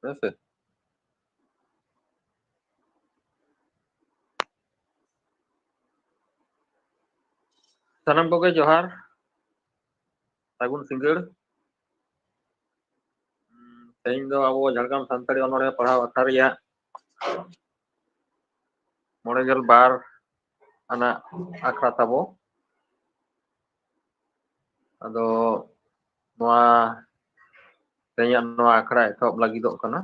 ᱦᱮᱸᱥᱮ ᱥᱟᱱᱟᱢ ᱠᱚᱜᱮ ᱡᱚᱦᱟᱨ ᱥᱟᱹᱜᱩᱱ ᱥᱤᱸᱜᱟᱹᱲ ᱛᱮᱦᱮᱧ ᱫᱚ ᱟᱵᱚ ᱡᱷᱟᱲᱜᱨᱟᱢ ᱥᱟᱱᱛᱟᱲᱤ ᱚᱱᱚᱬᱦᱮ ᱯᱟᱲᱦᱟᱣ ᱟᱠᱷᱲᱟ ᱨᱮᱭᱟᱜ 52 ᱟᱱᱟᱜ ᱟᱠᱷᱲᱟ ᱛᱟᱵᱚ ᱟᱫᱚ ᱱᱚᱣᱟ ᱛᱮᱦᱮᱧᱟᱜ ᱱᱚᱣᱟ ᱟᱠᱷᱲᱟ ᱮᱛᱚᱦᱚᱵ ᱞᱟᱹᱜᱤᱫᱚᱜ ᱠᱟᱱᱟ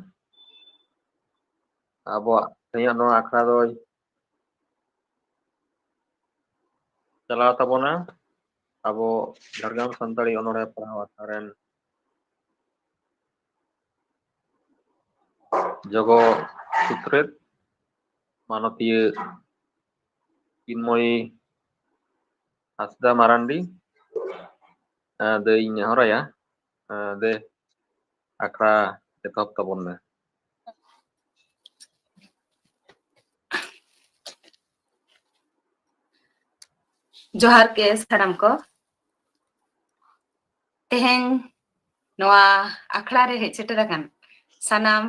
ᱟᱵᱚᱣᱟᱜ ᱛᱮᱦᱮᱧᱟᱜ ᱱᱚᱣᱟ ᱟᱠᱷᱲᱟ ᱫᱚ ᱪᱟᱞᱟᱣ ᱛᱟᱵᱚᱱᱟ ᱟᱵᱚ ᱡᱷᱟᱲᱜᱨᱟᱢ ᱥᱟᱱᱛᱟᱲᱤ ᱚᱱᱚᱬᱦᱮ ᱯᱟᱲᱦᱟᱣ ᱟᱠᱷᱲᱟ ᱨᱮᱱ ᱡᱚᱜᱚ ᱥᱩᱛᱨᱮᱫ ᱢᱟᱱᱚᱛᱤᱭᱟᱹ চিন্ময়ী হাসদা মারান্ডি ᱫᱟᱹᱭᱤᱧ ᱱᱮᱦᱚᱨᱟᱭᱟ ᱫᱮ ᱟᱠᱷᱲᱟ ᱮᱛᱚᱦᱚᱵ ᱛᱟᱵᱚᱱ ᱢᱮ जोहार के सानाम को तेहेन नवा आखड़ा रे हेज सेटर आकान सानाम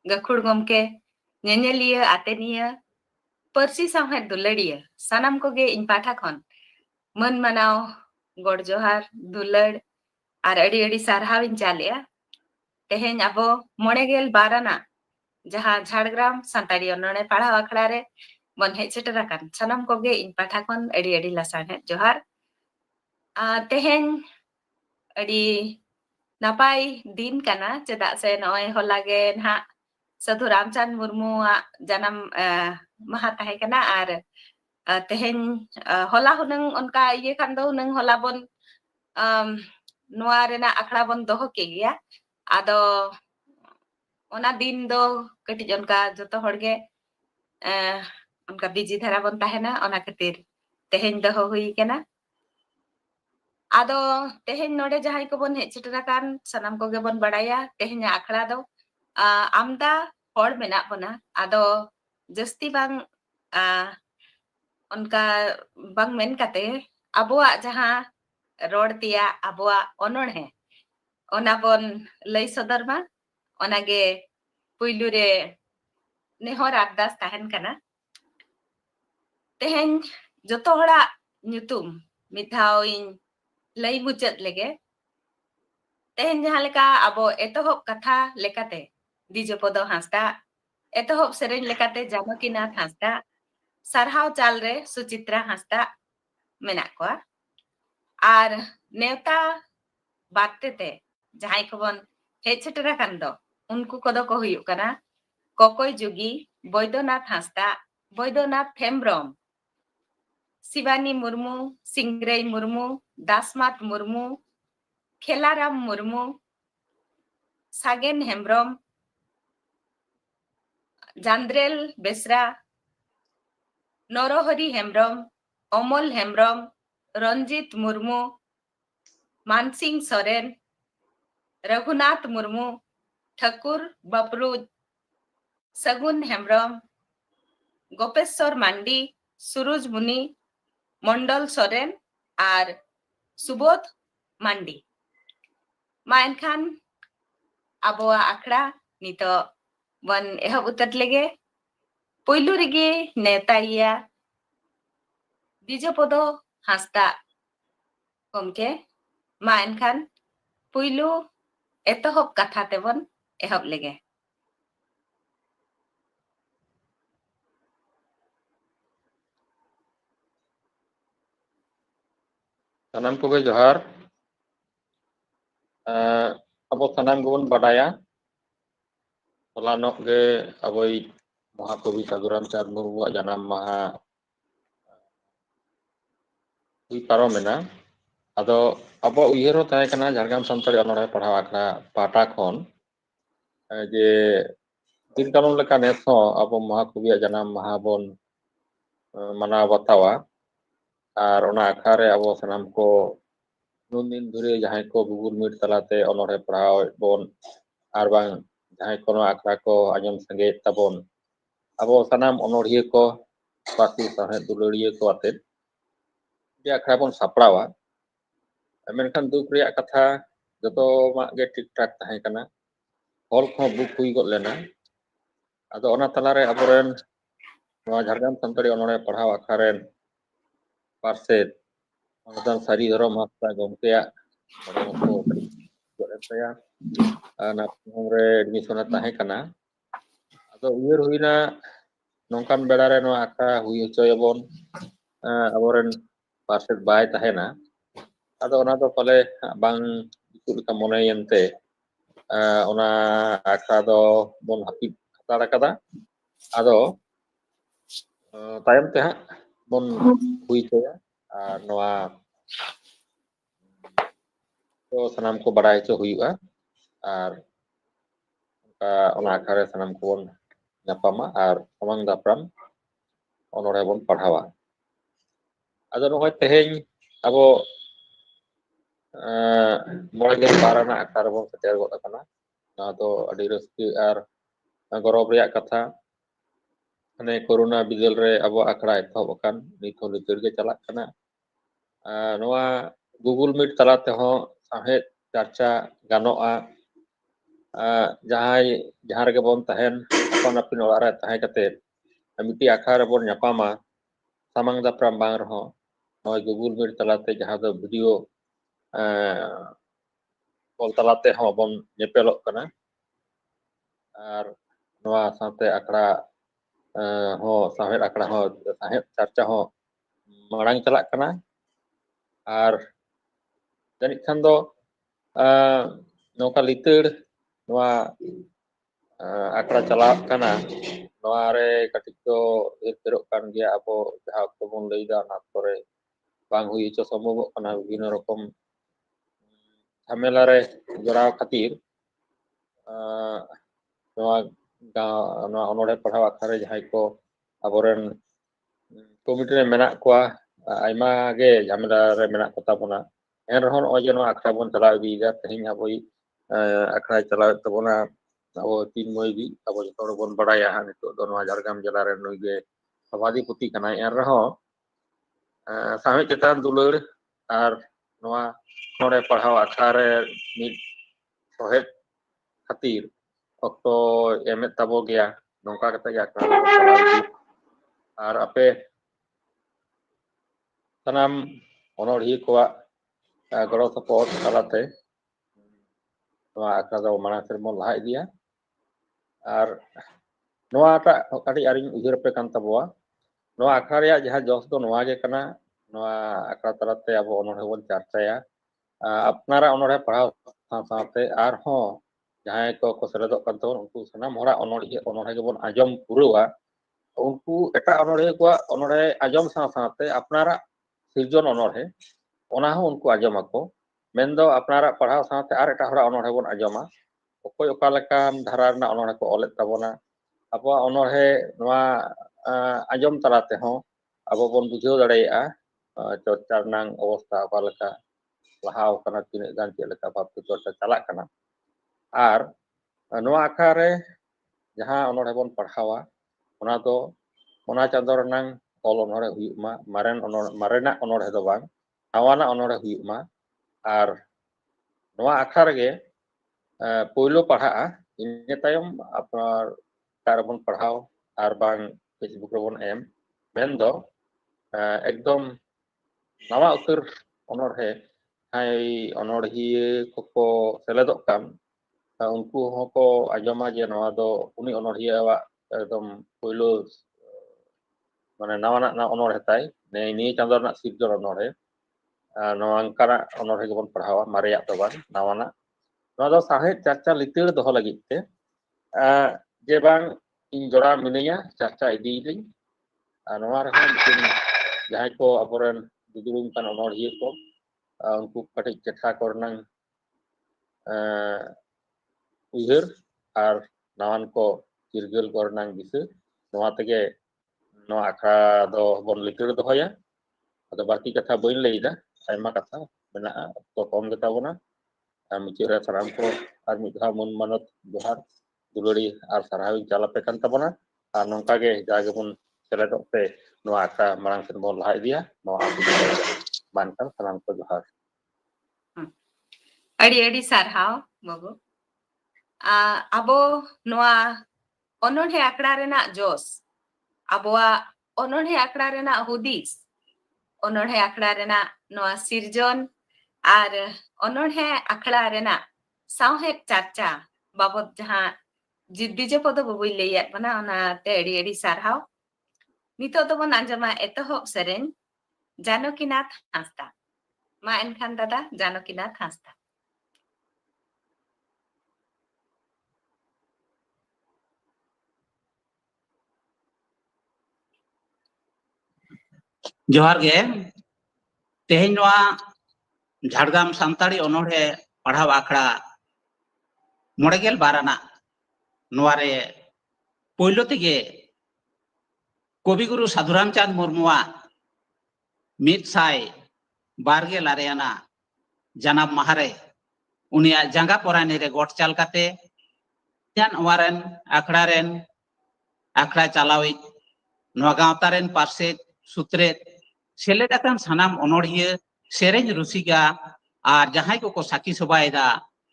गखुड़ गमके नेनेलिया आतेनिया परसी सामहे दुलड़िया सानाम को गे इन पाठा खन मन मनाव गोड़ जोहार दुलड़ आर अड़ी अड़ी सारहाव इन चालिया तेहेन अबो मोड़ेगेल बाराना जहाँ झाड़ग्राम सांताड़ी ओनोने पढ़ा आखड़ा रे मन हेज सेटर आकान सानाम को गे इन पाठा खन अड़ी अड़ी लासान है जोहार तेहेन अड़ी नापाई दिन काना चेदा से नय होलागे ना साधु रामचंद मुर्मू जन्म महा ताहे काना आर तेहेन होला हुनंग उनका ये खान दो हुनंग होला बन नोआ रेना आखड़ा बन दोहो के गया आदो ओना दिन दो कटिज उनका जतो हड़गे उनका बिजी धारा बन ताहेना ओना खातिर तेहेन दोहो हुई केना आदो तेहेन नोडे जहाई को बन हेज सेटर आकान सनाम को गे बन बड़ाया तेहेन आखड़ा दो आमदा हड़ मेना बना आदो जस्ती बांग उनका बांग मेन काते अबुआ जहां रोड तिया अबुआ ओनोड़ है ओना बन लई सदर मा ओना गे पुइलु रे नेहर अरदास ताहेन कना तेहेन जतो हड़ा nyutum मिधाव इन लई मुचत लेगे तेहेन जहां लेका अबो एतोहब कथा लेकाते दिजपद हांसदा एतोहब सेरेन लेकाते जानकीनाथ हांसदा सारहाव चाल रे सुचित्रा हांसदा मेना को आर नेवता बातेते जहां को बन हेज सेटर आकान दो उनको कदो को हुयु कना कोकोय जुगी बैद्यनाथ हांसदा बैद्यनाथ हेम्ब्रम शिवानी मुर्मू सिंग्रेय मुर्मू दासमात मुर्मू खेलाराम मुर्मू सागेन हेम्ब्रम जांद्रेल बेसरा नरहरी हेम्ब्रम अमल हेम्ब्रम रंजित मुर्मू मानसिंह सोरेन रघुनाथ मुर्मू ठाकुर बापरू सगुन हेम्ब्रम गोपेश्वर मांडी सुरुज मुनि मंडल सोरेन आर सुबोध मांडी मा एनखान आबोआ आखड़ा नितो वन एहब उतर लेगे पुइलु रिगे नेताइया दिजपदो हांसदा गमके मा एनखान पुइलु एतोहब कथा तेबन एहब लेगे सानाम को जोहार अब सानाम को बाडाया हलानोक गे अबई महाकवि साधु रामचंद्र मुर्मू जन्म माहा हुई पारोमेना आदो अब उयहर ताहे कना झारग्राम सानताड़ी अनोᱬहे पढ़ाव आखड़ा पाटा खन जे दिन कालम लेका नेस अब महाकवि जन्म माहा बन मनाव बतावा और ओना आखड़ा रे अब सानाम को नुन दिन धरे जहां को गूगल मीट तलाते अनोᱬहे पढ़ाव बन और बांग जहां को आखड़ा को आजम संगे तबन अब सानाम अनोढ़िया को पासी साहेब दुलड़िया को आते आखड़ा बन सापड़ावा मेनखान दुख रिया कथा जतो गे ठीक ठाक ताहे कना hall ko book hui got lena ado ona talare aboren noa Jharkhand Santali onore padhaw akharen parset onadan sari doro masta gomkeya orang ko got saya anak ngore admission tahe kana ado uyer huina nongkan bedare noa akha hui hochoyabon aboren parset bai tahena ado ona do pale bang ikut leka moneyente ona akha do bon hapit hatar akada ado tayam te hak bon hui hochoya ar noa to sanam ko badai hocho huyuga ar ona akhare sanam ko bon nyapama ar samang dapram onore bon padhawa ado noy teheny abo mole gel barana akhare bon seter got akana na do adi raski ar gorob reyak katha ane corona bidel re abo akhara ethob akan nit hon litir ge chalak kana noa Google Meet tala tehon sahet charcha ganoa jahan rege bon tahen apon apin orak re tahe kate miti akhara bon nyapama samang dapram bang rehon noy Google Meet talate jahan do video kol talate hon bon nyepelok kana ar noa sante akhara ho sahet akhara ho sahet charcha ho marang chalak kana ar janik khan do nongka litir noa akhara chalak kana noa re katik do terok kan dia abo jaha okto bon leida na kore bang hui hocho sombobok kana bibhino rokom ঝামেলা re joraw khatir noa noa onore padhaw akhare jahai ko aboren komite re menak kwa aima ge ঝামেলা re menak ko tabona en rehon noy je noa akhara bon chalaw idida tehiny aboi akhara chalaw tabona abo tin moy bi abo joto hor bon badaya nitok do noa Jharkhand jela re nui ge sabadipoti kanai en rehon samet chetan duleur ar noa nore padhaw akhare mit sohet khatir okto emet tabo gea nongka kate ge akhara bon chalaw idi ar ape sanam onordhiya kowa goro sopot talate noa akhara do marang sen bon laha idia ar noa ta kati aring ujar pe kan taboa noa akhara reyak jaha jos do noa ge kana noa akhara talate abo onordhe bon charchaya apnara onordhe padhaw saate ar ho jahay ko seledok kan tabon unku sanam horak onordhe ge bon ajom purawa unku eta onordhe ko onordhe ajom saate apnara sirjon onordhe ona ho unku ajom ako mendo apnara padhaw saate ar eta horak onordhe bon ajoma okoy oka lekan dhara rena onordhe ko olet tabona abo onordhe noa ajom tala tehon abo bon bujhaw dareya'a chorcha renang obostha oka leka lahaw kana tinak gan chet leka bhabte chorcha chalak kana ar noa akha re jaha onordhe bon padhawa ona do ona chando renang ol onordhe huyuk ma marenak onordhe do bang nawanak onordhe huyuk ma ar noa akha rege poilo padha'a ine tayom apnar tar bon padhaw ar bang Facebook rebon em mendo ekdom nawa utar onordhe hai onordhiya koko seledok kan unku hoko ajoma je noa do uni onordhiya wa ekdom poilo mane nawanak na onordhe tai ni chando renak sirjon onordhe noa angkara onordhe gebon padhawa mareyak do bang nawanak noa do sahet charcha litir doho lagit te je bang ᱤᱧ ᱡᱚᱲᱟᱣ ᱢᱤᱱᱟᱹᱧᱟ ᱪᱟᱨᱪᱟ ᱤᱫᱤᱭᱤᱫᱟᱹᱧ ᱱᱚᱣᱟ ᱨᱮᱦᱚᱸ ᱢᱤᱫᱴᱮᱱ ᱡᱟᱦᱟᱸᱭ ᱠᱚ ᱟᱵᱚᱨᱮᱱ ᱫᱩᱫᱩᱲᱩᱢ ᱠᱟᱱ ᱚᱱᱚᱲᱦᱤᱭᱟᱹ ᱠᱚ ᱩᱱᱠᱩ ᱠᱟᱹᱴᱤᱡ ᱪᱮᱴᱷᱟ ᱠᱚᱨᱮᱱᱟᱝ ᱩᱭᱦᱟᱹᱨ ᱟᱨ ᱱᱟᱣᱟᱱ ᱠᱚ ᱪᱤᱨᱜᱟᱹᱞ ᱠᱚᱨᱮᱱᱟᱝ ᱫᱤᱥᱟᱹ ᱱᱚᱣᱟ ᱛᱮᱜᱮ ᱱᱚᱣᱟ ᱟᱠᱷᱲᱟ ᱫᱚ ᱵᱚᱱ ᱞᱤᱛᱟᱹᱲ ᱫᱚᱦᱚᱭᱟ ᱟᱫᱚ ᱵᱟᱹᱲᱛᱤ ᱠᱟᱛᱷᱟ ᱵᱟᱹᱧ ᱞᱟᱹᱭᱫᱟ ᱟᱭᱢᱟ ᱠᱟᱛᱷᱟ ᱢᱮᱱᱟᱜᱼᱟ ᱚᱠᱛᱚ ᱠᱚᱢ ᱜᱮᱛᱟ ᱵᱚᱱᱟ ᱢᱩᱪᱟᱹᱫ ᱨᱮ ᱥᱟᱱᱟᱢ ᱠᱚ ᱟᱨ ᱢᱤᱫ ᱫᱷᱟᱣ ᱢᱚᱱ ᱢᱟᱱᱚᱛ ᱡᱚᱦᱟᱨ ᱫᱩᱞᱟᱹᱲᱤ ᱟᱨ ᱥᱟᱨᱦᱟᱣᱤᱧ ᱪᱟᱞ ᱟᱯᱮ ᱠᱟᱱ ᱛᱟᱵᱚᱱᱟ ᱟᱨ ᱱᱚᱝᱠᱟ ᱜᱮ ᱡᱟᱜᱮᱵᱚᱱ ᱥᱮᱞᱮᱫᱚᱜ ᱛᱮ ᱱᱚᱣᱟ ᱟᱠᱷᱲᱟ ᱢᱟᱲᱟᱝ ᱥᱮᱫ ᱵᱚᱱ ᱞᱟᱦᱟ ᱤᱫᱤᱭᱟ ᱱᱚᱣᱟ ᱵᱟᱝᱠᱷᱟᱱ ᱥᱟᱱᱟᱢ ᱠᱚ ᱡᱚᱦᱟᱨ ᱟᱹᱰᱤ ᱟᱹᱰᱤ ᱥᱟᱨᱦᱟᱣ ᱵᱟᱵᱩ abo noa ononhe akra rena jos aboa ononhe akra rena hudis ononhe akra rena noa sirjon ar ononhe akra rena sauhet charcha babot jahan jiddi podo bubui leyat bana ona te edi sarhaw nito do bon anjama etohop sereny Janokinath Hasda ma enkhan dada Janokinath Hasda जोहार गे तेहें नोआ झाड़ग्राम सान्ताड़ी अनोढ़े पढ़ाव आखड़ा मोड़ेगेल बाराना नोआरे पोइलो तेगे कविगुरु साधुरामचंद मुर्मुआ मितसाय बारगेल आरेयाना जानाम माहारे उनिया जांगा पोरानी रे गोट चाल काते जान Warren आखड़ा चालावी नोआ गावतारेन पार्से सूत्रे सेलेदाकान सानाम अनोढ़िया सेरेंज रुसिगा और जहां को साकी सबायदा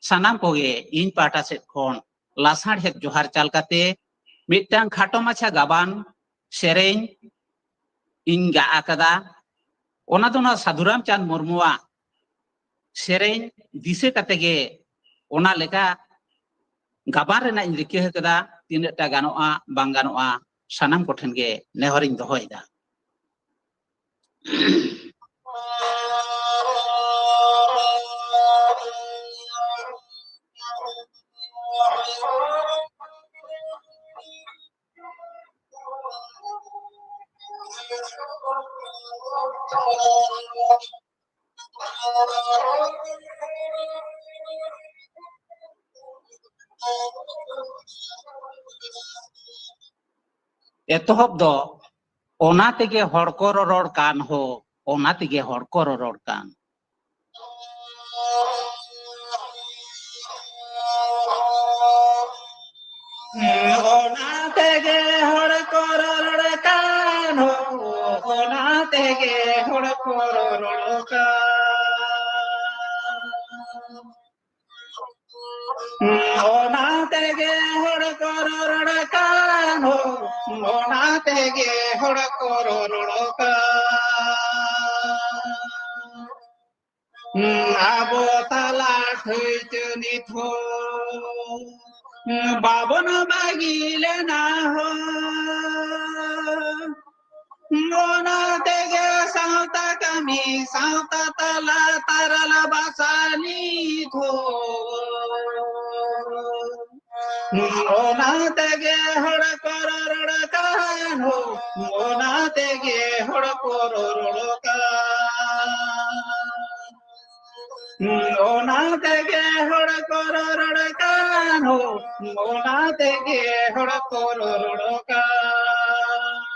सानाम कोगे इन पाटा से खोन लासाड़ हेक जोहार चाल काते मिटांग खाटो माछा गाबान सेरेंज इन गा आकदा ओना दोना साधुरामचंद मुर्मुआ सेरेंज दिसे कातेगे ओना लेका गाबान रेना इन रिके हकदा तिनेटा गानोआ बांग गानोआ सानाम कोठेन गे नेहरिंग दोहोयदा एतहब दो ओना तेगे हड़ को रड़ कान हो ओना तेगे हड़ को रड़ कान ओना तेगे हड़ को रड़ कान हो ओना तेगे हड़ को रड़ कान ओना तेगे हड़ को रड़ कान हो ओना तेगे हड़ को रड़ कान आबो ताला ठैचनी थो बाबन बागिले ना हो मोना तेगे साउता कमी साउता ताला तारल बासानी थो मोना तेगे हड़ कर रड़ कान हो मोना तेगे हड़ कर रड़ कान ओना तेगे हड़ कर रड़ कान हो ओना तेगे हड़ कर रड़ कान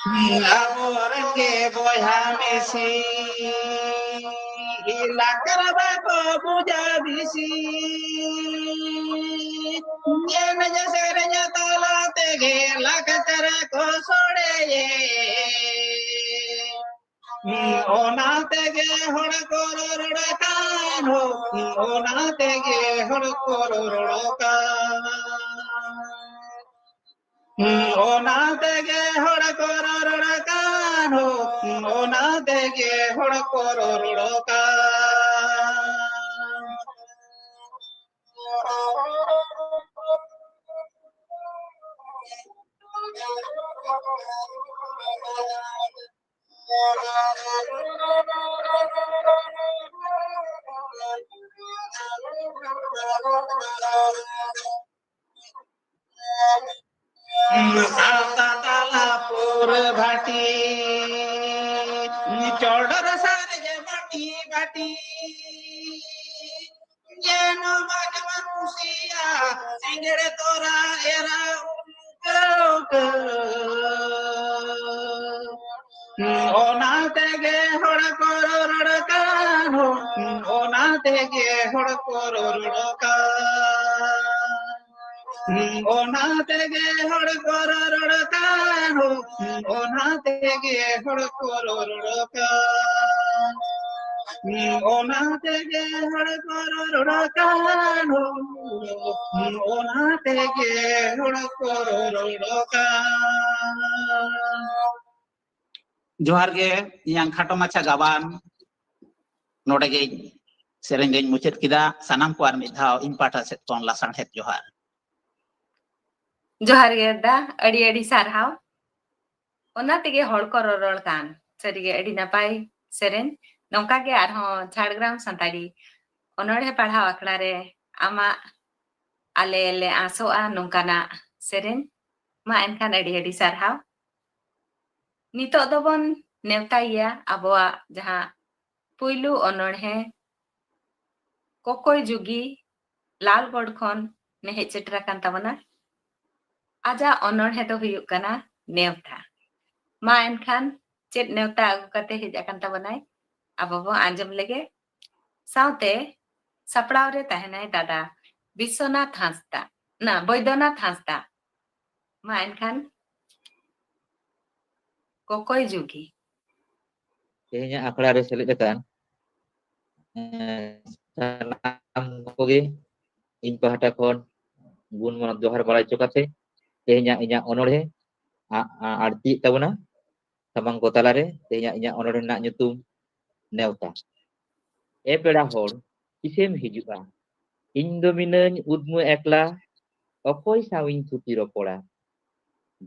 Aborenge boya mesi ilakaraba ko puja bisi nyena jaserenya tala tege lakatara ko sode ona tege hod koror kan ho ona tege hod koror kan ओना तेगे हड़ कर रड़ कान हो ओना तेगे हड़ कर रड़ कान साता तालापुर भाटी चौडर सारे बाटी बाटी जेनो भगवान gede tora era unka ona tege hor koror kan ona tege hor koror kan ona tege hor koror kan ona tege hor koror kan ona tege hor koror kan ona tege hor koror kan जोहार गे yang khato macha gaban node ge sereng ge muchet kida sanam ko ar midhao in pata set ton lasang het johar ᱡᱚᱦᱟᱨ ᱜᱮ ᱫᱟ ᱟᱹᱰᱤ ᱟᱹᱰᱤ ᱥᱟᱨᱦᱟᱣ ᱚᱱᱟ ᱛᱮᱜᱮ ᱦᱚᱲ ᱠᱚ ᱨᱚᱨᱚᱲ ᱠᱟᱱ ᱥᱟᱹᱨᱤᱜᱮ ᱟᱹᱰᱤ ᱱᱟᱯᱟᱭ ᱥᱮᱨᱮᱧ ᱱᱚᱝᱠᱟ ᱜᱮ ᱟᱨᱦᱚᱸ ᱡᱷᱟᱲᱜᱨᱟᱢ ᱥᱟᱱᱛᱟᱲᱤ ᱚᱱᱚᱬᱦᱮ ᱯᱟᱲᱦᱟᱣ ᱟᱠᱷᱲᱟ ᱨᱮ ᱟᱢᱟᱜ ᱟᱞᱮ ᱞᱮ ᱟᱥᱚᱜᱼᱟ ᱱᱚᱝᱠᱟᱱᱟᱜ ᱥᱮᱨᱮᱧ ᱢᱟ ᱮᱱᱠᱷᱟᱱ ᱟᱹᱰᱤ ᱟᱹᱰᱤ ᱥᱟᱨᱦᱟᱣ ᱱᱤᱛᱚᱜ ᱫᱚᱵᱚᱱ ᱱᱮᱣᱛᱟᱭᱮᱭᱟ ᱟᱵᱚᱣᱟᱜ ᱡᱟᱦᱟᱸ ᱯᱩᱭᱞᱩ ᱚᱱᱚᱬᱦᱮ ᱠᱚᱠᱚᱭ ᱡᱩᱜᱤ ᱞᱟᱞᱜᱚᱲ ᱠᱷᱚᱱ ᱦᱮᱡ ᱥᱮᱴᱮᱨ ᱟᱠᱟᱱ ᱛᱟᱵᱚᱱᱟ ᱟᱡᱟᱜ ᱚᱱᱚᱬᱦᱮ ᱫᱚ ᱦᱩᱭᱩᱜ ᱠᱟᱱᱟ ᱱᱮᱣᱛᱟ ᱢᱟ ᱮᱱᱠᱷᱟᱱ ᱪᱮᱫ ᱱᱮᱣᱛᱟ ᱟᱹᱜᱩ ᱠᱟᱛᱮ ᱦᱮᱡ ᱟᱠᱟᱱ ᱛᱟᱵᱚᱱᱟᱭ ᱟᱵᱚ ᱵᱚ ᱟᱸᱡᱚᱢ ᱞᱮᱜᱮ ᱥᱟᱶᱛᱮ ᱥᱟᱯᱲᱟᱣ ᱨᱮ ᱛᱟᱦᱮᱱᱟᱭ ᱫᱟᱫᱟ ᱵᱤᱥᱥᱚᱱᱟᱛᱷ ᱦᱟᱸᱥᱫᱟ ᱵᱳᱭᱫᱚᱱᱟᱛᱷ ᱦᱟᱸᱥᱫᱟ ᱢᱟ ᱮᱱᱠᱷᱟᱱ ᱠᱚᱠᱚᱭ ᱡᱩᱜᱤ ᱛᱮᱦᱮᱧᱟᱜ ᱟᱠᱷᱲᱟ ᱨᱮ ᱥᱮᱞᱮᱫ ᱟᱠᱟᱱ ᱥᱟᱱᱟᱢ ᱠᱚᱜᱮ ᱤᱧ ᱯᱟᱦᱴᱟ ᱠᱷᱚᱱ ᱜᱩᱱ ᱢᱟᱱᱚᱛ ᱡᱚᱦᱟᱨ ᱵᱟᱲᱟᱭ ᱦᱚᱪᱚ ᱠᱟᱛᱮ ᱛᱮᱦᱮᱧᱟᱜ ᱤᱧᱟᱹᱜ ᱚᱱᱚᱬᱦᱮ ᱟᱹᱲᱛᱤᱭᱮᱫ ᱛᱟᱵᱚᱱᱟ ᱥᱟᱢᱟᱝ ᱠᱚ ᱛᱟᱞᱟᱨᱮ ᱛᱮᱦᱮᱧᱟᱜ ᱤᱧᱟᱹᱜ ᱚᱱᱚᱬᱦᱮ ᱨᱮᱱᱟᱜ ᱧᱩᱛᱩᱢ ᱱᱮᱣᱛᱟ ᱮ ᱯᱮᱲᱟ ᱦᱚᱲ ᱛᱤᱥᱮᱢ ᱦᱤᱡᱩᱜᱼᱟ ᱤᱧ ᱫᱚ ᱢᱤᱱᱟᱹᱧ ᱩᱫᱢᱩ ᱮᱠᱞᱟ ᱚᱠᱚᱭ ᱥᱟᱶᱤᱧ ᱛᱷᱩᱛᱤ ᱨᱚᱯᱚᱲᱟ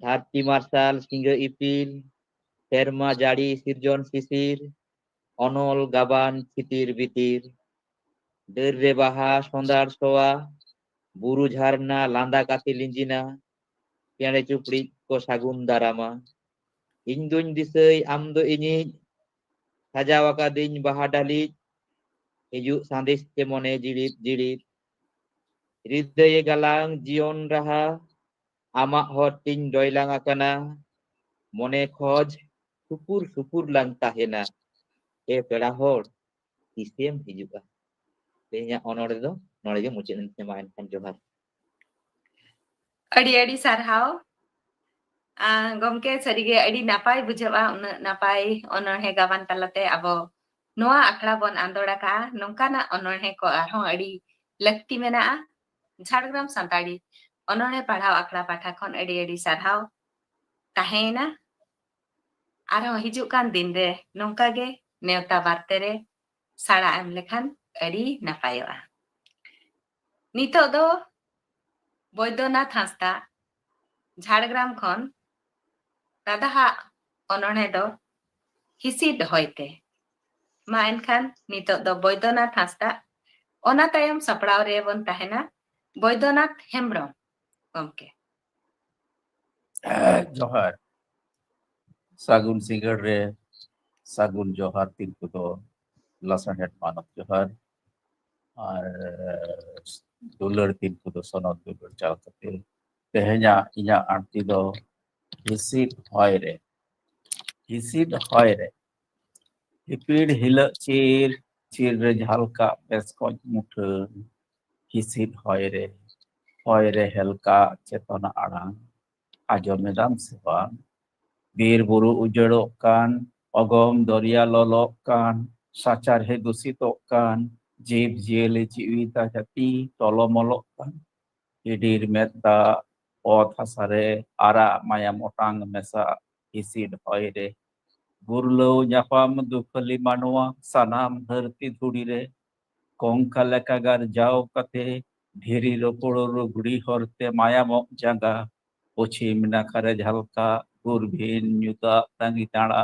ᱫᱷᱟᱹᱨᱛᱤ ᱢᱟᱨᱥᱟᱞ ᱥᱤᱸᱜᱟᱹ ᱤᱯᱤᱞ ᱥᱮᱨᱢᱟ ᱡᱟᱹᱲᱤ ᱥᱤᱨᱡᱚᱱ ᱥᱤᱥᱤᱨ অনল গাবান ছিতির বিতির ᱰᱟᱹᱨ ᱨᱮ ᱵᱟᱦᱟ ᱥᱚᱸᱫᱟᱲ ᱥᱚᱣᱟ ᱵᱩᱨᱩ ᱡᱷᱟᱨᱱᱟ ᱞᱟᱸᱫᱟ ᱠᱟᱛᱮ ᱞᱤᱸᱡᱤᱱᱟ ᱪᱮᱬᱮ ᱪᱩᱯᱲᱤ ᱠᱚ ᱥᱟᱹᱜᱩᱱ ᱫᱟᱨᱟᱢᱟ ᱤᱧ ᱫᱩᱧ ᱫᱤᱥᱟᱹᱭ ᱟᱢ ᱫᱚ ᱤᱧᱤᱡ ᱥᱟᱡᱟᱣ ᱟᱠᱟᱫᱤᱧ ᱵᱟᱦᱟ ᱰᱟᱹᱞᱤᱡ ᱦᱤᱡᱩᱜ ᱥᱟᱸᱫᱮᱥ ᱛᱮ ᱢᱚᱱᱮ ᱡᱤᱲᱤᱫ ᱡᱤᱲᱤᱫ ᱦᱨᱤᱫᱫᱟᱹᱭᱮ ᱜᱟᱞᱟᱝ ᱡᱤᱭᱚᱱ ᱨᱟᱦᱟ ᱟᱢᱟᱜ ᱦᱚᱨ ᱛᱤᱧ ᱰᱚᱭᱞᱟᱝ ᱟᱠᱟᱱᱟ ᱢᱚᱱᱮ ᱠᱷᱚᱡ ᱥᱩᱯᱩᱨ ᱥᱩᱯᱩᱨ ᱞᱟᱝ ᱛᱟᱦᱮᱱᱟ ᱮ ᱯᱮᱲᱟ ᱦᱚᱲ ᱛᱤᱥᱮᱢ ᱦᱤᱡᱩᱜᱼᱟ ᱛᱮᱦᱮᱧᱟᱜ ᱚᱱᱚᱬᱦᱮ ᱫᱚ ᱱᱚᱰᱮ ᱜᱮ ᱢᱩᱪᱟᱹᱫ ᱮᱱ ᱛᱤᱧᱟ ᱮᱱᱠᱷᱟᱱ ᱡᱚᱦᱟᱨ ᱟᱹᱰᱤ ᱟᱹᱰᱤ ᱥᱟᱨᱦᱟᱣ ᱜᱚᱢᱠᱮ ᱥᱟᱹᱨᱤᱜᱮ ᱟᱹᱰᱤ ᱱᱟᱯᱟᱭ ᱵᱩᱡᱷᱟᱹᱜᱼᱟ ᱩᱱᱟᱹᱜ ᱱᱟᱯᱟᱭ ᱚᱱᱚᱬᱦᱮ ᱜᱟᱵᱟᱱ ᱛᱟᱞᱟᱛᱮ ᱟᱵᱚ ᱱᱚᱣᱟ ᱟᱠᱷᱲᱟ ᱵᱚᱱ ᱟᱸᱫᱳᱲ ᱟᱠᱟᱜᱼᱟ ᱱᱚᱝᱠᱟᱱᱟᱜ ᱚᱱᱚᱬᱦᱮ ᱠᱚ ᱟᱨᱦᱚᱸ ᱟᱹᱰᱤ ᱞᱟᱹᱠᱛᱤ ᱢᱮᱱᱟᱜᱼᱟ ᱡᱷᱟᱲᱜᱨᱟᱢ ᱥᱟᱱᱛᱟᱲᱤ ᱚᱱᱚᱬᱦᱮ ᱯᱟᱲᱦᱟᱣ ᱟᱠᱷᱲᱟ ᱯᱟᱦᱴᱟ ᱠᱷᱚᱱ ᱟᱹᱰᱤ ᱟᱹᱰᱤ ᱥᱟᱨᱦᱟᱣ ᱛᱟᱦᱮᱸᱭᱮᱱᱟ ᱟᱨᱦᱚᱸ ᱦᱤᱡᱩᱜ ᱠᱟᱱ ᱫᱤᱱ ᱨᱮ ᱱᱚᱝᱠᱟ ᱜᱮ ᱱᱮᱣᱛᱟ ᱵᱟᱨᱛᱮ ᱨᱮ ᱥᱟᱲᱟ ᱮᱢ ᱞᱮᱠᱷᱟᱱ ᱟᱹᱰᱤ ᱱᱟᱯᱟᱭᱚᱜᱼᱟ ᱱᱤᱛᱚᱜ ᱫᱚ ᱵᱳᱭᱫᱚᱱᱟᱛᱷ ᱦᱟᱸᱥᱫᱟ ᱡᱷᱟᱲᱜᱨᱟᱢ ᱠᱷᱚᱱ ᱫᱟᱫᱟᱦᱟᱜ ᱚᱱᱚᱬᱦᱮ ᱫᱚ ᱦᱤᱥᱤᱫ ᱦᱚᱭᱛᱮ ᱢᱟ ᱮᱱᱠᱷᱟन ᱱᱤᱛᱚᱜ ᱫᱚ ᱵᱳᱭᱫᱚᱱᱟᱛᱷ ᱦᱟᱸᱥᱫᱟ ᱚᱱᱟ ᱛᱟᱭᱚᱢ ᱥᱟᱯᱲᱟᱣ ᱨᱮ ᱵᱚᱱ ᱛᱟᱦᱮᱱᱟ ᱵᱳᱭᱫᱚᱱᱟᱛᱷ ᱦᱮᱢᱵᱨᱚᱢ ᱜᱚᱢᱠᱮ ᱡᱚᱦᱟᱨ ᱥᱟᱹᱜᱩᱱ ᱥᱤᱸᱜᱟᱹᱲ ᱨᱮ ᱥᱟᱹᱜᱩᱱ ᱡᱚᱦᱟᱨ ᱛᱤᱱ ᱠᱚᱫᱚ ᱞᱟᱥᱟᱲᱦᱮᱫ ᱢᱟᱱᱚᱛ ᱡᱚᱦᱟর ᱟᱨ ᱫᱩᱞᱟᱹᱲ ᱛᱤᱱ ᱠᱚᱫᱚ ᱥᱚᱱᱚᱛ ᱫᱩᱞᱟᱹᱲ ᱪᱟᱞ ᱠᱟᱛᱮ ᱛᱮᱦᱮᱧᱟᱜ ᱤᱧᱟᱹᱜ ᱟᱹᱲᱛᱤ ᱫᱚ ᱦᱤᱥᱤᱫ ᱦᱚᱭ ᱨᱮ ᱦᱤᱯᱤᱲ ᱦᱤᱞᱟᱹᱜ ᱪᱤᱨ ᱪᱤᱨ ᱨᱮ ᱡᱷᱟᱞᱠᱟᱜ ᱵᱮᱥᱠᱚᱡ ᱢᱩᱴᱷᱟᱹᱱ ᱦᱤᱥᱤᱫ ᱦᱚᱭ ᱨᱮ ᱦᱮᱞᱠᱟᱜ ᱪᱮᱛᱚᱱᱟ ᱟᱲᱟᱝ ᱟᱸᱡᱚᱢᱮᱫᱟᱢ ᱥᱮ ᱵᱟᱝ ᱵᱤᱨ ᱵᱩᱨᱩ ᱩᱡᱟᱹᱲᱚᱜ ᱠᱟᱱ ᱚᱜᱚᱢ ᱫᱚᱨᱭᱟ ᱞᱚᱞᱚᱜ ᱠᱟᱱ ᱥᱟᱪᱟᱨᱦᱮ ᱫᱩᱥᱤᱛᱚᱜ ᱠᱟᱱ ᱡᱤᱵ ᱡᱤᱭᱟᱹᱞᱤ ᱡᱤᱣᱤ ᱡᱟᱹᱛᱤ ᱴᱚᱞᱚᱢᱚᱞᱚᱜ ᱠᱟᱱ ᱤᱰᱤᱨ ᱢᱮᱫ ᱫᱟᱜ ᱚᱛ ᱦᱟᱥᱟᱨᱮ ᱟᱨᱟᱜ ᱢᱟᱭᱟᱢ ᱚᱴᱟᱝ ᱢᱮᱥᱟ ᱦᱤᱥᱤᱫ ᱦᱚᱭ ᱨᱮ ᱜᱩᱨᱞᱟᱹᱣ ᱧᱟᱯᱟᱢ ᱫᱩᱯᱷᱟᱹᱞᱤ ᱢᱟᱱᱣᱟ ᱥᱟᱱᱟᱢ ᱫᱷᱟᱹᱨᱛᱤ ᱫᱷᱩᱲᱤ ᱨᱮ ᱠᱚᱝᱠᱟ ᱞᱮᱠᱟ ᱜᱟᱨᱡᱟᱣ ᱠᱟᱛᱮ ᱫᱷᱤᱨᱤ ᱨᱚᱯᱚᱲ ᱨᱩᱜᱽᱲᱤ ᱦᱚᱨᱛᱮ ᱢᱟᱭᱟᱢᱚᱜ ᱡᱟᱸᱜᱟ ᱯᱚᱪᱷᱤᱢ ᱱᱟᱠᱷᱟᱨᱮ ᱡᱷᱟᱞᱠᱟ ᱜᱩᱨᱵᱷᱤᱱ ᱧᱩᱛᱟᱜ ᱛᱟᱸᱜᱤ ᱛᱟᱲᱟ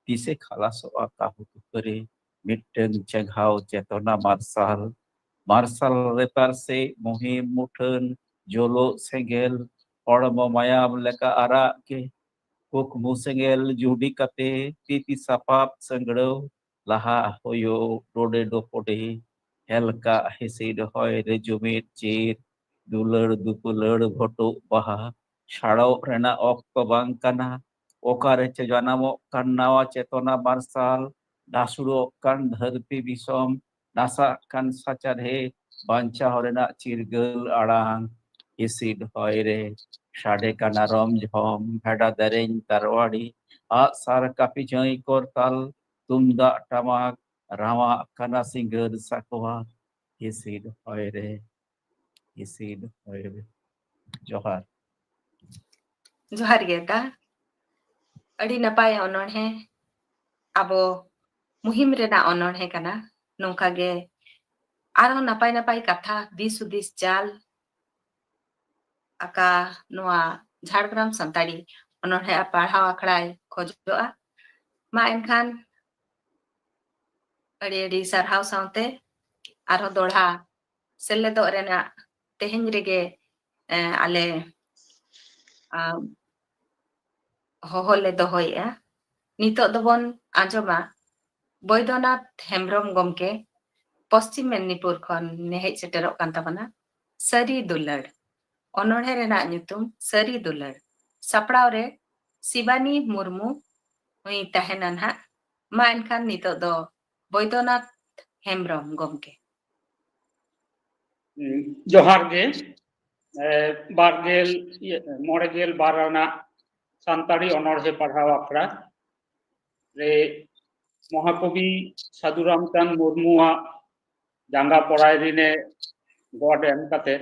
ᱛᱤᱥᱮ ᱠᱷᱟᱞᱟᱥᱚᱜᱼᱟ ᱠᱟᱹᱦᱩ ᱛᱩᱠᱟᱹᱨᱮ ᱢᱤᱫᱴᱟᱝ ᱪᱮᱸᱜᱷᱟᱣ ᱪᱮᱛᱚᱱᱟ ᱢᱟᱨᱥᱟᱞ ᱨᱮᱛᱟᱨ ᱥᱮ ᱢᱩᱦᱤᱢ ᱢᱩᱴᱷᱟᱹᱱ ᱡᱚᱞᱚᱜ ᱥᱮᱸᱜᱮᱞ ᱦᱚᱲᱢᱚ ᱢᱟᱭᱟᱢ ᱞᱮᱠᱟ ᱟᱨᱟᱜ ᱜᱮ ᱠᱩᱠᱢᱩ ᱥᱮᱸᱜᱮᱞ ᱡᱩᱰᱤ ᱠᱟᱛᱮ ᱛᱤᱛᱤ ᱥᱟᱯᱟᱵ ᱥᱟᱸᱜᱲᱟᱹᱣ ᱞᱟᱦᱟ ᱦᱩᱭᱩᱜ ᱰᱚᱰᱮ ᱰᱚᱯᱚᱰᱮ ᱦᱮᱞᱠᱟ ᱦᱤᱥᱤᱫ ᱦᱚᱭ ᱨᱮ ᱡᱩᱢᱤᱫ ᱪᱤᱨ दुलड़ दुपुलड़ भोटो बहा शाड़ो रेना ऑक्तो बांग कना ओकारे चे जनामो कान नावा चेतना मार्साल दासुड़ो कान धरती दिसोम नासा कान साचारे बांचा हरेना चिरगल आड़ांग इसिड होयरे साडे काना रम झम भेड़ा दरें तारवाड़ी आ सार कापी जई कोरताल तुमदा टमाक रामा काना सिंगर साकोवा इसिड होयरे जोहार जोहार गे दा अड़ी नपाय अनोणे आबो मुहिम रेना अनोणे कना नोंका गे आरो नपाय नपाय कथा दिस उदिस चाल आका नोआ झाड़ग्राम संताड़ी अनोणे पढ़ाव आखड़ाय खोजोआ मा एनखान अड़ी अड़ी सरहाव सावते आरो दोढ़ा सेलेदो रेना तेहेñ रेगे आले होहो ले दोहोयेआ नितो दोबन आंजोमा बैद्यनाथ हेम्ब्रम गमके पश्चिम मेदिनीपुर खन नेहेज सेटेरोग कान ताबना सरी दुलड़ अनोणे रेना ᱧᱩᱛᱩᱢ सरी दुलड़ सपड़ाव रे शिवानी मुर्मू हुई तहेना ना मा एनखान नितो दो बैद्यनाथ हेम्ब्रम गमके जोहार गे बारगेल मोड़ेगेल बाराना सान्ताड़ी अनोढ़े पढ़ाव आखड़ा रे महाकवि साधु रामचंद्र मुर्मुआ जांगा पड़ाई ने गॉड एम कते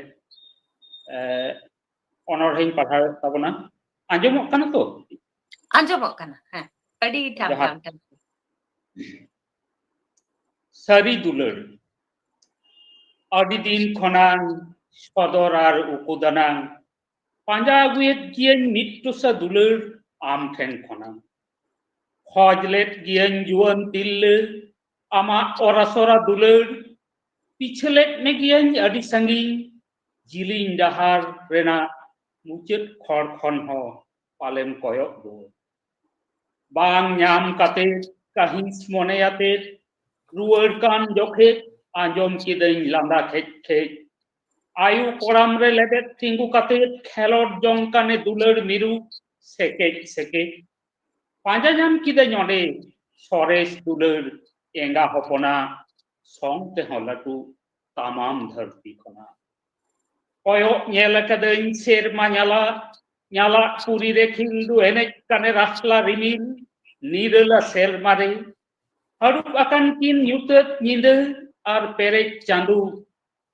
अनोढ़े पढ़ाव ताबना आंजमोग काना तो आंजमोग काना हां अड़ी ठाम ठाम ठाम सरी दुलड़ आदि दिन खनान सदर आर उकुदानां पांजा अगुएद गियन नित्तुसा दुलड़ आम ठेन खनां खोजलेट गियन जुवन तिल्ल आमा ओरासोरा दुलड़ पिछलेट ने गियन आदि संगीन जिलिन डहार रेना मुचेद खर खन हो पालेम कोयक दो बांग ᱧᱟᱢ काते काहिंस मोनेयाते रुवाड़ कान जोखे आंजोम किदई लांदा खेज खेज आयु कोड़ाम रे लेबेद तिंगु काते खेलोड जोंकाने दुलड़ मिरु सेके सेके पांजा ᱧᱟᱢ किदई ओंडे सरेस दुलड़ एंगा हपना सॉन्ग ते हलाटू तमाम धरती खना कोयो ñेल कदई सेरमा ñाला ñाला पुरी रे खिलदु एनेज काने रासला रिमिल नीरला सेरमा रे हड़ुप अकन किन ᱧᱩᱛᱟᱹᱛ ᱧᱤᱫᱟᱹ आर पेरेज चांदू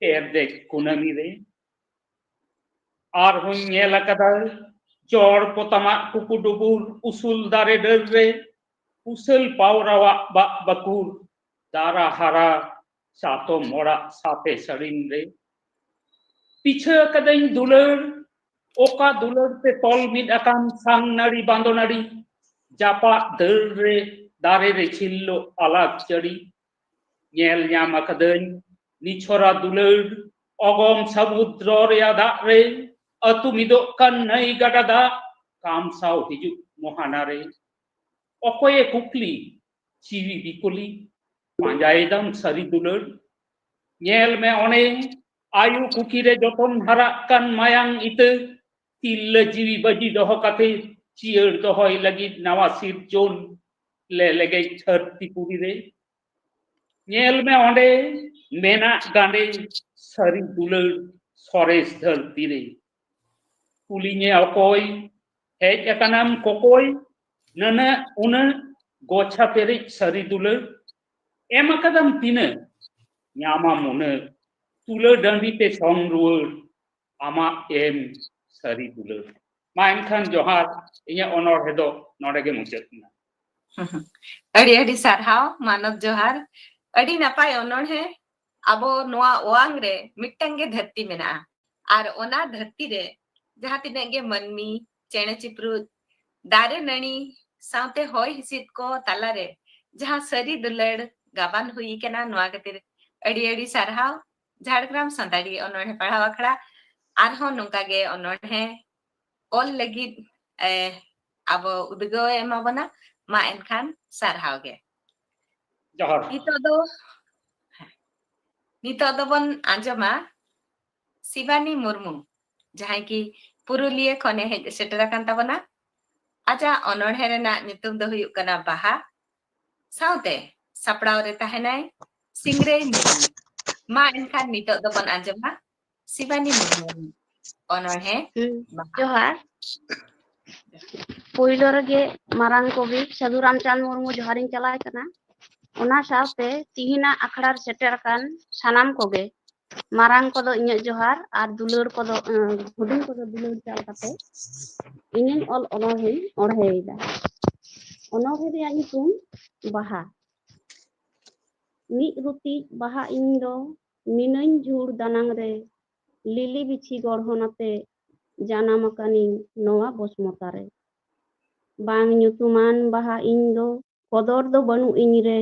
एरदे कुनामी रे आर हुई ñेल कदा चोर पोतामा कुकुडुबुर उसूल दारे डर रे उसल पावरावा बा बकुर दारा हारा सातो मोड़ा साते सड़िन रे पीछे कदई दुलड़ ओका दुलड़ पे तोल मिद अकान सांग नाड़ी बांदो नाड़ी जापा दर रे दारे रे छिल्लो अलग चढ़ी ñेल ñाम अकदई निछोरा दुलड़ अगम समुद्र रेया दाग रे अतु मिदो कान नई गाडा दा काम साव हिजु मोहाना रे अकोये कुकली चिवी बिकुली पांजाएदम सरी दुलड़ ñेल में ओने आयु कुकी रे जतन हरा कान मायांग इते तिल्ल जीवी बजी दोहो काते चियर दोहोय लगी नवा सिरजोन ले लगे धरती पुरी रे ñेल में ओंडे मेना गांडे सरी दुलड़ सरेस धरती रे कुलीने अकोय हेज अकानाम कोकोय नना उन गोछा पेरे सरी दुलड़ एम अकदम तिने ñामा मुने तुलड़ डंडी पे सोंग रुवड़ आमा एम सरी दुलड़ मा एनखान जोहार इया अनोढ़े दो नोडेगे मुचादना अड़ी अड़ी सरहाव मानव जोहार अड़ी नपाय अनोढ़े आबो नोआ ओआंग रे मिट्टंगे धरती मेना आर ओना धरती रे जहां तिने गे मनमी चेणे चिप्रू दारे नणी सावते होय हिसित को ताला रे जहां सरी दुलड़ गाबान हुई केना नोआ कतिर अड़ी अड़ी सरहाव झाड़ग्राम संताड़ी अनोढ़े पढ़ाव आखड़ा आरहो नोंका गे अनोढ़े ओल लगी अब उदगो एमाबना मा एनखान सरहाव गे जोहार नितो दो बन आंजमा Sivani Murmu jahay ki Purulia khone hej setera kan tabona aja ononhe rena nyutum do huyuk kana Baha saute sapraw re tahenai Singrei Murmu ma enkan nitok do bon anjema Sivani Murmu ononhe Baha जोहार पोइलो रगे मारांग कवि साधु रामचंद्र मुर्मू जोहारिंग चलाय कना ओना सावते तिहिना आखड़ार सेटेर कान सानाम कोगे मारांग कोदो इᱧᱟᱹᱜ जोहार are दुलर कोदो हुडिंग कोदो दुलर चाल काते इᱧिन ऑल ओनोहे ओढ़ेइदा ओनोहे रे anyutum बाहा ᱢᱤᱫ ᱨᱩᱛᱤᱡ ᱵᱟᱦᱟ ᱤᱧ ᱫᱚ ᱱᱤᱱᱟᱹᱧ ᱡᱷᱩᱲ ᱫᱟᱱᱟᱝ ᱨᱮ ᱞᱤᱞᱤ ᱵᱤᱪᱷᱤ ᱜᱚᱲᱦᱚᱱᱟᱛᱮ ᱡᱟᱱᱟᱢ ᱟᱠᱟᱱᱤᱧ ᱱᱚᱣᱟ ᱵᱚᱥᱢᱚᱛᱟ ᱨᱮ ᱵᱟᱝ ᱧᱩᱛᱩᱢᱟᱱ ᱵᱟᱦᱟ ᱤᱧ ᱫᱚ ᱠᱚᱫᱚᱨ ᱫᱚ ᱵᱟᱹᱱᱩᱜ ᱤᱧ ᱨᱮ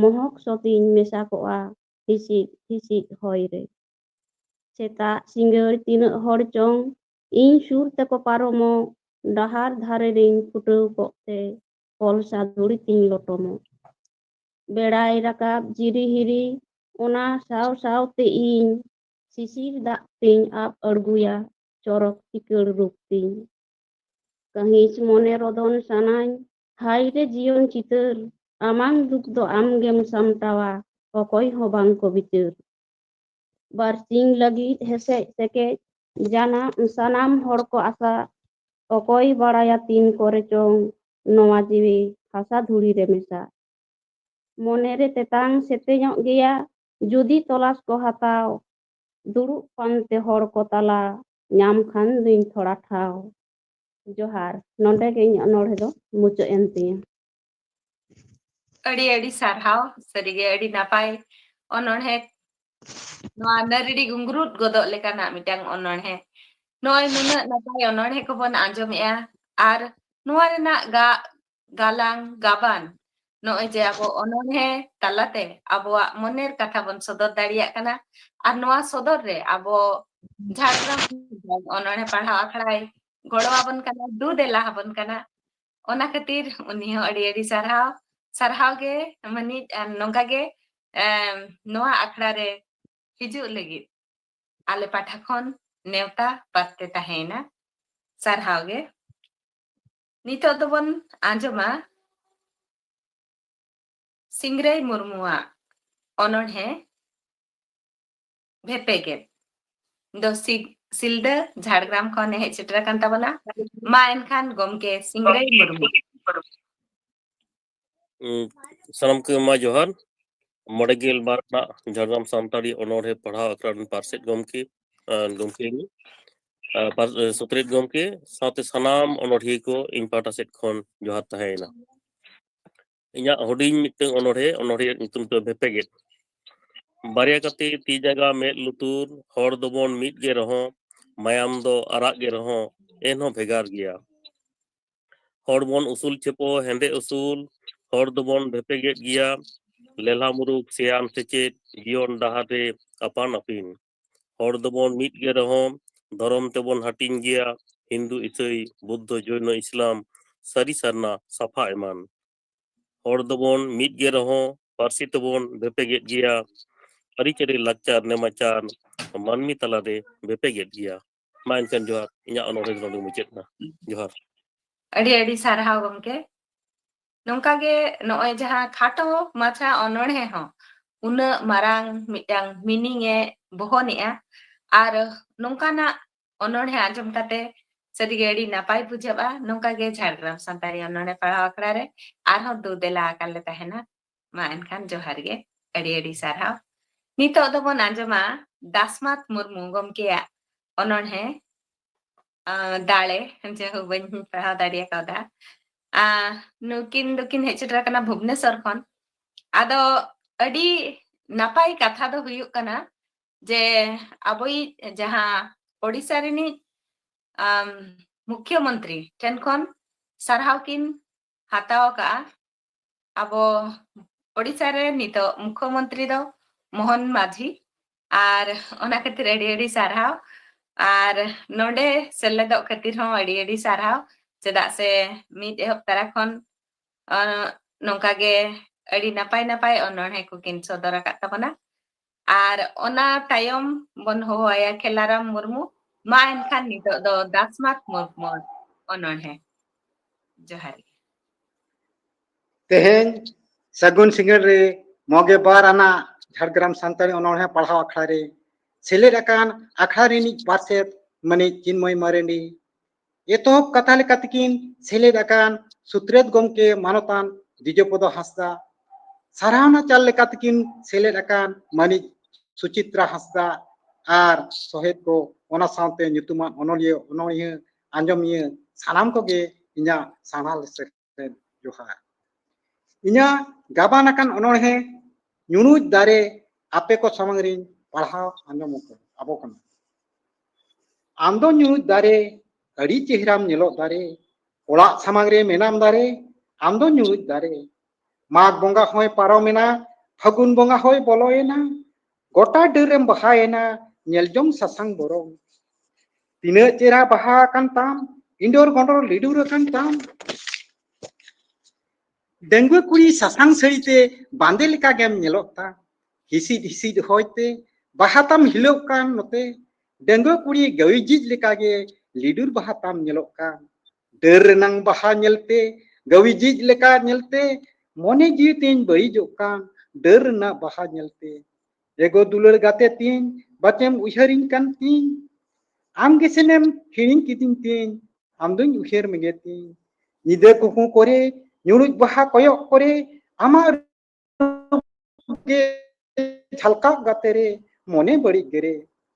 ᱢᱚᱦᱚᱠ ᱥᱚᱛᱤᱧ ᱢᱮᱥᱟ ᱠᱚᱜᱼᱟ ᱦᱤᱥᱤᱫ ᱦᱤᱥᱤᱫ ᱦᱚᱭ ᱨᱮ ᱥᱮᱛᱟᱜ ᱥᱤᱸᱜᱟᱹᱲ ᱛᱤᱱᱟᱹᱜ ᱦᱚᱲ ᱪᱚᱝ ᱤᱧ ᱥᱩᱨ ᱛᱮᱠᱚ ᱯᱟᱨᱚᱢᱚᱜ ᱰᱟᱦᱟᱨ ᱫᱷᱟᱨᱮ ᱨᱤᱧ ᱯᱷᱩᱴᱟᱹᱣ ᱠᱚᱜ ᱛᱮ ᱠᱚᱞᱥᱟ ᱫᱷᱩᱲᱤ ᱛᱤᱧ ᱞᱚᱴᱚᱢᱚᱜ ᱵᱮᱲᱟᱭ ᱨᱟᱠᱟᱵ ᱡᱤᱨᱤ ᱦᱤᱨᱤ ᱚᱱᱟ ᱥᱟᱶ ᱥᱟᱶᱛᱮ ᱤᱧ ᱥᱤᱥᱤᱨ ᱫᱟᱜ ᱛᱤᱧ ᱟᱵ ᱟᱬᱜᱩᱭᱟ ᱪᱚᱨᱚᱠ ᱪᱤᱠᱟᱹᱲ ᱨᱩᱯ ᱛᱤᱧ ᱠᱟᱹᱦᱤᱸᱥ ᱢᱚᱱᱮ ᱨᱚᱫᱚᱱ ᱥᱟᱱᱟᱧ ᱦᱟᱭ ᱨᱮ ᱡᱤᱭᱚᱱ ᱪᱤᱛᱟᱹᱨ ᱟᱢᱟᱝ ᱫᱩᱠ ᱫᱚ ᱟᱢᱜᱮᱢ ᱥᱟᱢᱴᱟᱣᱟ ᱚᱠᱚᱭ ᱦᱚᱸ ᱵᱟᱝ ᱠᱚ ᱵᱤᱪᱟᱹᱨ ᱵᱟᱨᱥᱤᱧ ᱞᱟᱹᱜᱤᱫ ᱦᱮᱥᱮᱡ ᱥᱮᱠᱮᱡ ᱡᱟᱱᱟᱢ ᱥᱟᱱᱟᱢ ᱦᱚᱲ ᱠᱚ ᱟᱥᱟ ᱚᱠᱚᱭ ᱵᱟᱲᱟᱭᱟ ᱛᱤᱱ ᱠᱚᱨᱮ ᱪᱚᱝ ᱱᱚᱣᱟ ᱡᱤᱣᱤ ᱦᱟᱥᱟ ᱫᱷᱩᱲᱤ ᱨᱮ ᱢᱮᱥᱟ ᱢᱚᱱᱮᱨᱮ ᱛᱮᱛᱟᱝ ᱥᱮᱛᱮᱧᱚᱜ ᱜᱮᱭᱟ ᱡᱩᱫᱤ ᱛᱚᱞᱟᱥ ko ᱦᱟᱛᱟᱣ ᱫᱩᱲᱩᱵ ᱯᱟᱱᱛᱮ ᱦᱚᱲ ᱠᱚ ᱛᱟᱞᱟ ᱧᱟᱢ ᱠᱷᱟᱱ ᱫᱩᱧ ᱛᱷᱚᱲᱟ ᱴᱷᱟᱣ ᱡᱚᱦᱟᱨ ᱱᱚᱰᱮ ᱜᱮ ᱤᱧᱟᱹᱜ ᱚᱱᱚᱬᱦᱮ ᱫᱚ ᱢᱩᱪᱟᱹᱫ ᱮᱱ ᱛᱤᱧᱟ ᱟᱹᱰᱤ ᱟᱹᱰᱤ ᱥᱟᱨᱦᱟᱣ ᱥᱟᱹᱨᱤᱜᱮ ᱟᱹᱰᱤ ᱱᱟᱯᱟᱭ ᱚᱱᱚᱬᱦᱮ ᱱᱚᱣᱟ ᱱᱟᱹᱨᱤᱲᱤ ᱜᱩᱝᱜᱨᱩᱫ ᱜᱚᱫᱚᱜ ᱞᱮᱠᱟᱱᱟᱜ ᱢᱤᱫᱴᱟᱝ ᱚᱱᱚᱬᱦᱮ ᱱᱚᱜᱼᱚᱭ ᱱᱩᱱᱟᱹᱜ ᱱᱟᱯᱟᱭ ᱚᱱᱚᱬᱦᱮ ᱠᱚᱵᱚᱱ ᱟᱸᱡᱚᱢᱮᱜᱼᱟ ᱟᱨ ᱱᱚᱣᱟ ᱨᱮᱱᱟᱜ ᱜᱟᱞᱟᱝ ᱜᱟᱵᱟᱱ ᱱᱚᱜᱼᱚᱭ ᱡᱮ ᱟᱵᱚ ᱚᱱᱚᱬᱦᱮ ᱛᱟᱞᱟᱛᱮ ᱟᱵᱚᱣᱟᱜ ᱢᱚᱱᱮᱨ ᱠᱟᱛᱷᱟ ᱵᱚᱱ ᱥᱚᱫᱚᱨ ᱫᱟᱲᱮᱭᱟᱜ ᱠᱟᱱᱟ ᱟᱨ ᱱᱚᱣᱟ ᱥᱚᱫᱚᱨ ᱨᱮ ᱟᱵᱚ ᱡᱷᱟᱲᱜᱨᱟᱢ ᱚᱱᱚᱬᱦᱮ ᱯᱟᱲᱦᱟᱣ ᱟᱠᱷᱲᱟᱭ ᱜᱚᱲᱚ ᱟᱵᱚᱱ ᱠᱟᱱᱟ ᱫᱩ ᱫᱮᱞᱟ ᱟᱵᱚᱱ ᱠᱟᱱᱟ ᱚᱱᱟ ᱠᱷᱟᱹᱛᱤᱨ ᱩᱱᱤ ᱦᱚᱸ ᱟᱹᱰᱤ ᱟᱹᱰᱤ ᱥᱟᱨᱦᱟᱣ ᱜᱮ ᱢᱟᱹᱱᱤᱡ ᱱᱚᱝᱠᱟ ᱜᱮ ᱱᱚᱣᱟ ᱟᱠᱷᱲᱟ ᱨᱮ ᱦᱤᱡᱩᱜ ᱞᱟᱹᱜᱤᱫ ᱟᱞᱮ ᱯᱟᱦᱴᱟ ᱠᱷᱚᱱ ᱱᱮᱣᱛᱟ ᱯᱟᱨᱛᱮ ᱛᱟᱦᱮᱸᱭᱮᱱᱟ ᱥᱟᱨᱦᱟᱣ ᱜᱮ ᱱᱤᱛᱚᱜ ᱫᱚᱵᱚᱱ ᱟᱸᱡᱚᱢᱟ ᱥᱤᱝᱨᱟᱹᱭ ᱢᱩᱨᱢᱩᱣᱟᱜ ᱚᱱᱚᱬᱦᱮ ᱵᱷᱮᱯᱮᱜᱮᱫ ᱫᱚ ᱥᱤᱞᱫᱟᱹ ᱡᱷᱟᱲᱜᱨᱟᱢ ᱠᱷᱚᱱ ᱦᱮᱡ ᱥᱮᱴᱮᱨ ᱟᱠᱟᱱ ᱛᱟᱵᱚᱱᱟ ᱢᱟ ᱮᱱᱠᱷᱟᱱ ᱜᱚᱢᱠᱮ ᱥᱤᱝᱨᱟᱹᱭ ᱢᱩᱨᱢᱩ ᱥᱟᱱᱟᱢ ᱠᱚ ᱢᱟ ᱡᱚᱦᱟᱨ 92 ᱨᱮᱱᱟᱜ ᱡᱷᱟᱲᱜᱨᱟᱢ ᱥᱟᱱᱛᱟᱲᱤ ᱚᱱᱚᱬᱦᱮ ᱯᱟᱲᱦᱟᱣ ᱟᱠᱷᱲᱟ ᱨᱮᱱ ᱯᱟᱨᱥᱮᱫ ᱜᱚᱢᱠᱮ ᱥᱩᱛᱨᱮᱛ ᱜᱚᱢᱠᱮ ᱥᱟᱶᱛᱮ ᱥᱟᱱᱟᱢ ᱚᱱᱚᱬᱦᱤᱭᱟᱹ ᱠᱚ ᱤᱧ ᱯᱟᱦᱴᱟ ᱥᱮᱫ ᱠᱷᱚᱱ ᱡᱚᱦᱟᱨ ᱛᱟᱦᱮᱸᱭᱮᱱᱟ ᱤᱧᱟᱹᱜ ᱦᱩᱰᱤᱧ ᱢᱤᱫᱴᱟᱝ ᱚᱱᱚᱬᱦᱮ ᱧᱩᱛᱩᱢ ᱫᱚ ᱵᱷᱮᱯᱮᱜᱮᱫ ᱵᱟᱨᱭᱟ ᱠᱟᱛᱮ ᱛᱤ ᱡᱟᱸᱜᱟ ᱢᱮᱫ ᱞᱩᱛᱩᱨ ᱦᱚᱲ ᱫᱚᱵᱚᱱ ᱢᱤᱫ ᱜᱮ ᱨᱮᱦᱚᱸ ᱢᱟᱭᱟᱢ ᱫᱚ ᱟᱨᱟᱜ ᱜᱮ ᱨᱮᱦᱚᱸ ᱮᱱᱦᱚᱸ ᱵᱷᱮᱜᱟᱨ ᱜᱮᱭᱟ ᱦᱚᱲ ᱵᱚᱱ ᱩᱥᱩᱞ ᱪᱷᱮᱯᱚ ᱦᱮᱸᱫᱮ ᱩᱥᱩᱞ ᱦᱚᱲ ᱫᱚᱵᱚᱱ ᱵᱷᱮᱯᱮᱜᱮᱫ ᱜᱮᱭᱟ ᱞᱮᱞᱦᱟ ᱢᱩᱨᱩᱠ ᱥᱮᱭᱟᱱ ᱥᱮᱪᱮᱫ ᱡᱤᱭᱚᱱ ᱰᱟᱦᱟᱨ ᱨᱮ ᱟᱯᱟᱱ ᱟᱹᱯᱤᱱ ᱦᱚᱲ ᱫᱚᱵᱚᱱ ᱢᱤᱫ ᱜᱮ ᱨᱮᱦᱚᱸ ᱫᱷᱚᱨᱚᱢ ᱛᱮᱵᱚᱱ ᱦᱟᱹᱴᱤᱧ ᱜᱮᱭᱟ ᱦᱤᱱᱫᱩ ᱤᱥᱟᱹᱭ ᱵᱩᱫᱽᱫᱷᱚ ᱡᱚᱭᱱᱚ ᱤᱥᱞᱟᱢ ᱥᱟᱹᱨᱤ ᱥᱟᱨᱱᱟ ᱥᱟᱯᱷᱟ ᱮᱢᱟᱱ ᱦᱚᱲ ᱫᱚᱵᱚᱱ ᱢᱤᱫ ᱜᱮ ᱨᱮᱦᱚᱸ ᱯᱟᱹᱨᱥᱤ ᱛᱮᱵᱚᱱ ᱵᱷᱮᱯᱮᱜᱮᱫ ᱜᱮᱭᱟ ᱟᱹᱨᱤᱪᱟᱹᱞᱤ ᱞᱟᱠᱪᱟᱨ ᱱᱮᱢᱟᱪᱟᱨ ᱢᱟᱹᱱᱢᱤ ᱛᱟᱞᱟᱨᱮ ᱵᱷᱮᱯᱮᱜᱮᱫ ᱜᱮᱭᱟ ᱢᱟ ᱮᱱᱠᱷᱟᱱ ᱡᱚᱦᱟᱨ ᱤᱧᱟᱹᱜ ᱚᱱᱚᱬᱦᱮ ᱱᱚᱰᱮ ᱢᱩᱪᱟᱹᱫ ᱮᱱᱟ ᱡᱚᱦᱟᱨ ᱟᱹᱰᱤ ᱟᱹᱰᱤ ᱥᱟᱨᱦᱟᱣ ᱜᱚᱢᱠᱮ ᱱᱚᱝᱠᱟ ᱜᱮ ᱱᱚᱜᱼᱚᱭ ᱡᱟᱦᱟᱸ ᱠᱷᱟᱴᱚ ᱢᱟᱪᱷᱟ ᱚᱱᱚᱬᱦᱮ ᱦᱚᱸ ᱩᱱᱟᱹᱜ ᱢᱟᱨᱟᱝ ᱢᱤᱫᱴᱟᱝ ᱢᱤᱱᱤᱝ ᱮ ᱵᱚᱦᱚᱱᱮᱜᱼᱟ ᱟᱨ ᱱᱚᱝᱠᱟᱱᱟᱜ ᱚᱱᱚᱬᱦᱮ ᱟᱸᱡᱚᱢ ᱠᱟᱛᱮ ᱥᱟᱹᱨᱤᱜᱮ ᱟᱹᱰᱤ ᱱᱟᱯᱟᱭ ᱵᱩᱡᱷᱟᱹᱜᱼᱟ ᱱᱚᱝᱠᱟ ᱜᱮ ᱡᱷᱟᱲᱜᱨᱟᱢ ᱥᱟᱱᱛᱟᱲᱤ ᱚᱱᱚᱬᱦᱮ ᱯᱟᱲᱦᱟᱣ ᱟᱠᱷᱲᱟ ᱨᱮ ᱟᱨᱦᱚᱸ ᱫᱩ ᱫᱮᱞᱟ ᱟᱠᱟᱱ ᱞᱮ ᱛᱟᱦᱮᱱᱟ ᱢᱟ ᱮᱱᱠᱷᱟन ᱡᱚᱦᱟᱨ ᱜᱮ ᱟᱹᱰᱤ ᱟᱹᱰᱤ ᱥᱟᱨᱦᱟᱣ ᱱᱤᱛᱚᱜ ᱫᱚᱵᱚᱱ ᱟᱸᱡᱚᱢᱟ ᱫᱟᱥᱢᱟᱛ ᱢᱩᱨᱢᱩ ᱜᱚᱢᱠᱮᱭᱟᱜ ᱚᱱᱚᱬᱦᱮ ᱫᱟᱲᱮ ᱡᱮᱦᱳ ᱵᱟᱹᱧ ᱯᱟᱲᱦᱟᱣ ᱫᱟᱲᱮ ᱠᱟᱣᱫᱟ ᱱᱩᱠᱤᱱ ᱫᱚᱠᱤᱱ ᱦᱮᱡ ᱥᱮᱴᱮᱨ ᱟᱠᱟᱱᱟ ᱵᱷᱩᱵᱱᱮᱥᱥᱚᱨ ᱠᱷᱚᱱ ᱟᱫᱚ ᱟᱹᱰᱤ ᱱᱟᱯᱟᱭ ᱠᱟᱛᱷᱟ ᱫᱚ ᱦᱩᱭᱩᱜ ᱠᱟᱱᱟ ᱡᱮ ᱟᱵᱚᱭᱤᱡ ᱡᱟᱦᱟᱸ ओडिशा ᱨᱤᱱᱤᱡ मुख्यमंत्री ठेन खन सारहाव किन हाताव का आबो ओडिशा रे नितो मुख्यमंत्री दो मोहन माझी आर ओना खातिर एडी एडी सारहाव आर नोडे सेलेदो खातिर हों एडी एडी सारहाव चेदा से मिद एहब तारा खन नोंका गे एडी नापाय नापाय अनोᱬहे को किन सदर आकाद ताबोना Ar ona tayom bon hoya Khelaram Murmu ma enkhan nito do Dasmat Murmu ononhe. Johar. तेहेन सगुन सिंगर रे मोगे बार आना झारग्राम सानताड़ी अनोहे पढ़ाव आखड़ा रे सेलेद अकान आखड़ा रेनी पार्सेद मने चिन्मय मारेंडी एतोहब कथा लेकातकिन सेलेद अकान सुत्रेद गमके मानतान दिजोपद हांसदा सारावना चाल लेकातकिन सेलेद अकान मानी सुचित्रा हांसदा आर सोहेद को ओना सावते nyutuman onoliya onoliya anjomiya sanam koge inya sanal se johar इन्या गाबान अकान अनोहे ᱧᱩᱱᱩᱡ दारे आपे को समंगरिन पढ़ाव आंजम आबो कना आमदो ᱧᱩᱱᱩᱡ दारे अड़ी चेहराम नेलो दारे ओड़ा सामंगरे मेनाम दारे आमदो ᱧᱩᱱᱩᱡ दारे माघ बोंगा होय पारोमेना फागुन बोंगा होय बोलोयना गोटा डरेम बहायना नेलजों ससंग बोरो तिना चेहरा बहा कान ताम इंडोर गोंडोर लिडुर कान ताम डेंगुए कुड़ी ससांग सड़ीते बांदे लेका गेम नेलोता हिसिद हिसिद होयते बाहाताम हिलोक कान नोते डेंगुए कुड़ी गविजिज लेका गे लिडुर बाहाताम नेलोक कान डर रनांग बाहा नेलते गविजिज लेका नेलते मोने जीव तीन बड़ीजोक कान डर ना बाहा नेलते एगो दुलर गाते तीन बातेम उहरिंग कान तीन आम गेसेनेम हिरिंग किदिंग तीन आम दुन उहेर मेगे तीन निदे कुकु करे ᱧᱩᱱᱩᱡ बाहा कोयक करे आमार के झलका गाते रे मोने बड़ी गेरे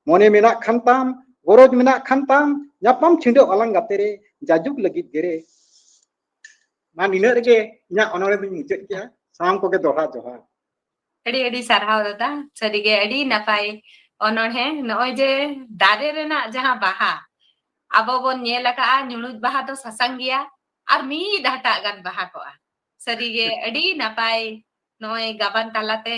मोने मेना खनताम गरज मेना खनताम यापम छिंडो अलंग गाते रे जाजुक लगित गेरे मान इना रेगे इना अनोरे बिन मुचेत किया साम को के दोहा जोहार अड़ी अड़ी सारहाव दादा सरीगे अड़ी नपाय अनोहे नय जे दारे रेना जहां बाहा आबो बोन नेल का ᱧᱩᱱᱩᱡ बाहा तो ससंग गया और मी डाटा गान बाहा को सरीगे अड़ी नपाय नय गाबान तालाते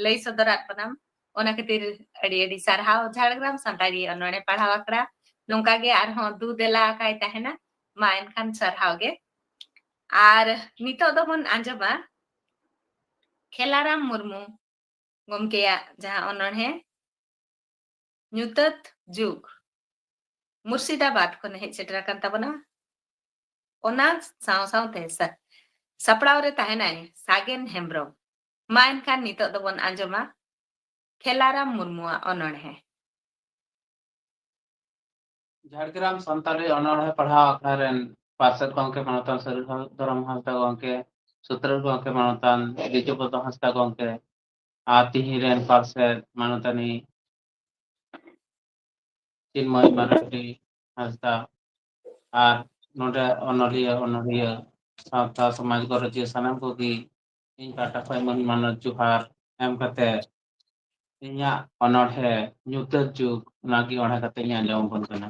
लई सदरात पनाम ओना खातिर अड़ी अड़ी सारहाव झारग्राम सानताड़ी अनोने पढ़ाव आकड़ा नोंका गे आर हो दू देला काय तहना मा एनखान सारहाव गे आर नितो दो बोन आंजमा खेलाराम मुर्मू गमकेया जहां अनोहे ᱧᱩᱛᱟᱹᱛ जुग मुर्शिदाबाद खन हेज सेटरा कान ताबना ओना साव सावते सपड़ाव रे तहनाय सागेन हेम्ब्रम मा एनखान नितो दो बोन आंजमा खेलाराम मुर्मुआ अनोहे झारग्राम सानताड़ी अनोहे पढ़ाव आखड़ा रेन पार्षद गंके मानतान सरधरम हांसदा गंके सूत्र गंके मानतान दिजोपद हांसदा गंके आतिहि रेन पार्षद मानतानी चिन्मय मारांडी हांसदा आर नोडे अनलिया सावता समाज गरजिया सानाम कोगी इन पाटा खय मन मानत जुहार एम कते इन्या अनोहे ᱧᱩᱛᱟᱹᱛ जुग नागी ओढ़ा कते इन्या अंजम बन कना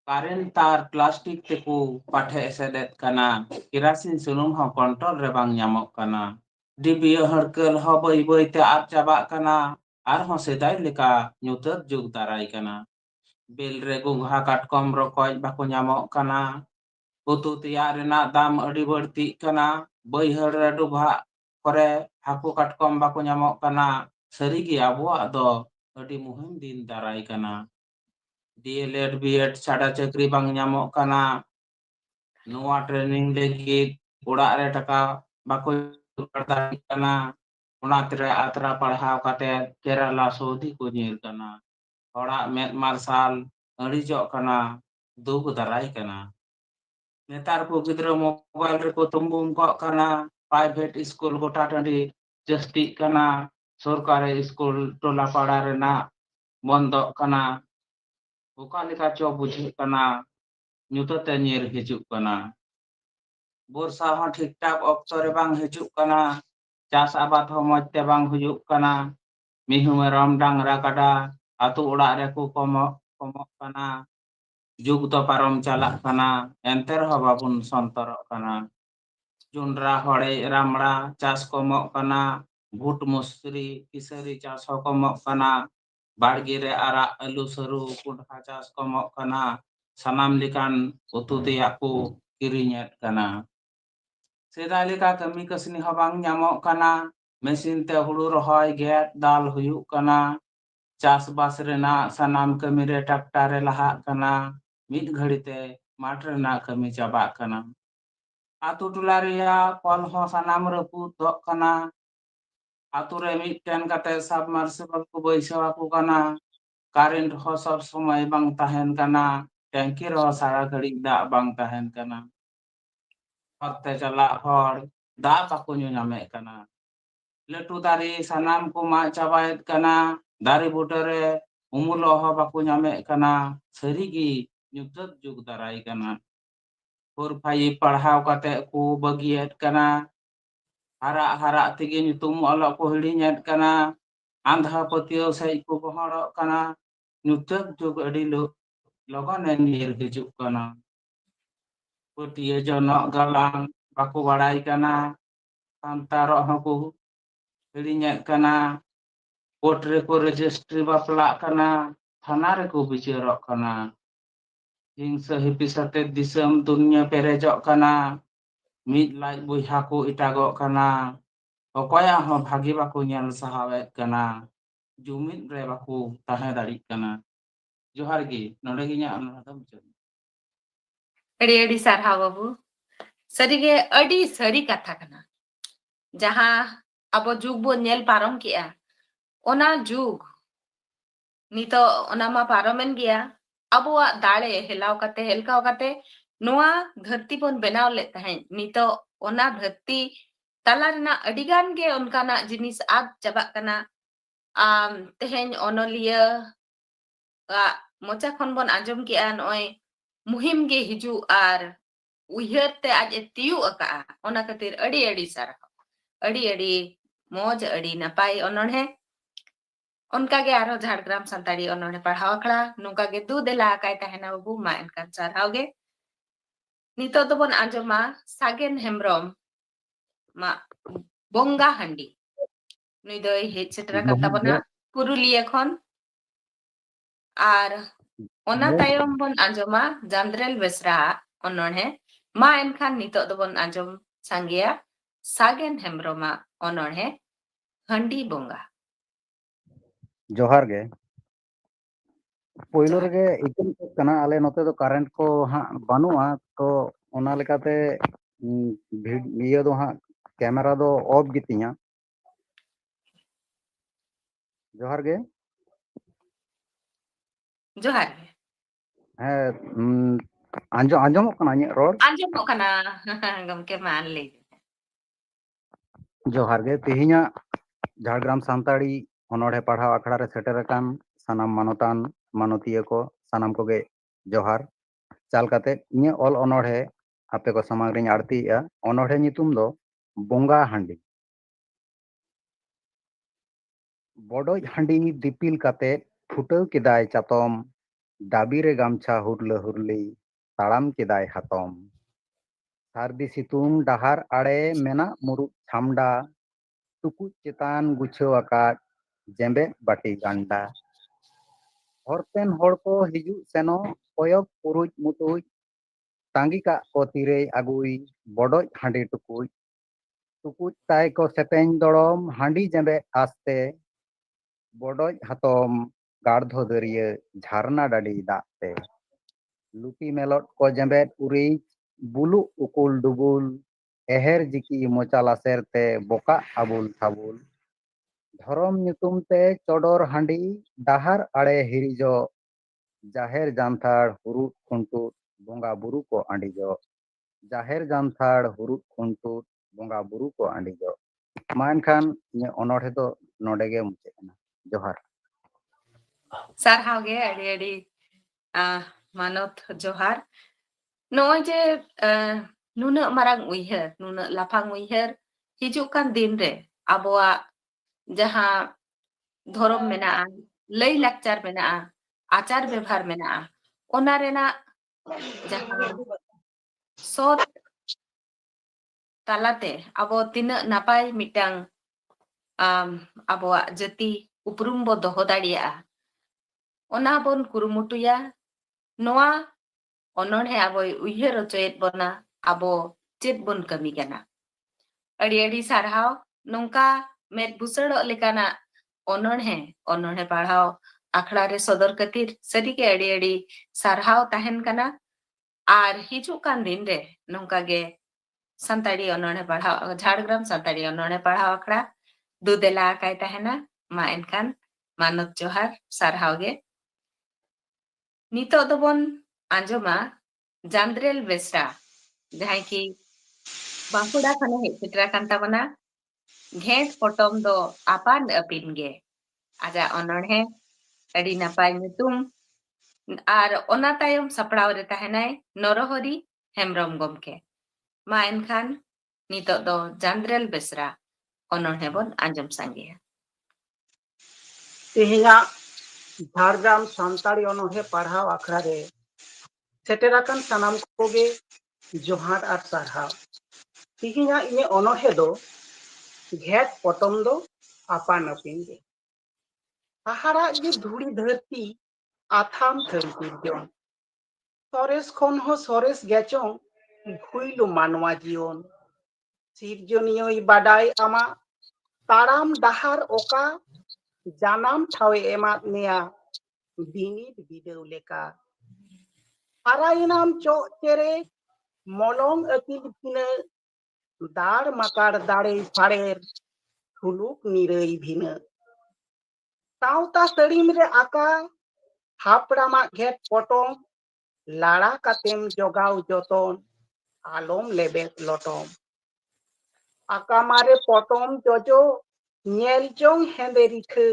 कारेंट तार प्लास्टिक तेको पाठे एसेदेत कना केरासिन सुनुम हो कंट्रोल रे बांग ᱧᱟᱢᱚᱜ कना डिबिया हड़कल हो बई बई ते आद चाबा कना आर हो सेदाय लेका ᱧᱩᱛᱟᱹᱛ जुग दाराय कना बेल रे गुंघा काटकम रकॉय बाको ᱧᱟᱢᱚᱜ कना उतु तिया रेना दाम अड़ी बढ़ती कना बैहड़ रे डुबा करे हाकु काटकम बाको ᱧᱟᱢᱚᱜ कना सरीगी आबोआ दो अड़ी मुहिम दिन दाराय कना डीएलएड बीएड छाड़ा चाकरी बांग ᱧᱟᱢᱚᱜ कना नोआ ट्रेनिंग लेगी ओड़ा रे टका बाको दाराय कना ओनातरे आतरा पढ़ाव काते केरला सऊदी को ᱧᱮᱞ कना ओड़ा मेद मार्शल अड़ीजोग कना दुग दाराय कना नेतार को गिद्रा मोबाइल रे को तुंबुम को कना प्राइवेट स्कूल गोटा टंडी जस्ती कना सरकारी स्कूल टोला पाड़ा रेना बंद कना ओका लेका चो बुझे कना ᱧᱩᱛᱟᱹᱛ ᱧᱮᱞ हिजुक कना बोरसा हो ठीक ठाक ऑक्टो रे बांग हिजुक कना चास आबाद हो मज ते बांग हुजुक कना मिहु मेरम डांगरा काडा आतु ओड़ा रे को कमक कना जुग तो पारम चालक कना एंतर हो बाबुन संतरक कना जुंडरा हड़े रामड़ा चास कमक कना भूट मुसरी किसरी चास हो कमक कना बाड़गी रे आरा आलू सरू कुंडा चास कमक कना सानाम लिकान उतु तेया को किरिñet कना सेदाय लेका कमी कसनी हो बांग ᱧᱟᱢᱚᱜ कना मेसिन ते हुड़ू रहाय गेद दाल हुयुग कना चासबास रेना सानाम कमी रे ट्रैक्टर रे लहाग कना मिद घड़ी ते माठ रेना कमी चाबाग कना आतु टोला रेया कल हो सानाम रपुद दग कना आतु रे मिदटेन कते सबमर्सिबल को बैसाव को कना कारेंट हो सब समय बांग तहन कना टैंकी रो सारा घड़ी दा बांग तहन कना हते चला हर दा बाको ᱧᱟᱢᱮ कना लटू दारे सानाम को मा चाबायत कना दारे बुटरे उमुलो हो बाको ᱧᱟᱢᱮ कना सरीगी ᱧᱩᱛᱟᱹᱛ जुग दाराय कना 4-5 पढ़ाव कते को बगियत कना हरा हरा तेगे ᱧᱩᱛᱩᱢ ऑलो को हिड़िñet कना आंधा पतियो सही को बहड़ो कना ᱧᱩᱛᱟᱹᱛ जुग अड़ी लगन निर हिजुग कना पतिये जनक गलांग बाको बाड़ाय कना संतारो हको हिड़िñet कना कोर्ट रे को रजिस्ट्री बापला कना थाना रे को बिचारक कना हिंसा हिपिसाते दिसम दुनिया पेरेजक कना मिद लाज बुहा को इटागक कना अकया हो भागी बाको ᱧᱮᱞ सहावेत कना जुमिद रे बाको ताहे दाड़ी कना जोहार गे नोडे गे ᱧᱟ ᱚᱱᱟ ᱫᱚ ᱢᱩᱪᱟᱹᱫ अड़ी अड़ी सारहाव बाबू सरीगे अड़ी सरी कथा कना जहां अब जुग बो नेल पारम किया ओना जुग नितो ओना मा पारमेन गया अबुआ दाड़े हेलकाव कते नोआ धरती बन बनाव ले तहें नितो ओना धरती तला रेना अडिगान गे उनकाना जिनिस आग चाबाक कना तेहें ओनोलिया मोचा खन बन आंजम किया नोय मुहिम गे हिजु आर उयहर ते आज तियु अका ओना खातिर अड़ी अड़ी सारा अड़ी मौज अड़ी नपाय ओनोणे उनका गे आरो झाड़ग्राम संताड़ी ओनोणे पढ़ाव अखड़ा नुका गे दू देला काय तहेना बाबू मा एनकान सारहाव गे नितो तो बन आंजमा सागेन हेमब्रम मा बोंगा हंडी नुई दो हेज सेटरा कान ताबना पुरुलिया खन आर ओना तायम बन आंजमा जांद्रेल बेसरा ओनोणे मा एनखान नितो तो बन आंजम सांगिया सागेन हेमब्रमा ओनोणे हंडी बोंगा जोहार गे पोइलो रेगे इकन कना आले नोते तो करंट को हाँ बानुआ तो ओना लेकाते वीडियो दो हाँ कैमरा दो ऑफ गितिया जोहार गे जोहार है आंजम कना ᱧ रोड आंजमो कना गमके मान ले जोहार गे तिहिña झाड़ग्राम सांताड़ी ओनोड़े पढ़ाव अखड़ा रे सेटर अकान सानाम मानोतान मानोतिया को सानाम कोगे जोहार चाल काते इᱧ ऑल ओनोड़े आपे को समांग रिñ आरतीया ओनोड़े नितुम दो बोंगा हांडी बड़ोज हांडी दिपिल काते फुटाव केदाय चातम दाबी रे गामछा हुरला हुरली ताड़ाम केदाय हातम सारदी सितुंग डाहार आड़े मेना मुरुग छामडा टुकुज चेतान गुछाव आकाद जेंबे बाटी गांडा हरतेन हड़ को हिजुग सेनो कोयक पुरुज मुतुज तांगी का को तीरे आगुई बड़ोज हांडी टुकुज टुकुज ताय को सेपेñ दड़म हांडी जेंबे आस्ते बड़ोज हातम गाढ़धो दरिया झरना डाडी दाते लुटी मेलट को जेंबेट उरिज बुलु उकुल डुबुल एहर जिकी मोचा लासेरते बोका आबुल थाबुल धरम ᱧᱩᱛᱩᱢ ते चोडोर हांडी डाहार आड़े हिरिजो जाहेर जानथाड़ हुरुट खुंटुट बोंगा बुरु को आंडीजो जाहेर जानथाड़ हुरुट खुंटुट बोंगा बुरु को आंडीजो मा एनखान ओनोड़े दो नोडे गे मुचे कना जोहार सारहाव गे अड़ी अड़ी मानोत जोहार नोय जे नुना मारांग उयहर नुना लाफांग उयहर हिजुग कान दिन रे आबोआ जहां धर्म मेना लई लाक्चार मेना आचार व्यवहार मेना ओना रेना जहां सोत तालाते आबो तिना नापाय मिटांग आबोआ जति उपरुम बो दोहो दाड़िया ओना बोन कुरुमुटुया नोआ ओनोणे आबो उयहर चोयत बोना आबो चेत बोन कमी कना अड़ी अड़ी सारहाव नोंका med busado lekana ononhe pahao akhड़ा रे सदर कतिर सरी के अड़ी अड़ी सारहाव ताहेन कना आर हिजू कान दिन रे नोंका गे संताड़ी ononhe पढ़ाओ झाड़ग्राम संताड़ी ononhe पढ़ाओ akhड़ा दुदेला काय ताहेना मा एनखान मानत जोहार सारहाव गे नितो दोबन आंजमा जांद्रेल बेसरा जहां की बांकुड़ा खाने हे चित्रा कांता बना घेट पोटम दो आपान अपिन गे आजा ononhe अड़ी नापाय nyutum आर ओना तायम सपड़ाव रे ताहेनाय नरहरि हेमब्रम गमके मा एनखान नितो दो जांद्रेल बेसरा ononhe bon आंजम सांगे तेहेना झाड़ग्राम सान्ताड़ी अनोहे पढ़ाव आखड़ा रे सेटेराकन सानाम कोगे जोहार आर सारहाव तेहेना इने अनोहे दो घेट पटम दो आपान अपिन गे हाहारा गे धुड़ी धरती आथाम थरती जोन सरेस खन हो सरेस गेचों भुइलु मानवा जीवन सिरजनियोई बाडाई आमा ताराम डाहार ओका जानाम ठावे एमात नेया बिनिद बिदेव लेका हाराइनाम चो चेरे मलंग अकिल भिने दाड़ माकार दाड़े फाड़ेर थुलुक निरई भिने सावता सड़ीम रे आका हापड़ामा घेट पटम लाड़ा कातेम जोगाव जतन आलम लेबेत लटम आका मारे पटम जजो नेलजों हेंदे रिखे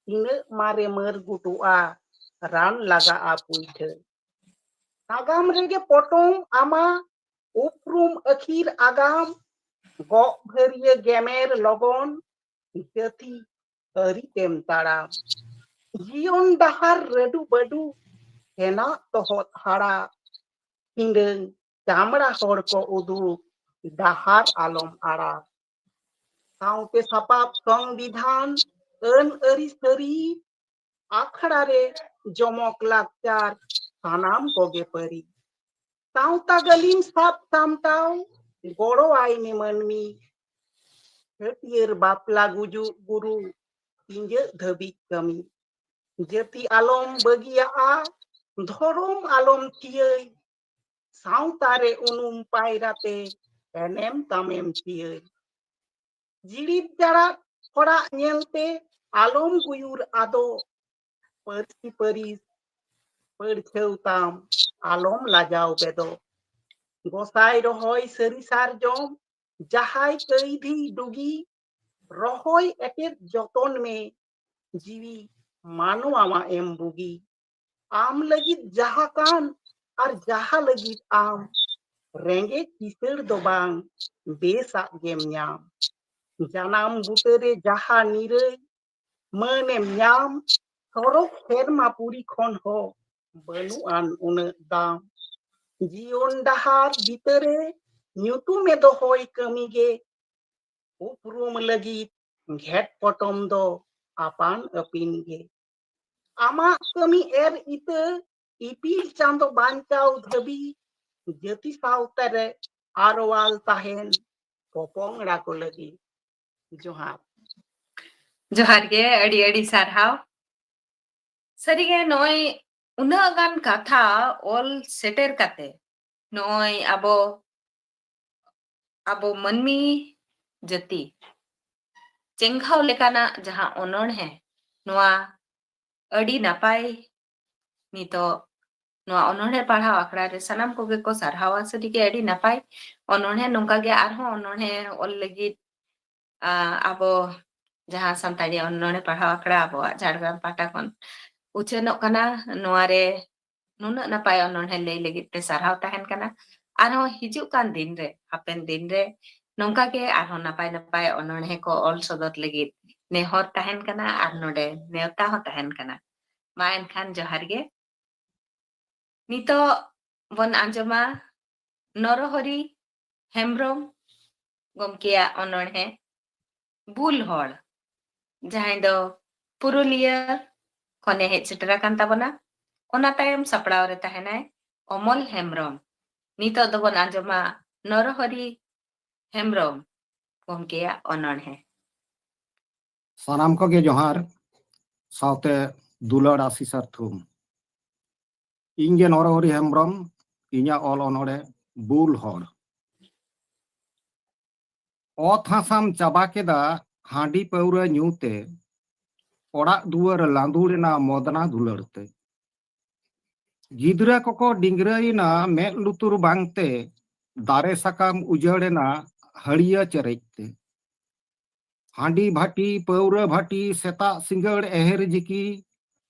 इने मारे मर गुटुआ रान लगा आपुइठे नागाम रेगे पटम आमा उपरुम अखिर आगाम गो भरिये गेमेर लगन जति अरी तेम ताड़ाम जीवन डाहार रडु बडु हेना तोहत हाड़ा हिंदं चामड़ा हड़ को उदु डाहार आलम आड़ा साउते सपाप संविधान अन अरी सरी आखड़ा रे जमक लाचार सानाम कोगे परी साउता गलीम साप सामटाव गोड़ो आईने मनमी हटियर बापला गुजु गुरु इंजे धबी कमी जति आलम बगिया धरम आलम थियै साउतारे उनुम पायराते एनेम तामेम थियै जिरिब जाड़ा हड़ा नेलते आलम गुयुर आदो परसी परिस परछेव ताम आलम लाजाव बेदो गोसाई रहोय सरी सारजम जहाय कैधी डुगी रहोय एटेर जतन में जीवी मानवामा एम बुगी आम लगित जहा कान और जहा लगित आम रेंगे किसर दो बांग बेसा गेम न्याम जानाम बुटरे जहा निरई मनेम न्याम सरक सेरमा पुरी खन हो बनुआन उन दाम जीवन डाहार बितरे ᱧᱩᱛᱩᱢᱮ ᱫᱚᱦᱚᱭ ᱠᱟᱹᱢᱤᱜᱮ उपरुम लगित घेट पटम दो आपान अपिन गे आमा कमी एर इत इपिल चांदो बांचाव धबी जति सावतारे आरवाल ताहेन पोपोंगड़ा को लगी जोहार जोहार गे अड़ी अड़ी सारहाव सरीगे नोय उना गान कथा ओल सेटेर काते नोय आबो आबो मनमी जति चेंघाव लेकाना जहां ओनोन है नोआ अड़ी नापाय नितो नोआ ओनोने पढ़ाव आखड़ा रे सनाम कोगे को सारहावा सरीगे अड़ी नापाय ओनोने नोंका गे आरहो ओनोने ओल लगी आबो जहां संताड़ी ओनोने पढ़ाव आखड़ा आबो झाड़ग्राम पाटा कोन उचेनोक कना नोआ रे नुना नापाय ओनोने लई लगी ते सारहाव ताहेन कना आरहो हिजु कान दिन रे हापेन दिन रे नोंका गे आरहो नापाय नापाय ओनोने को ऑल सदर लगी नेहर ताहेन कना आर नोडे नेवता हो ताहेन कना मा एनखान जोहार गे नितो बन आंजमा नरहरि हेमब्रम गमकेया ओनोने बुल हड़ जहां दो पुरुलिया खने हेज सेटरा कान ताबना ओना तायम सपड़ाव रे ताहेनाय अमल हेमब्रम नितो दो बन आंजमा नरहरि हेमब्रम गमकेया ओनोने ᱥᱟᱱᱟᱢ ᱠᱚᱜᱮ ᱡᱚᱦᱟᱨ ᱥᱟᱶᱛᱮ ᱫᱩᱞᱟᱹᱲ ᱟᱥᱤᱥ ᱟᱨ ᱛᱷᱩᱢ ᱤᱧ ᱜᱮ ᱱᱚᱨᱦᱚᱨᱤ ᱦᱮᱢᱵᱨᱚᱢ ᱤᱧᱟᱹᱜ ᱚᱞ ᱚᱱᱚᱬᱦᱮ ᱵᱩᱞ ᱦᱚᱲ ᱚᱛ ᱦᱟᱥᱟᱢ ᱪᱟᱵᱟ ᱠᱮᱫᱟ ᱦᱟᱺᱰᱤ ᱯᱟᱹᱣᱨᱟᱹ ᱧᱩᱛᱮ ᱚᱲᱟᱜ ᱫᱩᱣᱟᱹᱨ ᱞᱟᱸᱫᱩᱲᱮᱱᱟ ᱢᱚᱫᱱᱟ ᱫᱩᱞᱟᱹᱲ ᱛᱮ ᱜᱤᱫᱽᱨᱟᱹ ᱠᱚᱠᱚ ᱰᱤᱝᱨᱟᱹᱭᱮᱱᱟ ᱢᱮᱫ ᱞᱩᱛᱩᱨ ᱵᱟᱝᱛᱮ ᱫᱟᱨᱮ ᱥᱟᱠᱟᱢ ᱩᱡᱟᱹᱲᱮᱱᱟ ᱦᱟᱹᱲᱭᱟᱹ ᱪᱮᱨᱮᱡ ᱛᱮ ᱦᱟᱺᱰᱤ ᱵᱷᱟᱴᱤ ᱯᱟᱹᱣᱨᱟᱹ ᱵᱷᱟᱴᱤ ᱥᱮᱛᱟᱜ ᱥᱤᱸᱜᱟᱹᱲ ᱮᱦᱮᱨ ᱡᱤᱠᱤ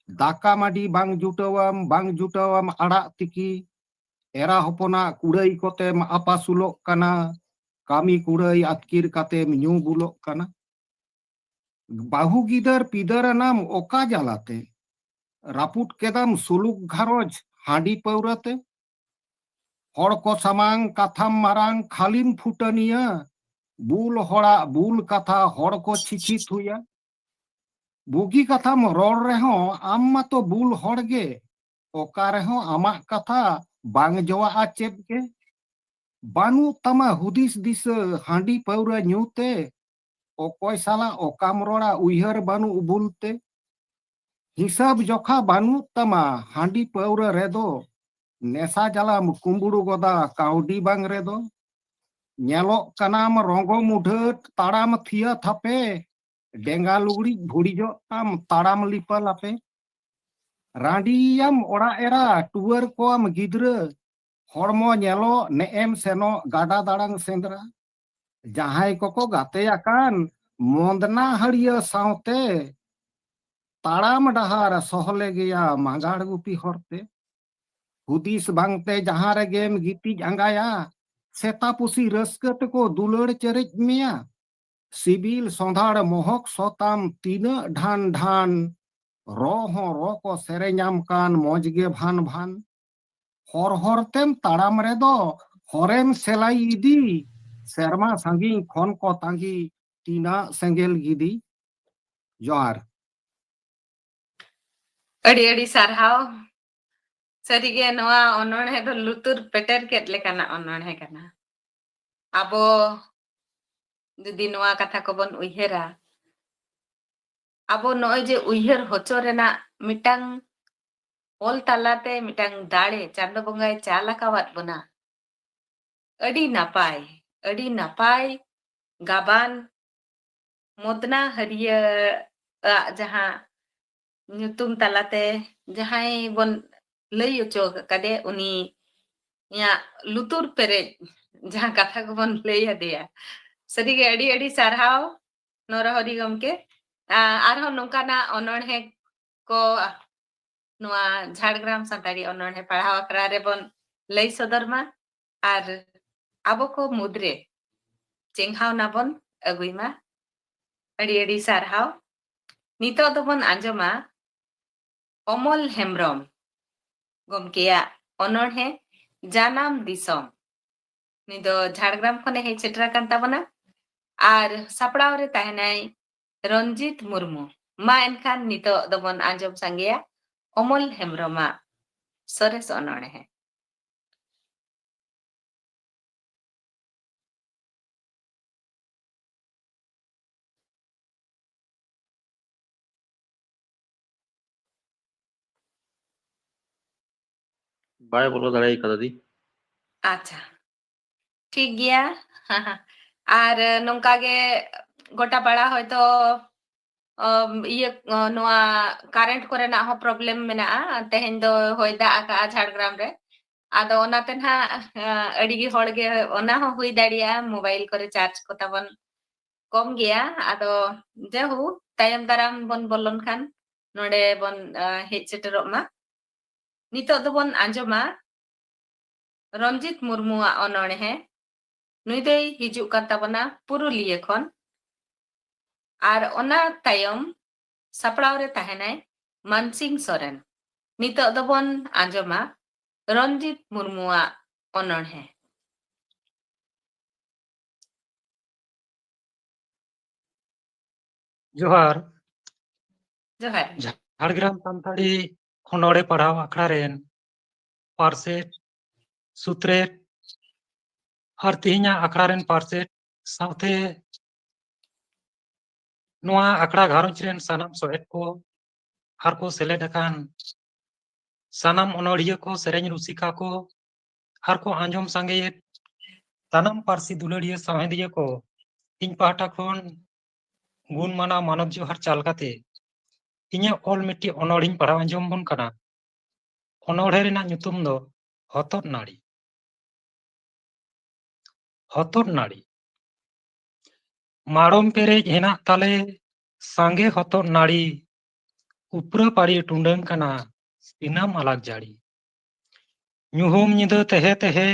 ᱫᱟᱠᱟ ᱢᱟᱹᱰᱤ ᱵᱟᱝ ᱡᱩᱴᱟᱹᱣᱟᱢ ᱟᱲᱟᱜ ᱛᱤᱠᱤ ᱮᱨᱟ ᱦᱚᱯᱚᱱᱟᱜ ᱠᱩᱲᱟᱹᱭ ᱠᱚᱛᱮᱢ ᱟᱯᱟᱥᱩᱞᱚᱜ ᱠᱟᱱᱟ ᱠᱟᱹᱢᱤ ᱠᱩᱲᱟᱹᱭ ᱟᱛᱠᱤᱨ ᱠᱟᱛᱮᱢ ᱧᱩ ᱵᱩᱞᱚᱜ ᱠᱟᱱᱟ ᱵᱟᱹᱦᱩ ᱜᱤᱫᱟᱹᱨ ᱯᱤᱫᱟᱹᱨᱟᱱᱟᱢ ᱚᱠᱟ ᱡᱟᱞᱟᱛᱮ ᱨᱟᱹᱯᱩᱫ ᱠᱮᱫᱟᱢ ᱥᱩᱞᱩᱠ ᱜᱷᱟᱨᱚᱸᱡᱽ ᱦᱟᱺᱰᱤ ᱯᱟᱹᱣᱨᱟᱹᱛᱮ ᱦᱚᱲ ko samang katham marang khalim phutaniya bul horak bul katha hor ko chichi thuya bugi katham ror rehon am mato bul hor ge oka rehon amak katha bang jowa a chet ge banu tama hudis disa handi paura nyute okoy sala okam rora uihar banu ubulte hisab jokha banu tama handi paura redo Nesha जालाम कुम्बुड़ू Goda cowardly बांग रेदो नेलो कनाम रोंगो मुढट ताड़ाम थिया थपे डेंगा लुगड़ी भुड़ीजो ताम ताड़ाम लिपल आपे रांडियाम ओड़ा era tour कोम गिद्र हड़मो नेलो नेएम सेनो गाडा दाड़ांग Shendra जहाय cocoa गाते आकान मोंदना हड़िया सावते ताड़ाम डहार सोहले गया मांगाड़ गुपी हरते हुदिस बांगते जहां रेगेम गितिज आंगाया सेता पुसी रस्का तको दुलड़ चेरेज मिया सिबिल सोंधाड़ मोहक सोताम तीना ढान ढान रो को सेरेኛम कान मौजगे भान भान हर हरतेम ताड़ाम रेदो हरेम सेलाई इदी सेरमा सांगी खन को तांगी तीना सेंगेल गिदी जोहार अड़ी अड़ी सारहाव सरिगे नवा ओनोणे दो लुतुर पेटर केट लेकाना ओनोणे कना आबो जुदी नवा कथा को बन उइहेरा आबो नोय जे उइहेर होचो रेना मिटांग ओल तालाते मिटांग दाड़े चांदो बंगाय चालाकावात बना अड़ी नापाय गाबान मोदना हरिया जहां nyutum talate jahai bon lay ucho kade uni ya lutur pere jahan katha ko bon lay adeya sarige adi sarhaw norahori gomke arho nongkana ononhe ko noa Jhargram santari ononhe padhaw akra re bon lay sodorma ar abo ko mudre chenghaw nabon aguima adi sarhaw nito do bon anjoma Omol Hembrom gomkeya ononhe janam disom nido Jhargram khone hej setra kan tabona ar sapraw re tahenai Ranjit Murmu ma enkhan nito dobon anjom sangeya Omol Hembroma sores ononhe बाय बोलो दाड़ाई कदा दी acha ठीक गया আর নংকা গে গোটা পাড়া হয়তো ইয়ে নোয়া কারেন্ট করে না হ প্রবলেম মেনা তেহেন দো হই দা আকা ঝাড়গ্রাম রে আদো ওনাতে না আড়ি gi hor ge ona ho hui daria mobile করে চার্জ কথা বন কম গিয়া আদো যেহু তাইম দারাম বন বলন খান নডে বন হেজ সেটেরক মা নিতো দো বন আঞ্জমা রঞ্জিত মুর্মু অনড়হে নুই দই হিজুক কান তাবনা পুরুলিয়া খন আর ওনা তায়ম সাপড়াও রে তাহেনাই মানসিং সরেন নিতো দবন আঞ্জমা রঞ্জিত মুর্মুয়া অনড়হে जोहार जोहार झाड़ग्राम सानताड़ी खनोड़े पढ़ाव आखड़ा रेन पारसेट सुत्रेट हर तिहिना आखड़ा रेन पारसेट साथे ᱱᱚᱣᱟ ᱟᱠᱷᱲᱟ ᱜᱷᱟᱨᱚᱸᱡᱽ ᱨᱮᱱ ᱥᱟᱱᱟᱢ ᱥᱚᱦᱮᱫ ᱠᱚ ᱟᱨ ᱠᱚ ᱥᱮᱞᱮᱫ ᱟᱠᱟᱱ ᱥᱟᱱᱟᱢ ᱚᱱᱚᱲᱦᱤᱭᱟᱹ ᱠᱚ, ᱥᱮᱨᱮᱧ ᱨᱩᱥᱤᱠᱟ ᱠᱚ ᱟᱨ ᱠᱚ ᱟᱸᱡᱚᱢ ᱥᱟᱸᱜᱮᱭᱮᱫ ᱥᱟᱱᱟᱢ ᱯᱟᱹᱨᱥᱤ ᱫᱩᱞᱟᱹᱲᱤᱭᱟᱹ ᱥᱟᱶᱦᱮᱫᱤᱭᱟᱹ ᱠᱚ ᱤᱧ ᱯᱟᱦᱴᱟ ᱠᱷᱚᱱ ᱜᱩᱱ ᱢᱟᱱᱟᱣ ᱢᱟᱱᱚᱛ ᱡᱚᱦᱟᱨ ᱪᱟᱞ ᱠᱟᱛᱮ ᱤᱧᱟᱹᱜ ᱚᱞ ᱢᱤᱫᱴᱤᱡ ᱚᱱᱚᱲᱤᱧ ᱯᱟᱲᱦᱟᱣ ᱟᱸᱡᱚᱢ ᱵᱚᱱ ᱠᱟᱱᱟ। ᱚᱱᱚᱲᱦᱮ ᱨᱮᱱᱟᱜ ᱧᱩᱛᱩᱢ ᱫᱚ ᱦᱚᱛᱚᱫ ᱱᱟᱹᱲᱤ। ᱦᱚᱛᱚᱫ ᱱᱟᱹᱲᱤ। ᱢᱟᱲᱚᱢ ᱯᱮᱨᱮᱡ ᱦᱮᱱᱟᱜ ᱛᱟᱞᱮ ᱥᱟᱸᱜᱮ ᱦᱚᱛᱚᱫ ᱱᱟᱹᱲᱤ, ᱩᱯᱨᱟᱹ ᱯᱟᱲᱤ ᱴᱩᱸᱰᱟᱹᱝ ᱠᱟᱱᱟ ᱫᱤᱱᱟᱹᱢ ᱟᱞᱟᱠ ᱡᱟᱲᱤ। ᱧᱩᱦᱩᱢ ᱧᱤᱫᱟᱹ ᱛᱮᱦᱮ ᱛᱮᱦᱮ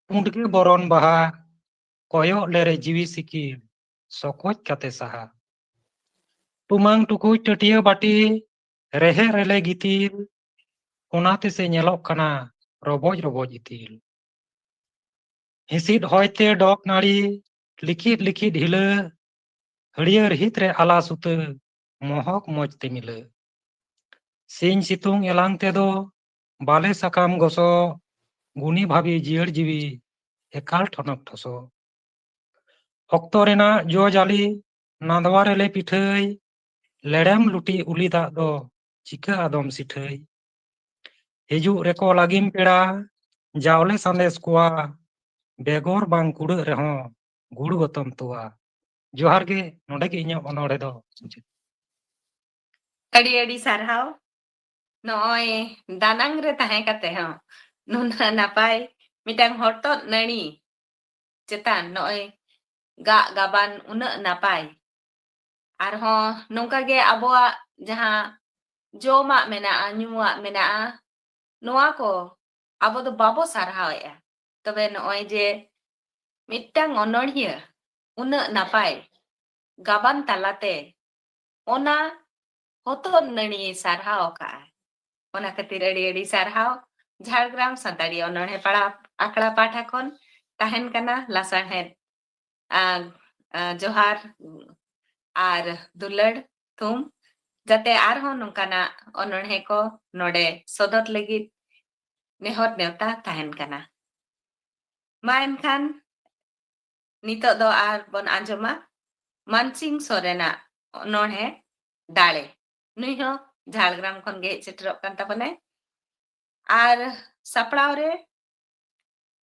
ᱯᱩᱸᱰᱜᱮ ᱵᱚᱨᱚᱱ ᱵᱟᱦᱟ, ᱠᱚᱭᱚᱜ ᱞᱮᱨᱮ ᱡᱤᱣᱤ ᱥᱤᱠᱤᱲ ᱥᱚᱠᱚᱡ ᱠᱟᱛᱮ ᱥᱟᱦᱟ। ᱴᱩᱢᱟᱹᱝ ᱴᱩᱠᱩᱡ ᱴᱟᱹᱴᱤᱭᱟᱹ ᱵᱟᱹᱴᱤ ᱨᱮᱦᱮ ᱨᱮᱞᱮ ᱜᱤᱛᱤᱞ, ᱚᱱᱟ ᱛᱮᱥᱮ ᱧᱮᱞᱚᱜ ᱠᱟᱱᱟ ᱨᱚᱵᱚᱡ ᱨᱚᱵᱚᱡ ᱤᱛᱤᱞ। ᱦᱤᱸᱥᱤᱫ ᱦᱚᱭᱛᱮ ᱰᱚᱜ ᱱᱟᱹᱲᱤ ᱞᱤᱠᱤᱫ ᱞᱤᱠᱤᱫ ᱦᱤᱞᱟᱹ, ᱦᱟᱹᱲᱭᱟᱹᱲ ᱦᱤᱛ ᱨᱮ ᱟᱞᱟ ᱥᱩᱛᱟᱹ ᱢᱚᱦᱚᱠ ᱢᱚᱡᱽ ᱛᱮ ᱢᱤᱞᱟᱹ। ᱥᱤᱧ ᱥᱤᱛᱩᱝ ᱮᱞᱟᱝ ᱛᱮᱫᱚ ᱵᱟᱞᱮ ᱥᱟᱠᱟᱢ ᱜᱚᱥᱚ, ᱜᱩᱱᱤ ᱵᱷᱟᱵᱤ ᱡᱤᱭᱟᱹᱲ ᱡᱤᱣᱤ ᱮᱠᱟᱞ ᱴᱷᱚᱱᱚᱠ ᱴᱷᱚᱥᱚ। ᱚᱠᱛᱚ ᱨᱮᱱᱟᱜ ᱡᱚ ᱡᱟᱹᱞᱤ ᱱᱟᱫᱣᱟ ᱨᱮᱞᱮ ᱯᱤᱴᱷᱟᱹᱭ, ᱞᱮᱲᱮᱢ ᱞᱩᱴᱤ ᱩᱞᱤ ᱫᱟᱜ ᱫᱚ ᱪᱤᱠᱟᱹ ᱟᱫᱚᱢ ᱥᱤᱴᱷᱟᱹᱭ। ᱦᱤᱡᱩᱜ ᱨᱮᱠᱚ ᱞᱟᱹᱜᱤᱢ ᱯᱮᱲᱟ ᱡᱟᱣᱞᱮ ᱥᱟᱸᱫᱮᱥ ᱠᱚᱣᱟ, ᱵᱮᱜᱚᱨ ᱵᱟᱝ ᱠᱩᱲᱟᱹᱜ ᱨᱮᱦᱚᱸ ᱜᱩᱲ ᱜᱚᱛᱚᱢ ᱛᱚᱣᱟ। ᱡᱚᱦᱟᱨ ᱜᱮ, ᱱᱚᱰᱮ ᱜᱮ ᱤᱧᱟᱹᱜ ᱚᱱᱚᱲᱦᱮ ᱫᱚ ᱢᱩᱪᱟᱹᱫ। ᱟᱹᱰᱤ ᱟᱹᱰᱤ ᱥᱟᱨᱦᱟᱣ। ᱱᱚᱜᱼᱚᱭ ᱫᱟᱱᱟᱝ ᱨᱮ ᱛᱟᱦᱮᱸ ᱠᱟᱛᱮ ᱦᱚᱸ ᱱᱩᱱᱟᱹᱜ ᱱᱟᱯᱟᱭ ᱢᱤᱫᱴᱟᱝ ᱦᱚᱛᱚᱫ ᱱᱟᱹᱲᱤ ᱪᱮᱛᱟᱱ ᱱᱚᱜᱼᱚᱭ ᱜᱟᱜ ᱜᱟᱵᱟᱱ ᱩᱱᱟᱹᱜ ᱱᱟᱯᱟᱭ। ᱟᱨᱦᱚᱸ ᱱᱚᱝᱠᱟᱜᱮ ᱟᱵᱚᱣᱟᱜ ᱡᱟᱦᱟᱸ ᱡᱚᱢᱟᱜ ᱢᱮᱱᱟᱜᱼᱟ, ᱧᱩᱣᱟᱜ ᱢᱮᱱᱟᱜᱼᱟ, ᱱᱚᱣᱟ ko abo do babo sarhaweya tobe noy je mittang onordhiya unak napay gaban talate ona hotod nani sarhaw ka ona khatir adi sarhaw Jhargram Santali onordhe para akla patha khon tahen kana lasarhed johar ar dulad thum jate arhon nongkana onordhe ko node sodot lagit nehot neuta tahen kana ma enkhan nitok do ar bon anjoma Mansing Sorena onordhe dale nui ho Jhargram khon ge seterok kan tabone ar sapraw re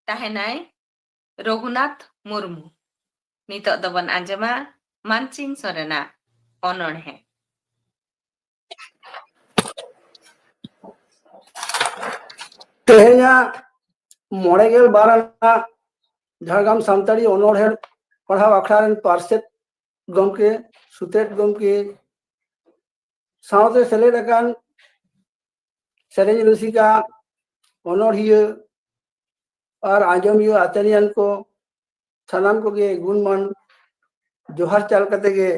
tahenai Raghunath Murmu nitok do bon anjoma Mansing Sorena onordhe tehenya Moregel Barana Jhargram Santali onordhe padhaw akhड़ा ren parsed gomke sutet gomke साउथे सेलेद अकान सेरेंज रुसिका onordhiya और आंजमिया आतनियन को सानाम को गे गुणमान जोहार चाल कते गे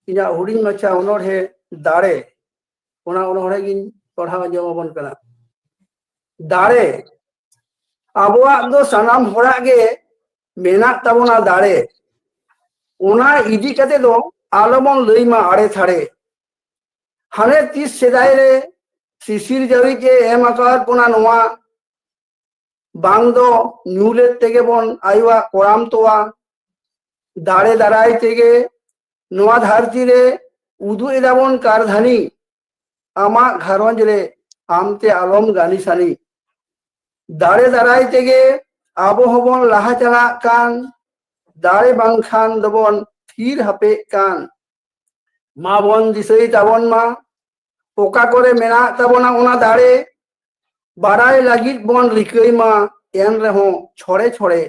इना हुडिंग मचा onordhe दाड़े ओना onordhe गिन पढ़ाव आंजमबन कना दाड़े आबोआ दो सानाम होड़ा गे मेना तबोना दाड़े ओना इदी कते दो आलमन लइमा आड़े थाड़े हाने 30 सेदाय रे शिशिर जवि के एम आकार पोना नोआ बांग दो न्यूले तेगे बोन आयुआ कोराम तोआ दाड़े दाराय तेगे नोआ धरती रे उदु एदाबोन कारधानी आमा घरवंज रे आमते आलम गानी सानी दाड़े दाराय तेगे आबो हबोन लाहा चला कान दाड़े बांखान दबोन थीर हपे कान मा बोन दिसई ताबोन मा ओका करे मेना ताबोना ओना दाड़े बाराय लागित बोन रिकई मा एन रहो छोड़े छोड़े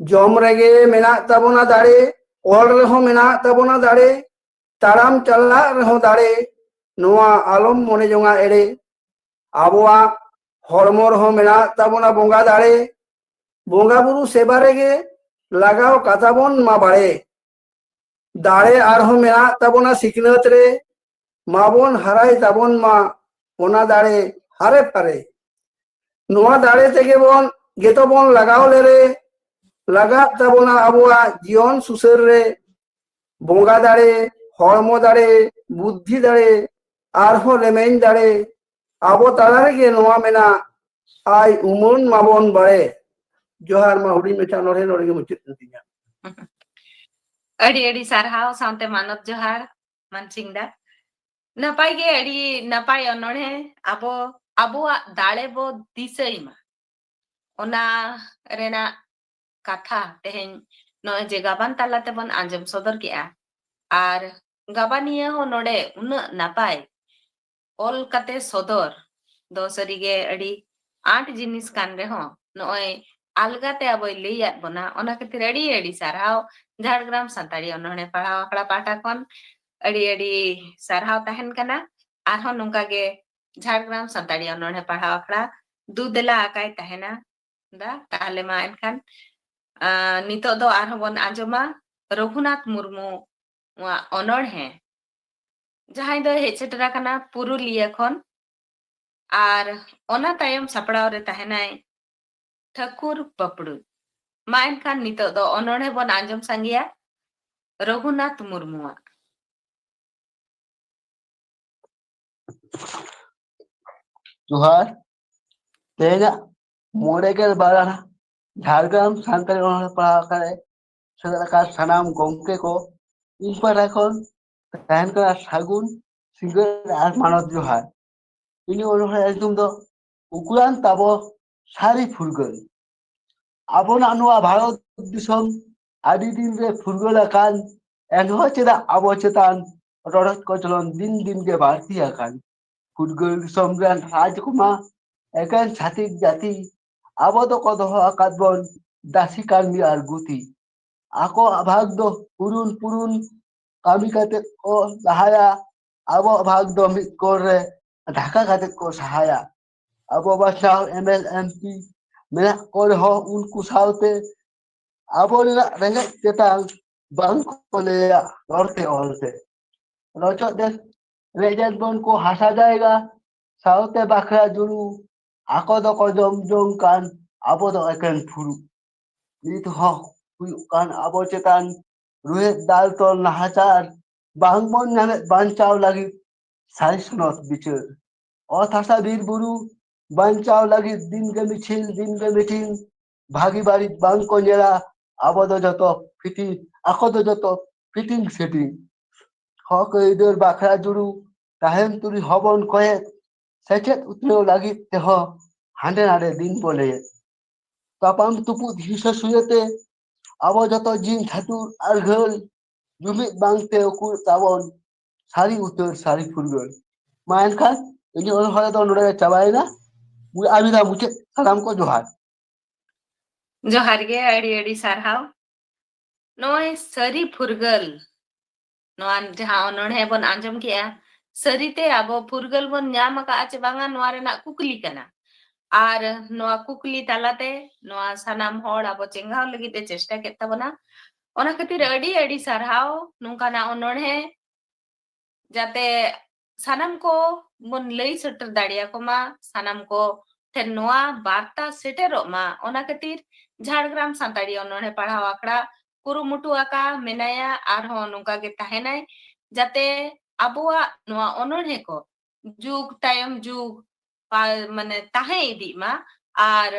जम रेगे मेना ताबोना दाड़े ओल रहो मेना ताबोना दाड़े ताराम चला रहो दाड़े नोआ आलम मोने जोंगा एड़े आबोआ हड़मो रहो मेना ताबोना बोंगा दाड़े बोंगा बुरु सेबा रेगे लगाओ काताबोन मा बाड़े दाड़े आरहो मेना ताबोना सिकनत रे माबोन हराय ताबोन मा ओना दाड़े हारे पारे नोआ दाड़े तेगे बोन गेतो बोन लगाओ लेरे लगा ताबोना आबोआ जीवन सुसर रे बोंगा दाड़े हड़मो दाड़े बुद्धि दाड़े आरहो रेमेन दाड़े आबो तालारे गे नोआ मेना आय उमन माबोन बाड़े जोहार मा हुडी मेचा नोरे नोरे गे मुचित तिया ᱟᱹᱰᱤ ᱥᱟᱨᱦᱟᱣ ᱥᱟᱶᱛᱮ ᱢᱟᱱᱚᱛ ᱡᱚᱦᱟᱨ ᱢᱟᱱᱥᱤᱝᱫᱟ ᱱᱟᱯᱟᱭ ᱜᱮ ᱟᱹᱰᱤ ᱱᱟᱯᱟᱭ ᱚᱱᱚᱬᱦᱮ ᱟᱵᱚᱣᱟᱜ ᱫᱟᱲᱮ ᱵᱚ ᱫᱤᱥᱟᱹᱭ ᱢᱟ ᱚᱱᱟ ᱨᱮᱱᱟᱜ ᱠᱟᱛᱷᱟ ᱛᱮᱦᱮᱧ ᱱᱚᱜᱼᱚᱭ ᱡᱮ ᱜᱟᱵᱟᱱ ᱛᱟᱞᱟ ᱛᱮᱵᱚᱱ ᱟᱸᱡᱚᱢ ᱥᱚᱫᱚᱨ ᱠᱮᱜᱼᱟ ᱟᱨ ᱜᱟᱵᱟᱱᱤᱭᱟᱹ ᱦᱚᱸ ᱱᱚᱰᱮ ᱩᱱᱟᱹᱜ ᱱᱟᱯᱟᱭ ᱚᱞ ᱠᱟᱛᱮ ᱥᱚᱫᱚᱨ ᱫᱚ ᱥᱟᱹᱨᱤᱜᱮ ᱟᱹᱰᱤ ᱟᱸᱴ ᱡᱤᱱᱤᱥ ᱠᱟᱱ ᱨᱮᱦᱚᱸ ᱱᱚᱜᱼᱚᱭ ᱟᱞᱜᱟᱛᱮ ᱟᱵᱚᱭ ᱞᱟᱹᱭᱟᱫ ᱵᱚᱱᱟ ᱚᱱᱟ ᱠᱷᱟᱹᱛᱤᱨ ᱟᱹᱰᱤ ᱥᱟᱨᱦᱟᱣ ᱡᱷᱟᱲᱜᱨᱟᱢ ᱥᱟᱱᱛᱟᱲᱤ ᱚᱱᱚᱬᱦᱮ ᱯᱟᱲᱦᱟᱣ ᱟᱠᱷᱲᱟ ᱯᱟᱦᱴᱟ ᱠᱷᱚᱱ ᱟᱹᱰᱤ ᱥᱟᱨᱦᱟᱣ ᱛᱟᱦᱮᱱ ᱠᱟᱱᱟ ᱟᱨᱦᱚᱸ ᱱᱚᱝᱠᱟ ᱜᱮ ᱡᱷᱟᱲᱜᱨᱟᱢ ᱥᱟᱱᱛᱟᱲᱤ ᱚᱱᱚᱬᱦᱮ ᱯᱟᱲᱦᱟᱣ ᱟᱠᱷᱲᱟ ᱫᱩᱫᱮᱞᱟ ᱟᱠᱟᱭ ᱛᱟᱦᱮᱱᱟ ᱫᱟ ᱛᱟᱦᱞᱮ ᱢᱟ ᱮᱱᱠᱷᱟᱱ ᱱᱤᱛᱚᱜ ᱫᱚ ᱟᱨᱦᱚᱸ ᱵᱚᱱ ᱟᱸᱡᱚᱢᱟ ᱨᱚᱜᱷᱩᱱᱟᱛᱷ ᱢᱩᱨᱢᱩ ᱚᱱᱚᱬᱦᱮ ᱡᱟᱦᱟᱸᱭ ᱫᱚ ᱦᱮᱡ ᱥᱮᱴᱮᱨ ᱟᱠᱟᱱᱟ ᱯᱩᱨᱩᱞᱤᱭᱟᱹ ᱠᱷᱚᱱ ᱟᱨ ᱚᱱᱟ ᱛᱟᱭᱚᱢ ᱥᱟᱯᱲᱟᱣ ᱨᱮ ᱛᱟᱦᱮᱱᱟᱭ ᱴᱷᱟᱹᱠᱩᱨ ᱵᱟᱹᱯᱲᱩ ᱢᱟ ᱮᱱᱠᱷᱟᱱ ᱱᱤᱛᱚᱜ ᱫᱚ ᱚᱱᱚᱬᱦᱮ ᱵᱚᱱ ᱟᱸᱡᱚᱢ ᱥᱟᱸᱜᱮᱭᱟ ᱨᱚᱜᱷᱩᱱᱟᱛᱷ ᱢᱩᱨᱢᱩᱣᱟᱜ जोहार तेजा मोड़ेगेल बारा झारग्राम सानताली ऑनलाइन पढ़ाव करे सदरकार सनाम गोमके को इन पर এখন तहन का सागुन सिंगर আর মানব জোহার ইনি অনুসারে একদম তো উকুরান তাবো সারি ফুরগল আবনা নোয়া ভারত দিশম আদি দিন রে ফুরগল আকান এনহ চেদা আবো চেতান রড়ত কচলন দিন দিন কে বাড়তি আকান ফুরগল দিশম রাজকুমার একান ছাতিক জাতি আবদ কদহ আকাদবন দাসী কার্মি আর গুতি ako ভাগ দো পুরুন পুরুন কামি কাতে ko lahaya abo ভাগ দো মিত করে ঢাকা কাতে ko sahaya abo basaw ML MP mena করে ho unku sawte abo rengek tetang bang ko leya orte orte rocok des rejen bon ko hasa জায়গা সাউতে বাখরা জুড়ু ako do ko jom jom kan abo do eken furu nit ho হুইᱩᱜ ᱠᱟᱱ ᱟᱵᱚ ᱪᱮᱛᱟᱱ ᱨᱩᱦᱮᱫ ᱫᱟᱞ ᱛᱚᱞ ᱱᱟᱦᱟᱪᱟᱨ ᱵᱟᱝᱵᱚᱱ ᱧᱟᱢᱮᱫ ᱵᱟᱧᱪᱟᱣ ᱞᱟᱹᱜᱤᱫ ᱥᱟᱭᱥᱱᱚᱛ ᱵᱤᱪᱟᱹᱨ ᱚᱛ ᱦᱟᱥᱟ ᱵᱤᱨ ᱵᱩᱨᱩ ᱵᱟᱧᱪᱟᱣ ᱞᱟᱹᱜᱤᱫ ᱫᱤᱱᱜᱮ ᱢᱤছিল ᱫᱤᱱᱜᱮ ᱢᱤᱴᱤᱝ ᱵᱷᱟᱜᱤ ᱵᱟᱹᱲᱤᱡ ᱵᱟᱝ ᱠᱚ ᱧᱮᱞᱟ ᱟᱵᱚ ᱫᱚ ᱡᱚᱛᱚ ᱯᱷᱤᱴᱤᱝ ᱟᱠᱚ ᱫᱚ ᱡᱚᱛᱚ ᱯᱷᱤᱴᱤᱝ ᱥᱮᱴᱤᱝ ᱦᱚᱠ ᱟᱹᱭᱫᱟᱹᱨ ᱵᱟᱠᱷᱨᱟ ᱡᱩᱲᱩ ᱛᱟᱦᱮᱱ ᱛᱩᱞᱩᱡ ᱦᱚᱵᱚᱱ ᱠᱚᱭᱮᱫ ᱥᱮᱪᱮᱫ ᱩᱛᱱᱟᱹᱣ ᱞᱟᱹᱜᱤᱫ ᱛᱮᱦᱚᱸ ᱦᱟᱸᱰᱮ ᱱᱟᱰᱮ ᱫᱤᱱ ᱵᱚ ᱞᱟᱹᱭᱮᱫ ᱛᱟᱯᱟᱢ ᱛᱩᱯᱩᱫ ᱦᱤᱸᱥᱟᱹ ᱥᱩᱭᱟᱹᱛᱮ ᱟᱵᱚ ᱡᱚᱛᱚ ᱡᱤᱱ ᱴᱷᱟᱹᱴᱩᱨ ᱟᱨ ᱜᱷᱟᱹᱞ ᱡᱩᱢᱤᱫ ᱵᱟᱝᱛᱮ ᱩᱠᱩᱨ ᱛᱟᱵᱚᱱ ᱥᱟᱹᱨᱤ ᱩᱛᱟᱹᱨ ᱥᱟᱹᱨᱤ ᱯᱷᱩᱨᱜᱟᱹᱞ ᱢᱟ ᱮᱱᱠᱷᱟᱱ ᱤᱧᱟᱹᱜ ᱚᱱᱚᱬᱦᱮ ᱫᱚ ᱱᱚᱰᱮ ᱪᱟᱵᱟᱭᱮᱱᱟ ᱟᱹᱵᱤᱱᱟᱜ ᱢᱩᱪᱟᱹᱫ ᱥᱟᱱᱟᱢ ᱠᱚ ᱡᱚᱦᱟᱨ ᱡᱚᱦᱟᱨ ᱜᱮ ᱟᱹᱰᱤ ᱥᱟᱨᱦᱟᱣ ᱱᱚᱜᱼᱚᱭ ᱥᱟᱹᱨᱤ ᱯᱷᱩᱨᱜᱟᱹᱞ ᱱᱚᱣᱟ ᱡᱟᱦᱟᱸ ᱚᱱᱚᱬᱦᱮ ᱵᱚᱱ ᱟᱸᱡᱚᱢ ᱠᱮᱜᱼᱟ ᱥᱟᱹᱨᱤᱛᱮ ᱟᱵᱚ ᱯᱷᱩᱨᱜᱟᱹᱞ ᱵᱚᱱ ᱧᱟᱢ ᱟᱠᱟᱜᱼᱟ ᱪᱮ ᱵᱟᱝᱟ ᱱᱚᱣᱟ ᱨᱮᱱᱟᱜ ᱠᱩᱠᱞᱤ ᱠᱟᱱᱟ ᱟᱨ ᱱᱚᱣᱟ ᱠᱩᱠᱞᱤ ᱛᱟᱞᱟᱛᱮ ᱱᱚᱣᱟ ᱥᱟᱱᱟᱢ ᱦᱚᱲ ᱟᱵᱚ ᱪᱮᱸᱜᱷᱟᱣ ᱞᱟᱹᱜᱤᱫ ᱮ ᱪᱮᱥᱴᱟ ᱠᱮᱫ ᱛᱟᱵᱚᱱᱟ ᱚᱱᱟ ᱠᱷᱟᱹᱛᱤᱨ ᱟᱹᱰᱤ ᱥᱟᱨᱦᱟᱣ ᱱᱚᱝᱠᱟᱱᱟᱜ ᱚᱱᱚᱬᱦᱮ ᱡᱟᱛᱮ ᱥᱟᱱᱟᱢ ᱠᱚ ᱵᱚᱱ ᱞᱟᱹᱭ ᱥᱮᱴᱮᱨ ᱫᱟᱲᱮᱭᱟᱠᱚ ᱢᱟ ᱥᱟᱱᱟᱢ ᱠᱚ ᱴᱷᱮᱱ ᱱᱚᱣᱟ ᱵᱟᱨᱛᱟ ᱥᱮᱴᱮᱨᱚᱜ ᱢᱟ ᱚᱱᱟ ᱠᱷᱟᱹᱛᱤᱨ ঝাড়গ্রাম সান্তাড়ি অনড়হে পড়াও আখড়া কুরুমুটু আকা মেনায়া আরহᱚᱸ ᱱᱚᱝᱠᱟ ᱜᱮ ᱛᱟᱦᱮᱱᱟᱭ যাতে আবুয়া নোয়া অনড়হে কো যুগ তায়ম যুগ মানে তাহে ইদি মা আর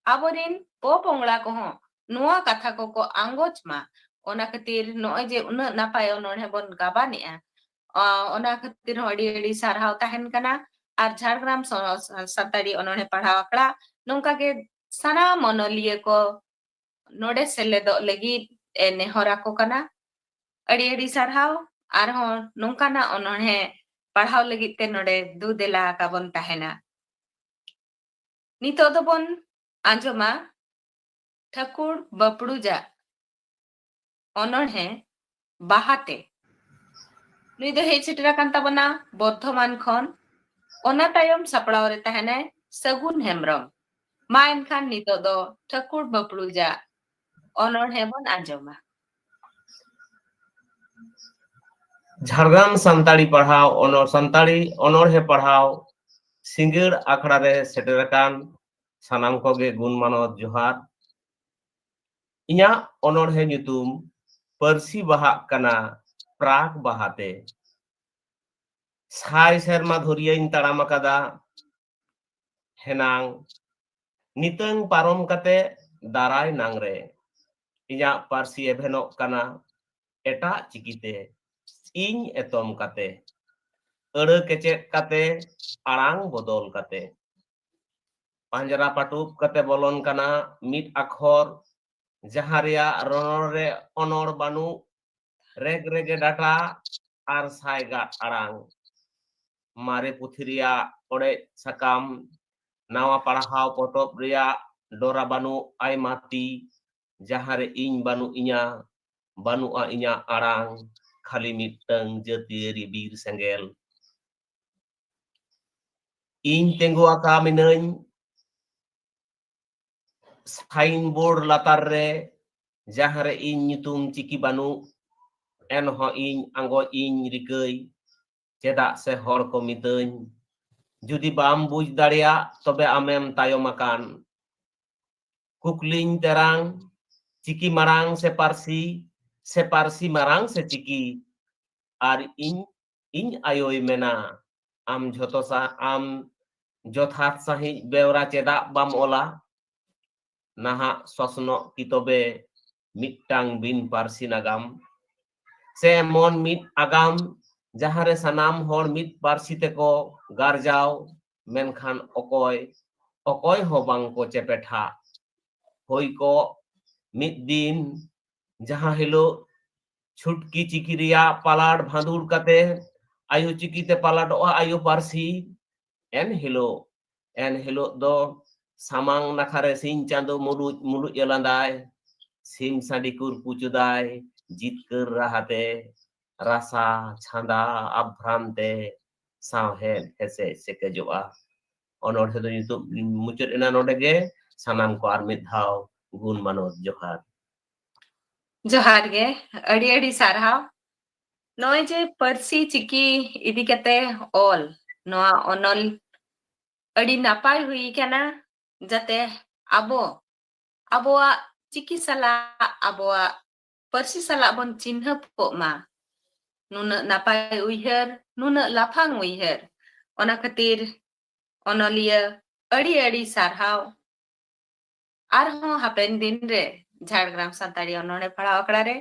আবরিন পোপongla কোহᱚᱸ নোয়া কথা কো আঙ্গোচ মা ওনা খাতির নয় যে উনা নাপায় অনড়হে বন গাবানেয়া ওনা খাতির আᱹᱰᱤ সারহাও তাহেন কানা আর ঝাড়গ্রাম সান্তাড়ি অনড়হে পড়াও আখড়া nongka ge sanam onoliya ko node seledok lagid nehor ako kana aᱹᱰᱤ sarhaw arhon nongkana ononhe pahraw lagid te node dudela kabon tahena nito do bon anjoma ঠাকুর বাপড়ুজা অনড়হে বাহাতে নুই ᱫᱚ ᱦᱮᱡ ᱥᱮᱴᱮᱨ ᱟᱠᱟᱱ ᱛᱟᱵᱚᱱᱟ ᱵᱚᱨধᱚᱢᱟᱱ ᱠᱷᱚᱱ ᱚᱱᱟ ᱛᱟᱭᱚᱢ ᱥᱟᱯᱲᱟᱣ ᱨᱮ ᱛᱟᱦᱮᱱᱟᱭ ᱥᱟᱹᱜᱩᱱ ᱦᱮᱢᱵᱨᱚᱢ ᱢᱟ ᱮᱱᱠᱷᱟᱱ ᱱᱤᱛᱚᱜ ᱫᱚ ᱴᱷᱟᱹᱠᱩᱨ ᱵᱟᱯᱲᱩᱡᱟ অনড়হে বন আঞ্জমা ঝাড়গ্রাম সান্তাড়ি পড়াও সান্তাড়ি অনড়হে পড়াও সিঙ্গার আখড়া রে সেটের আকান সানাম কোগে গুণ মানত জোহার ইᱧᱟ অনড়হে nyutum পার্সি বাহাক কানা প্রাক বাহাতে সাই সেরমা ধরিয়াইন তাড়াম আকাদা হেনাং নিতং পারম কাতে দারাই নাংরে ইᱧᱟ পার্সি এভেনক কানা एटा चिकिते इन एतम कते अड़ केचेट कते आड़ांग बदल कते पांजरा पाटुप कते बोलन कना मिट अक्षर जहां रेया रणर रे अनर बानु रेग रेगे डाटा आर साइगा आड़ांग मारे पुथिरिया ओडे सकाम नावा पढ़ाव पोटोब रिया डोरा बानु आई माती जहां रे इन बानु इnya बानुआ इnya आड़ांग खाली मिटंग जतियरी बीर सेंगेल इन तेंगु आका मिनन साइन बोर्ड लातार रे जहां रे इन nyutum चिकी बानु एनहो इन आंगो इन रिकई चेदा से हर को मितन जुदी बाम बुझ दाड़िया तबे आमेम तायम आकान कुकलिन तेरांग चिकी मारांग से पारसी मारांग से चिकी आर इन आयोय मेना आम झोतोसा आम जोथात सही बेवरा चेदा बाम ओला नाहा ससनो कितबे मिटटांग बिन पारसी नागाम से मन मिट आगाम जहां रे सनाम हर मिट पारसी तेको गारजाव मेनखान अकोय हो बांग को चेपेठा होई को मिट दिन जहां हिलो छुटकी चिकी रिया पालाड भादुर कते आयु चिकीते पालाड आयु पारसी एन हिलो दो सामांग नाखारे सिंह चांदो मुलुज यलांदाय सिंह साडिकुर पुचुदाय जितकर राहते रासा छांदा अभ्रांते सावहे हेसे सेकेजोआ अनोढ़े दो युतु मुचुद एना नोडेगे सानाम को आर मिद धाव गुण मानोत जोहार जोहार गे अड़ी अड़ी सारहाव नोय जे परसी चिकी इदी कते ऑल नोआ ओनल अड़ी नापाय हुई केना जते आबोआ चिकी सला आबोआ परसी सला बन चिन्ह पोमा नुना नापाय उइहर नुना लाफांग उइहर ओना खातिर ओनलिया अड़ी अड़ी सारहाव आरहों हापेन दिन रे झाड़ग्राम सानताड़ी ओनोने पढ़ाव आकड़ा रे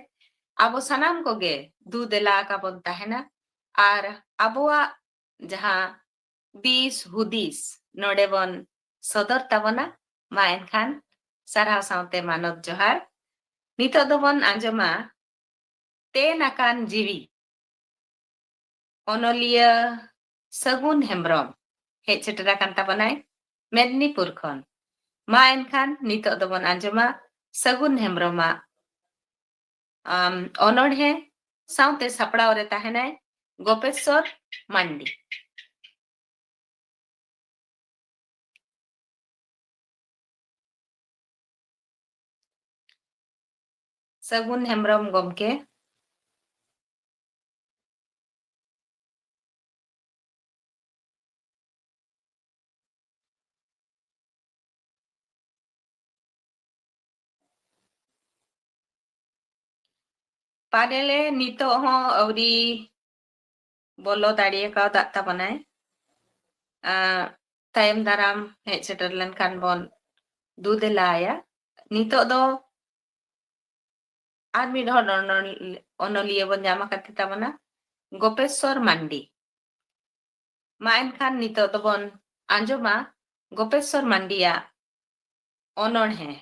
आबो सनाम कोगे दू देला का बन ताहेना आर आबोआ जहां दिस हुदिस नोडे बन सदर ताबना मा एनखान सारहाव सावते मानव जोहार नितो दो बन आंजमा ते नाकान जीवी ओनोलिया सगुन हेम्ब्रम हेज सेटरा कान ताबनाय मेदनीपुर खन मा एनखान नितो दो बन आंजमा सगुन हेम्ब्रमा ओनोढ़े सावते सपड़ाव रे ताहेनाय गोपेश्वर मांडी सगुन हेम्ब्रम गमके पारेले नितो हो अवरी बोलो दाड़िए का दाता बनाए तायम दाराम हेज सेटर लेनखान बन दूध लाया नितो दो आर मिड हर ओनलिया बन जामा कते ताबना गोपेश्वर मांडी मा एनखान नितो दो बन आंजमा गोपेश्वर मांडिया ओनोढ़े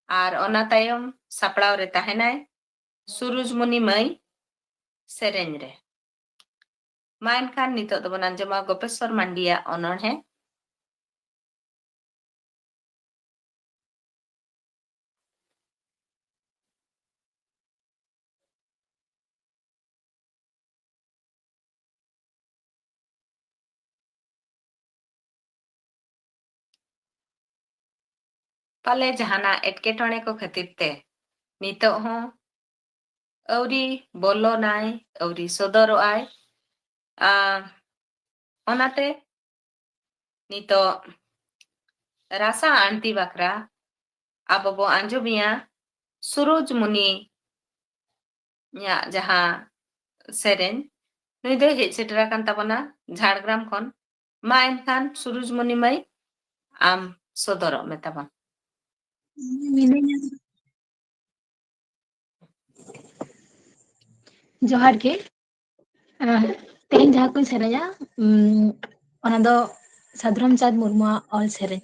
आर ओना तायम सपड़ाव रे ताहेनाय सूरजमुनि मई सेरेंज रे मा एनखान नितो दो बन आंजमा गोपेश्वर मांडिया ओनोढ़े पाले जहाना एटकेटोणे को खातिर ते नितो हो अवरी बोलो नाय अवरी सदरो आय ओनाते नितो रासा आंटी बकरा आबो आंजोमिया सूरजमुनि या जहां सेरेन नुई दो हेज सेटरा कान ताबना झाड़ग्राम खन मा एनखान सूरजमुनि मई आम सदरो मेताबन जोहार के तेहन जहाँ को सेरेजा ओना दो साधु रामचाँद मुर्मू ऑल सेरेज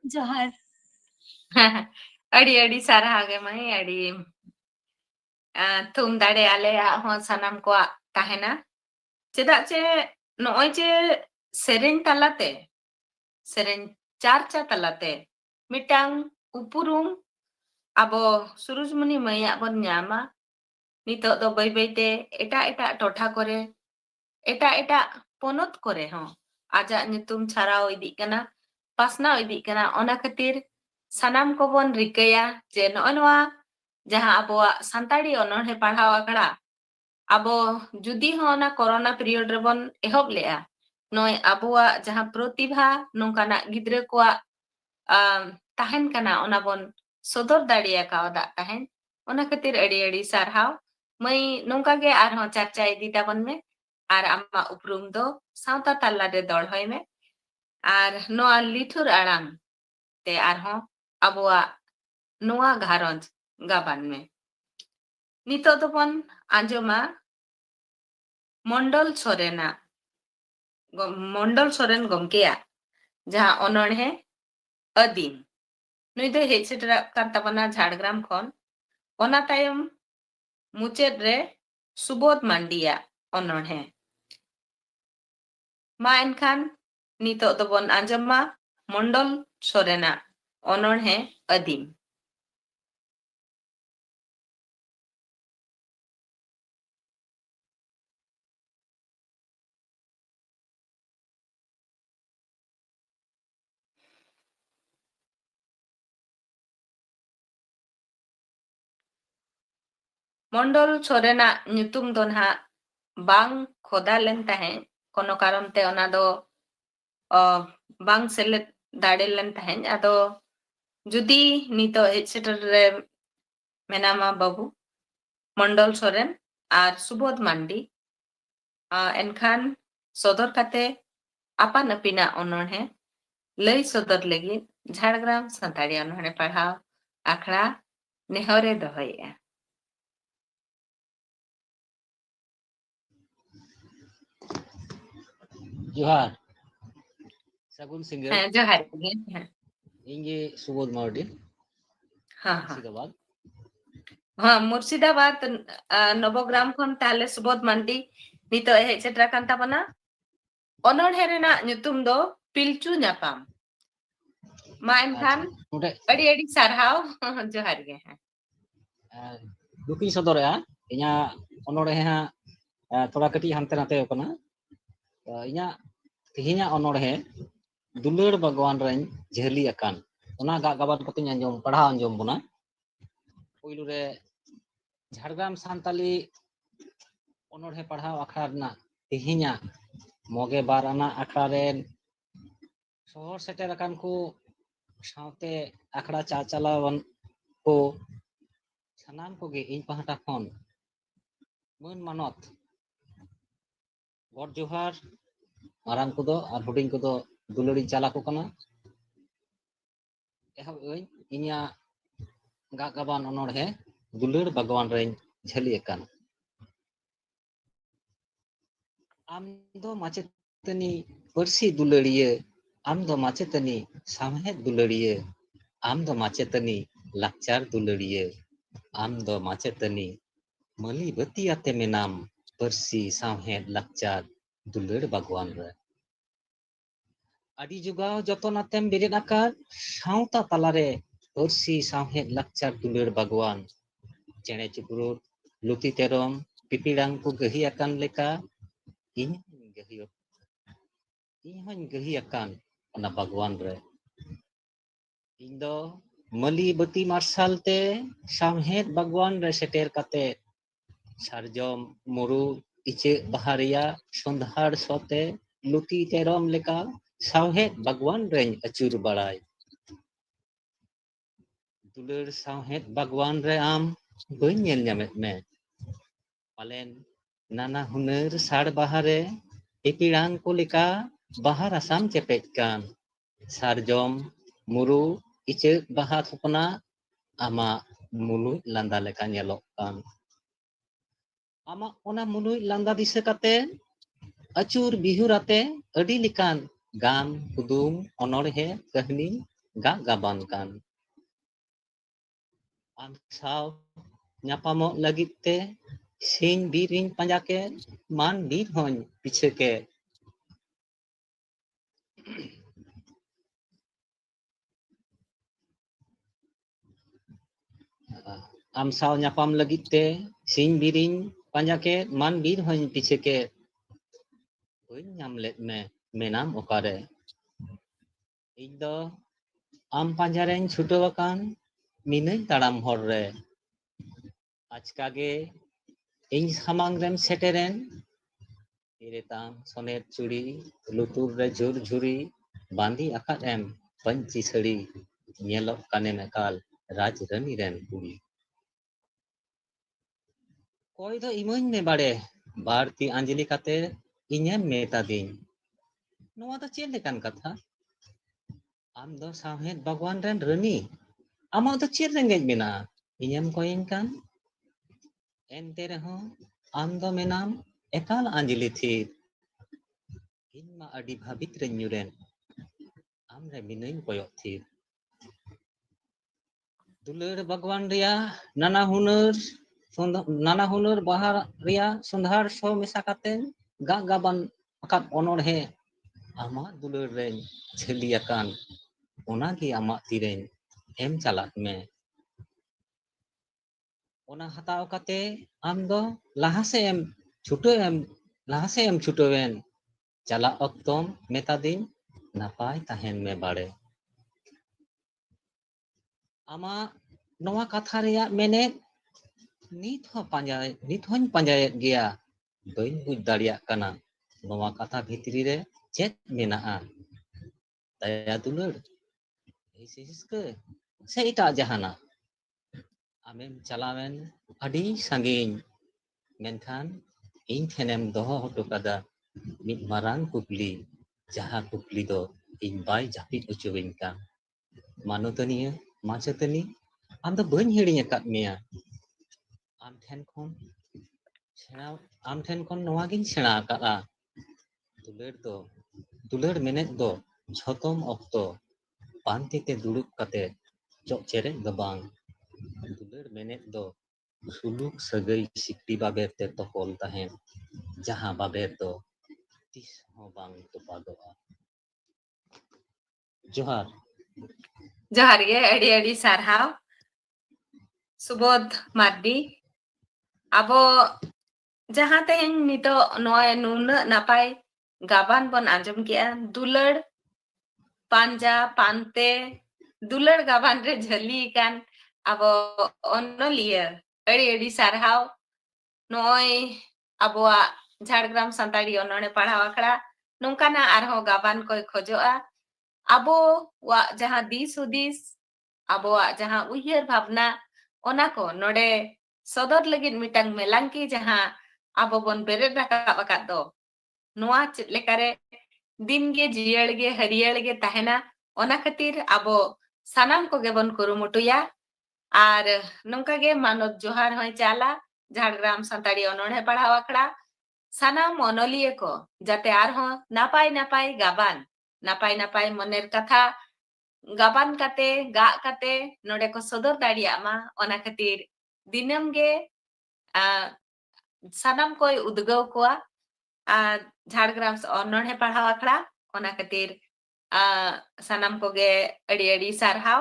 जोहार अड़ी अड़ी सारा गे माई अड़ी थुम दाड़े आले हो सनम को ताहेना ᱪᱮᱫᱟᱜ ᱪᱮ ᱱᱚᱜᱼᱚᱭ ᱡᱮ ᱥᱮᱨᱮᱧ ᱛᱟᱞᱟᱛᱮ ᱥᱮᱨᱮᱧ ᱪᱟᱨᱪᱟ ᱛᱟᱞᱟᱛᱮ ᱢᱤᱫᱴᱟᱝ ᱩᱯᱨᱩᱢ ᱟᱵᱚ ᱥᱩᱨᱩᱡᱢᱩᱱᱤ ᱢᱟᱹᱭᱟᱜ ᱵᱚᱱ ᱧᱟᱢᱟ ᱱᱤᱛᱚᱜ ᱫᱚ ᱵᱟᱹᱭ ᱵᱟᱹᱭᱛᱮ ᱮᱴᱟᱜ ᱴᱚᱴᱷᱟ ᱠᱚᱨᱮ ᱮᱴᱟᱜ ᱯᱚᱱᱚᱛ ᱠᱚᱨᱮ ᱦᱚᱸ ᱟᱡᱟᱜ ᱧᱩᱛᱩᱢ ᱪᱷᱟᱨᱟᱣ ᱤᱫᱤᱜ ᱠᱟᱱᱟ ᱯᱟᱥᱱᱟᱣ ᱤᱫᱤᱜ ᱠᱟᱱᱟ ᱚᱱᱟ ᱠᱷᱟᱹᱛᱤᱨ ᱥᱟᱱᱟᱢ ᱠᱚᱵᱚᱱ ᱨᱤᱠᱟᱹᱭᱟ ᱡᱮ ᱱᱚᱜᱼᱚᱭ ᱱᱚᱣᱟ ᱡᱟᱦᱟᱸ ᱟᱵᱚᱣᱟᱜ ᱥᱟᱱᱛᱟᱲᱤ ᱚᱱᱚᱬᱦᱮ ᱯᱟᱲᱦᱟᱣ ᱟᱠᱷᱲᱟ ᱟᱵᱚ ᱡᱩᱫᱤ ᱦᱚᱸ ᱚᱱᱟ ᱠᱚᱨᱳᱱᱟ ᱯᱤᱨᱤᱭᱳᱰ ᱨᱮᱵᱚᱱ ᱮᱦᱚᱵ ᱞᱮᱜᱼᱟ ᱱᱚᱜᱼᱚᱭ ᱟᱵᱚᱣᱟᱜ ᱡᱟᱦᱟᱸ ᱯᱨᱚᱛᱤᱵᱷᱟ ᱱᱚᱝᱠᱟᱱᱟᱜ ᱜᱤᱫᱽᱨᱟᱹ ᱠᱚᱣᱟᱜ ᱛᱟᱦᱮᱱ ᱠᱟᱱᱟ ᱚᱱᱟ ᱵᱚᱱ ᱥᱚᱫᱚᱨ ᱫᱟᱲᱮᱭᱟᱠᱟᱣᱫᱟ ᱛᱟᱦᱮᱸ ᱚᱱᱟ ᱠᱷᱟᱹᱛᱤᱨ ᱟᱹᱰᱤ ᱥᱟᱨᱦᱟᱣ ᱢᱟᱹᱭ ᱱᱚᱝᱠᱟ ᱜᱮ ᱟᱨᱦᱚᱸ ᱪᱟᱨᱪᱟ ᱤᱫᱤ ᱛᱟᱵᱚᱱ ᱢᱮ ᱟᱨ ᱟᱢᱟᱜ ᱩᱯᱨᱩᱢ ᱫᱚ ᱥᱟᱶᱛᱟ ᱛᱟᱞᱟᱨᱮ ᱫᱚᱲᱦᱚᱭ ᱢᱮ ᱟᱨ ᱱᱚᱣᱟ ᱞᱤᱴᱷᱩᱨ ᱟᱲᱟᱝ te arhon abuak noa gharonj gaban me. Nitok dobon anjoma Mondol Sorena Mondol Soren gomkeya jaha ononhe adim. Nui do hej seterak kan tabana Jhargram khon ona tayom muchet re Subodh Mandiya ononhe. Ma enkhan nitok dobon anjoma Mondol Sorena ononhe adim. Mondol Sorena nyutum do nahak bang khoda len tahen kono karon te ona do bang selet dare len tahen ado judi nito hej seter re menama babu Mondol Soren ar Subodh Mandi enkhan sodor kate apan apina ononhe lay sodor lagi Jhargram Santari ononhe padhaw akhड़ा nehore dohoya. जोहार सगुन singer हाँ जोहार गे हाँ इंगे सुबोध मार्डी हाँ मुर्शिदाबाद हाँ मुर्शिदाबाद नवग्राम खन ताले सुबोध मांडी नितो हे सेटरा kan tabana ononhe rena nyutum do Pilchu Nyapam ma enkhan adi sarhaw johar ge दुखी सदरया इना ओनोड़े हा थोड़ा कटी हानते नाते कना इना तिहिना ओनोड़े दुलड़ भगवान रन झेली अकान ओना गा गाबान कतिन अंजम पढ़ा अंजम बना पहिलु रे झारग्राम सान्ताली ओनोड़े पढ़ाव आखड़ा रना तिहिना मोगे बार आना आखड़ा रे शहर सेटर अकान को सावते आखड़ा चालावन को सानाम को गे इन पहाटा खन मन मानत गड जोहार मारान को दो और हुडिंग को दो दुलड़ी चाला को कना एहब इनिया गा गाबान ओनोड़े दुलड़ भगवान रे झेली अकान आम दो माचेतनी परसी दुलड़िए आम दो माचेतनी सामहेद दुलड़िए आम दो माचेतनी लाचार दुलड़िए आम दो माचेतनी मली बती आते मेनाम परसी सामहेद लाचार दुलड़ भगवान रे आदि जुगाव जतन आतेम बेरेद आकान सावता तालारे परसी सामहेद लाचार दुलड़ भगवान चेणे चिपरुड लुती तेरम पिपिड़ांग को गही आकान लेका इन गही आकान ओना भगवान रे इन दो मली बती मार्शल ते सामहेद भगवान रे सेटेर काते सारजम मुरु इचे बहारिया संधार सोते लुती तेरम लेका सामहेद भगवान रे अचुर बड़ाय दुलड़ सामहेद भगवान रे आम बई नेल ᱧᱟᱢᱮᱫ ᱢᱮ पालेन नाना हुनर साड़ बाहारे इपिड़ांग को लेका बाहर आसाम चेपेज कान सारजम मुरु इचे बाहा थपना आमा मुलुज लांदा लेका नेलोक कान आमा ओना मुलुज लांदा दिसे काते अचुर बिहुराते अडी लिकान गान कुदुम ओनोड़हे कहनी गा गाबान कान आम साव ᱧᱟᱯᱟᱢᱚᱜ ᱞᱟᱹᱜᱤᱫ ᱛᱮ ᱥᱤᱧ ᱵᱤᱨ ᱤᱧ ᱯᱟᱸᱡᱟ ᱠᱮᱫ ᱢᱟᱱ ᱵᱤᱨ ᱦᱚᱧ ᱯᱤᱪᱷᱟᱹ ᱠᱮᱫ ᱟᱢ ᱥᱟᱶ ᱧᱟᱯᱟᱢ ᱞᱟᱹᱜᱤᱫ ᱛᱮ ᱥᱤᱧ ᱵᱤᱨ ᱤᱧ ᱯᱟᱸᱡᱟ ᱠᱮᱫ ᱢᱟᱱ ᱵᱤᱨ ᱦᱚᱧ ᱯᱤᱪᱷᱟᱹ ᱠᱮᱫ ᱵᱟᱹᱧ ᱧᱟᱢ ᱞᱮᱫ ᱢᱮ ᱢᱮᱱᱟᱢ ᱚᱠᱟᱨᱮ ᱤᱧ ᱫᱚ ᱟᱢ ᱯᱟᱸᱡᱟ ᱨᱮᱧ ᱪᱷᱩᱴᱟᱹᱣ ᱟᱠᱟᱱ ᱢᱤᱱᱟᱹᱧ ᱛᱟᱲᱟᱢ ᱦᱚᱨ ᱨᱮ ᱟᱪᱠᱟ ᱜᱮ ᱤᱧ ᱥᱟᱢᱟᱝ ᱨᱮᱢ ᱥᱮᱴᱮᱨᱮᱱ ᱛᱤᱨᱮᱛᱟᱢ ᱥᱚᱱᱮᱨ ᱪᱩᱲᱤ ᱞᱩᱛᱩᱨ ᱨᱮ ᱡᱷᱩᱨ ᱡᱷᱩᱨᱤ ᱵᱟᱸᱫᱮ ᱟᱠᱟᱫ ᱮᱢ ᱯᱟᱹᱧᱪᱤ ᱥᱟᱹᱲᱤ ᱧᱮᱞᱚᱜ ᱠᱟᱱᱮᱢ ᱮᱠᱟᱞ ᱨᱟᱡᱽ ᱨᱟᱱᱤ ᱨᱮᱱ ᱠᱩᱲᱤ ᱠᱚᱭ ᱫᱚ ᱤᱢᱟᱹᱧ ᱢᱮ ᱵᱟᱲᱮ ᱵᱟᱹᱲᱛᱤ ᱟᱸᱡᱞᱤ ᱠᱟᱛᱮ ᱤᱧᱮᱢ ᱢᱮᱛᱟᱫᱤᱧ ᱱᱚᱣᱟ ᱫᱚ ᱪᱮᱫ ᱞᱮᱠᱟᱱ ᱠᱟᱛᱷᱟ ᱟᱢ ᱫᱚ ᱥᱟᱶᱦᱮᱫ ᱵᱟᱜᱣᱟᱱ ᱨᱮᱱ ᱨᱟᱹᱱᱤ ᱟᱢᱟᱜ ᱫᱚ ᱪᱮᱫ ᱨᱮᱸᱜᱮᱡ ᱢᱮᱱᱟᱜᱼᱟ ᱤᱧᱮᱢ ᱠᱚᱭᱤᱧ ᱠᱟᱱ ᱮᱱᱛᱮ ᱨᱮᱦᱚᱸ ᱟᱢ ᱫᱚ ᱢᱮᱱᱟᱢ ᱮᱠᱟᱞ ᱟᱸᱡᱞᱤ ᱛᱷᱤᱨ ᱤᱧ ᱢᱟ ᱟᱹᱰᱤ ᱵᱷᱟᱹᱵᱤᱛ ᱨᱮᱧ ᱧᱩᱨᱮᱱ ᱟᱢ ᱨᱮ ᱢᱤᱱᱟᱹᱧ ᱠᱚᱭᱚᱜ ᱛᱷᱤᱨ ᱫᱩᱞᱟᱹᱲ ᱵᱟᱜᱣᱟᱱ ᱨᱮᱭᱟᱜ ᱱᱟᱱᱟ ᱦᱩᱱᱟᱹᱨ ᱵᱟᱦᱟ ᱨᱮᱭᱟᱜ ᱥᱚᱸᱫᱷᱟᱲ ᱥᱚ ᱢᱮᱥᱟ ᱠᱟᱛᱮ ᱜᱟᱜ ᱜᱟᱵᱟᱱ ᱟᱠᱟᱫ ᱚᱱᱚᱬᱦᱮ ᱟᱢᱟᱜ ᱫᱩᱞᱟᱹᱲ ᱨᱮᱧ ᱡᱷᱟᱹᱞᱤ ᱟᱠᱟᱱ ᱚᱱᱟᱜᱮ ᱟᱢᱟᱜ ᱛᱤᱨᱮᱧ ᱮᱢ ᱪᱟᱞᱟᱜ ᱢᱮ ᱚᱱᱟ ᱦᱟᱛᱟᱣ ᱠᱟᱛᱮ ᱟᱢ ᱫᱚ ᱞᱟᱦᱟ ᱥᱮᱫ ᱮᱢ ᱪᱷᱩᱴᱟᱹᱣᱮᱱ ᱪᱟᱞᱟᱜ ᱚᱠᱛᱚᱢ ᱢᱮᱛᱟᱫᱤᱧ ᱱᱟᱯᱟᱭ ᱛᱟᱦᱮᱱ ᱢᱮ ᱵᱟᱲᱮ ᱟᱢᱟᱜ ᱱᱚᱣᱟ ᱠᱟᱛᱷᱟ ᱨᱮᱭᱟᱜ ᱢᱮᱱᱮᱫ ᱱᱤᱛ ᱦᱚᱧ ᱯᱟᱸᱡᱟᱭᱮᱫ ᱜᱮᱭᱟ ᱵᱟᱹᱧ ᱵᱩᱡᱽ ᱫᱟᱲᱮᱭᱟᱜ ᱠᱟᱱᱟ ᱱᱚᱣᱟ ᱠᱟᱛᱷᱟ ᱵᱷᱤᱛᱨᱤ ᱨᱮ ᱪᱮᱫ ᱢᱮᱱᱟᱜᱼᱟ ᱫᱟᱭᱟ ᱫᱩᱞᱟᱹᱲ ᱦᱤᱥᱠᱟᱹ ᱥᱮ ᱮᱴᱟᱜ ᱡᱟᱦᱟᱱᱟᱜ ᱟᱢᱮᱢ ᱪᱟᱞᱟᱣᱮᱱ ᱟᱹᱰᱤ ᱥᱟᱺᱜᱤᱧ ᱢᱮᱱᱠᱷᱟन ᱤᱧ ᱴᱷᱮᱱᱮᱢ ᱫᱚᱦᱚ ᱦᱚᱴᱚ ᱠᱟᱫᱟ ᱢᱤᱫ ᱢᱟᱨᱟᱝ ᱠᱩᱠᱞᱤ ᱡᱟᱦᱟᱸ ᱠᱩᱠᱞᱤ ᱫᱚ ᱤᱧ ᱵᱟᱭ ᱡᱟᱹᱯᱤᱫ ᱦᱚᱪᱚᱣᱟᱹᱧ ᱠᱟᱱ ᱢᱟᱱᱚᱛᱟᱱᱤᱭᱟᱹ ᱢᱟᱪᱮᱛᱟᱹᱱᱤ ᱟᱢ ᱫᱚ ᱵᱟᱹᱧ ᱦᱤᱲᱤᱧ ᱟᱠᱟᱫ ᱢᱮᱭᱟ ᱟᱢ ᱴᱷᱮᱱ ᱠᱷᱚᱱ ᱱᱚᱣᱟᱜᱤᱧ ᱥᱮᱬᱟ ᱟᱠᱟᱫᱼᱟ ᱫᱩᱞᱟᱹᱲ ᱢᱮᱱᱮᱫ ᱫᱚ ᱡᱷᱚᱛᱚᱢ ᱚᱠᱛᱚ ᱯᱟᱱᱛᱮ ᱫᱩᱲᱩᱵ ᱠᱟᱛᱮ ᱪᱚᱜ ᱪᱮᱨᱮᱡ ᱫᱚ ᱵᱟᱝ ᱫᱩᱞᱟᱹᱲ ᱢᱮᱱᱮᱫ ᱫᱚ ᱥᱩᱞᱩᱠ ᱥᱟᱹᱜᱟᱹᱭ ᱥᱤᱠᱲᱤ ᱵᱟᱵᱮᱨ ᱛᱮ ᱛᱚᱯᱚᱞ ᱛᱟᱦᱮᱱ ᱡᱟᱦᱟᱸ ᱵᱟᱵᱮᱨ ᱫᱚ ᱛᱤᱥ ᱦᱚᱸ ᱵᱟᱝ ᱛᱚᱯᱟᱜᱚᱜᱼᱟ ᱡᱚᱦᱟᱨ ᱡᱚᱦᱟᱨ ᱜᱮ ᱟᱹᱰᱤ ᱟᱹᱰᱤ ᱥᱟᱨᱦᱟᱣ ᱥᱩᱵᱳᱫᱷ ᱢᱟᱨᱰᱤ ᱟᱵᱚ ᱡᱟᱦᱟᱸ ᱛᱮᱦᱮᱧ ᱱᱤᱛᱚᱜ ᱱᱚᱜᱼᱚᱭ ᱱᱩᱱᱟᱹᱜ ᱱᱟᱯᱟᱭ ᱜᱟᱵᱟᱱ ᱵᱚᱱ ᱟᱸᱡᱚᱢ ᱠᱮᱜᱼᱟ ᱫᱩᱞᱟᱹᱲ ᱯᱟᱸᱡᱟ ᱯᱟᱱᱛᱮ ᱫᱩᱞᱟᱹᱲ ᱜᱟᱵᱟᱱ ᱨᱮ ᱡᱷᱟᱹᱞᱤ ᱟᱠᱟᱱ ᱟᱵᱚ ᱚᱱᱚᱞᱤᱭᱟᱹ ᱟᱹᱰᱤ ᱟᱹᱰᱤ ᱥᱟᱨᱦᱟᱣ ᱱᱚᱜᱼᱚᱭ ᱟᱵᱚᱣᱟᱜ ᱡᱷᱟᱲᱜᱨᱟᱢ ᱥᱟᱱᱛᱟᱲᱤ ᱚᱱᱚᱬᱦᱮ ᱯᱟᱲᱦᱟᱣ ᱟᱠᱷᱲᱟ ᱱᱚᱝᱠᱟᱱᱟᱜ ᱟᱨᱦᱚᱸ ᱜᱟᱵᱟᱱ koy ᱠᱷᱚᱡᱚᱜᱼᱟ ᱟᱵᱚᱣᱟᱜ ᱡᱟᱦᱟᱸ ᱫᱤᱥ ᱦᱩᱫᱤᱥ ᱟᱵᱚᱣᱟᱜ ᱡᱟᱦᱟᱸ ᱩᱭᱦᱟᱹᱨ ᱵᱷᱟᱵᱱᱟ ᱚᱱᱟ ᱠᱚ ᱱᱚᱰᱮ ᱥᱚᱫᱚᱨ ᱞᱟᱹᱜᱤᱫ ᱢᱤᱫᱴᱟᱝ ᱢᱮᱞᱟᱝᱠᱤ ᱡᱟᱦᱟᱸ ᱟᱵᱚ ᱵᱚᱱ ᱵᱮᱨᱮᱫ ᱨᱟᱠᱟᱵ ᱟᱠᱟᱫ ᱫᱚ ᱱᱚᱣᱟ ᱪᱮᱫ ᱞᱮᱠᱟᱨᱮ ᱫᱤᱱᱜᱮ ᱡᱤᱭᱟᱹᱲ ᱜᱮ ᱦᱟᱹᱨᱭᱟᱹᱲ ᱜᱮ ᱛᱟᱦᱮᱱᱟ ᱚᱱᱟ ᱠᱷᱟᱹᱛᱤᱨ ᱟᱵᱚ ᱥᱟᱱᱟᱢ ᱠᱚᱜᱮ ᱵᱚᱱ ᱠᱩᱨᱩᱢᱩᱴᱩᱭᱟ ᱟᱨ ᱱᱚᱝᱠᱟ ᱜᱮ ᱢᱟᱱᱚᱛ ᱡᱚᱦᱟᱨ ᱦᱚᱸᱭ ᱪᱟᱞᱟ ᱡᱷᱟᱲᱜᱨᱟᱢ ᱥᱟᱱᱛᱟᱲᱤ ᱚᱱᱚᱬᱦᱮ ᱯᱟᱲᱦᱟᱣ ᱟᱠᱷᱲᱟ ᱥᱟᱱᱟᱢ ᱚᱱᱚᱞᱤᱭᱟᱹ ᱠᱚ ᱡᱟᱛᱮ ᱟᱨᱦᱚᱸ ᱱᱟᱯᱟᱭ ᱱᱟᱯᱟᱭ ᱜᱟᱵᱟᱱ ᱱᱟᱯᱟᱭ ᱱᱟᱯᱟᱭ ᱢᱚনের ᱠᱟᱛᱷᱟ ᱜᱟᱵᱟᱱ ᱠᱟᱛᱮ ᱜᱟᱜ ᱠᱟᱛᱮ ᱱᱚᱰᱮ ᱠᱚ ᱥᱚᱫᱚᱨ ᱫᱟᱲᱮᱭᱟᱜ ᱢᱟ ᱚᱱᱟ ᱠᱷᱟᱹᱛᱤᱨ ᱫᱤᱱᱟᱹᱢ ᱜᱮ ᱥᱟᱱᱟᱢ koy ᱩᱫᱽᱜᱟᱹᱣ ᱠᱚᱣᱟ ᱡᱷᱟᱲᱜᱨᱟᱢ ᱚᱱᱚᱬᱦᱮ ᱯᱟᱲᱦᱟᱣ ᱟᱠᱷᱲᱟ ᱚᱱᱟ ᱠᱷᱟᱹᱛᱤᱨ ᱥᱟᱱᱟᱢ ᱠᱚᱜᱮ ᱟᱹᱰᱤ ᱟᱹᱰᱤ ᱥᱟᱨᱦᱟᱣ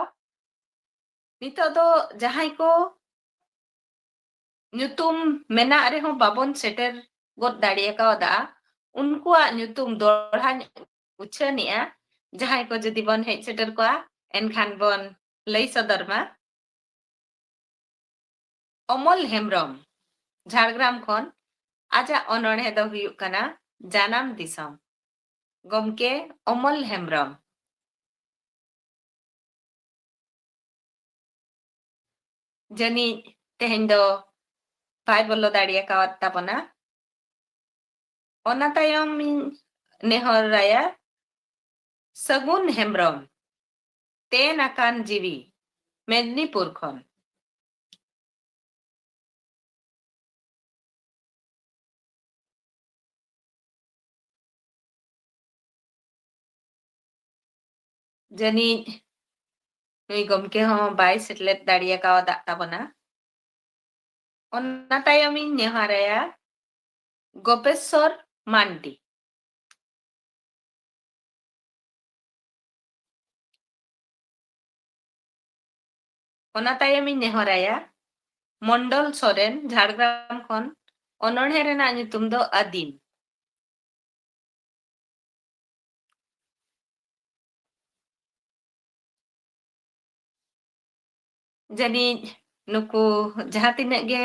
ᱱᱤᱛᱚᱜ ᱫᱚ ᱡᱟᱦᱟᱸᱭ ko nyutum menak rehon babon seter god daria kawda unkuwag nyutum dorha uchane'a jahay ko jodi bon hej seter koa enkhan bon lay sodor ma Omol Hemrom Jhargram khon aja ononhe do huyuk kana janam disom gomke Omol Hemrom jani teheny do bai bolo daria kawat tabona ona tayom nehor raya Sagun Hemrom ten akan jiwi Mednipur khon jani nui gomke hon bai setlet daria kawat tabona Ona tayamiñ neharaya Gopeswar Mandi. Ona tayamiñ neharaya Mondol Soren Jhargram khon ononhe rena nyutum do Adin. Jadi nuku jahat tinaak ge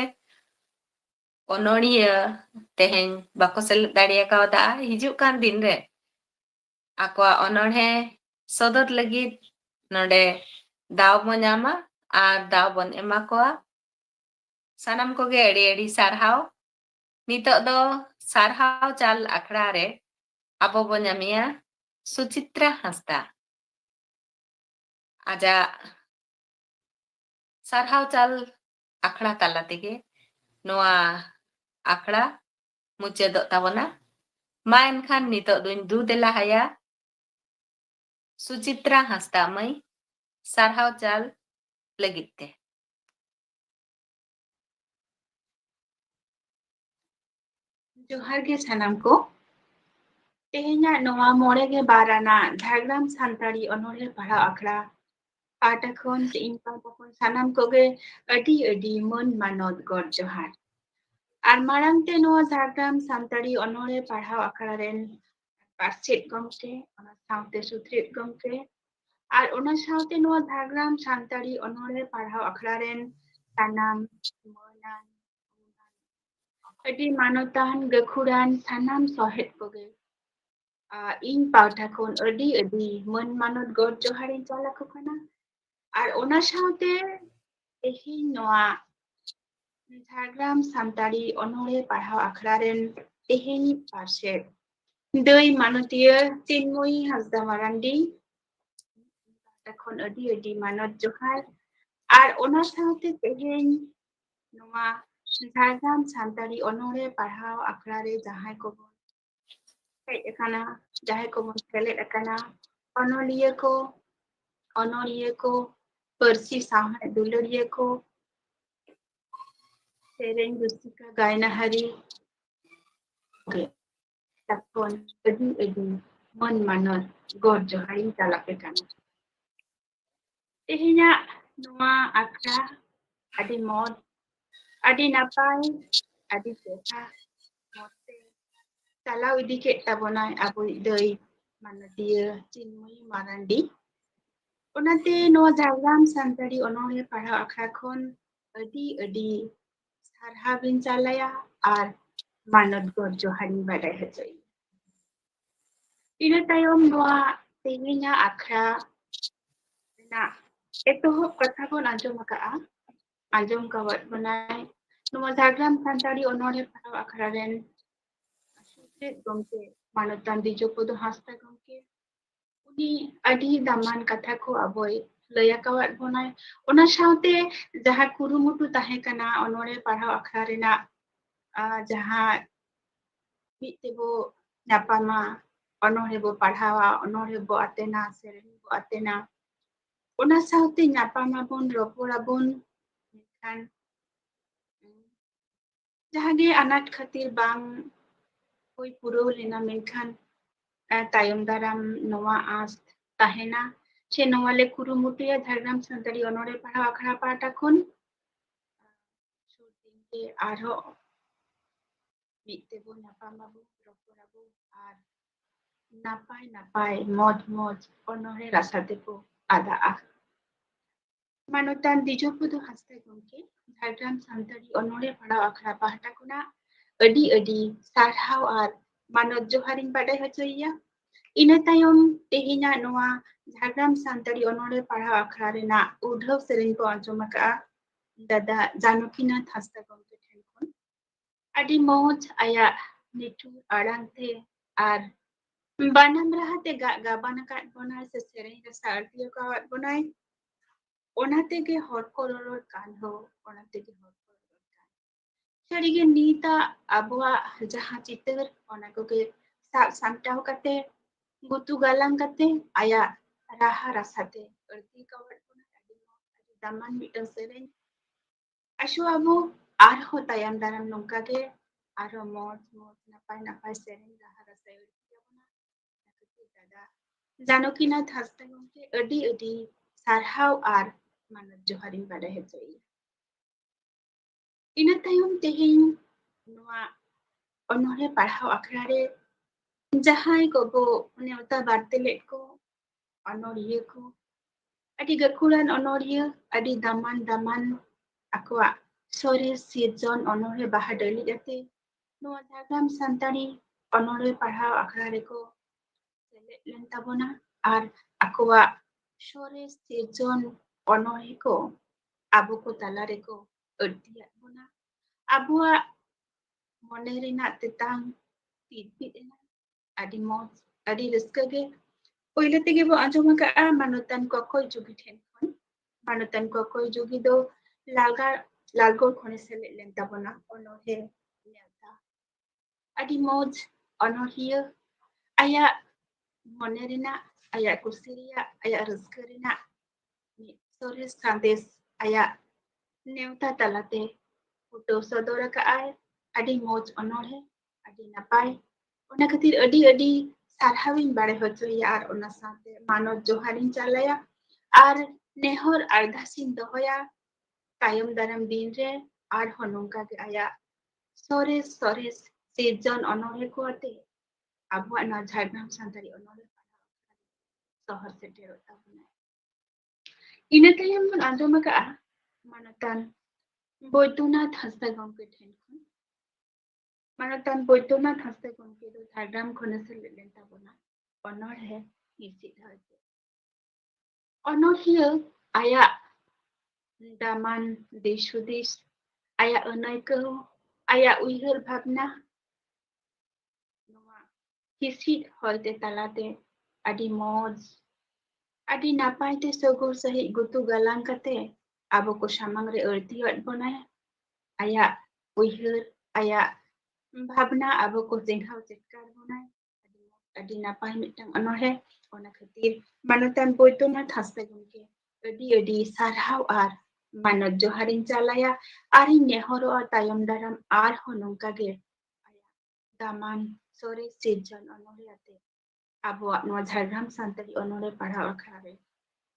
onoriya teheny bako seled daria kauda hijuk kan din re. Akwa ononhe sodor lagid node daw mo nyama ar daw bon ema koa. Sanam koge adi sarhaw. Nitok do sarhaw chal akhड़ा re abo bo nyamia Suchitra Hasda. Aja sarhaw chal akhड़ा tala tege noa akhड़ा muchedok tabona. Ma enkhan nitok duñ du dela haya Suchitra Hasda mai sarhaw chal lagit te. जोहार गे सानाम को तेहेnya noa more ge barana Jhargram Santari onore para akhड़ा पाटा खन से इनका पकन सानाम को गे अडी मन मानद गड जोहार আর মারাংতে নোয়া ঝাড়গ্রাম সান্তাড়ি অনরে পাড়াও আখড়ারেন পার্সেট গমকে ওনা সাউতে সুত্রিত গমকে আর ওনা সাউতে নোয়া ঝাড়গ্রাম সান্তাড়ি অনরে পাড়াও আখড়ারেন সানাম মনান আদি মানতান গখুরান সানাম সহেত কোগে ইন পাউটা খন আদি মন মানত গড জোহারিন চালাকো খানা আর ওনা সাউতে এহি নোয়া Jhargram Santari onore parhau akhraren teheni parset dei manotia Chinmoy Hasda Marandi ekhon adi manot johar ar ona saute teheni noa Jhargram Santari onore parhau akhrare jahai kobon hej ekana jahai kobon selet ekana onoliye ko persi sahe duluriye ko Sereng Rusika Gaina Hari Takon adi mon manot God Johari Talapekan. Tehenya noa akra adi mod adi napai adi sesa mote talau idike tabonai abu dei manadia Chinmoy Marandi. Onate noa Jhargram Santari onore para akra kon adi sarhabin calaya ar manot God Johari badai hajoi. Ina tayom noa tehenya akra na etohop katha kon anjom kawat bonai noa Jhargram Santari onore para akra ren sutrit gomke manotan Dijopodo Hasda gomke uni adi daman katha ko aboy laya kawat bonai ona saute jaha kurumutu tahe kana onore parhau akhra rena jaha mitebo nyapama onore bo parhawa onore bo atena sereni bo atena ona saute nyapama bon ropora bon kan jahage anat khatir bang hoi puro lena menkan tayom daram noa as tahena se noa le kurumutuya Jhargram Santari onore parhau akhra pata khon surtinke arho mitebo nyapama bo ropora bo ar napai moj onore rasate po ada Manotan Dijopodo Hasda gomke Jhargram Santari onore parhau akhra pata khona adi sarhau ar manot joharin badai hojoiya ina tayom tehenya noa Jhargram Santari onore parhau akhra rena udhaw sereng ko anjom aka dada Janukinath Hasda gomke then khon adi moj aya nitu arangte ar banam rahate gabana kat bonai se sereng rasa artiyo kawat bonai onate ge hor kororor kanho onate ge hor kororor kan sarige nita abwa jaha chitar ona koge sab samtau kate gutu galang kate aya raha rasate arti kawat bonai adi daman mitang sereng asu abu arho tayam daram nongka ge arho moj napai napai sereng raha rasa yabona dada Janokinath Hasda gomke adi sarhaw ar manat joharin badai hocoi ina tayom tehing noa onore parhaw akhra re jahai gobo neuta barte led ko onoriya ko adi gakuran onoriya adi daman akwa sore sijon onore bahadali ate noa Jhargram santari onore parhaw akhra re ko seled len tabona ar akwa sore sijon onore ko abo ko talare ko ertiat bona abuak mone rena tetang tipit ena adi moj adi raska ge pहिले tege bo anjom ka manutan kokoy jugi then khon manutan kokoy jugi do lalgor khone seled len tabona onore neuta adi moj onoriya aya mone rena aya kusiria aya raska rena sore sandes aya neuta talate puto sodora ka adi moj onore adi napai ona khatir adi sarhawin bare hochoya ar ona sate manot joharin chalaya ar nehor ardhasin dohoya tayom daram din re ar honongka ge aya sores sejon onore ko ate abuak na Jhargram santari onore sohor seterot tabuna ina tayom bon anjom ka manatan Boytonath Hasda gomke then khon Manatan Boytonath Hasda gomke do Jhargram khone seled len tabona onore hisit hoite onoriya aya daman deshudish aya anaiko aya uihar bhabna noa hisit hoite talate adi moj adi napai te sogur sahit gutu galang kate abo ko samang re ertiot bonai aya uihar aya bhabna abo ko jenghaw chetkar bonai adi napai mitang onore ona khatir manatan Boytonath Hasda gomke adi sarhaw ar manot joharin chalaya ari nehoro tayom daram ar honongka ge daman sore sejon onore ate abuak noa Jhargram santari onore parhaw akhra re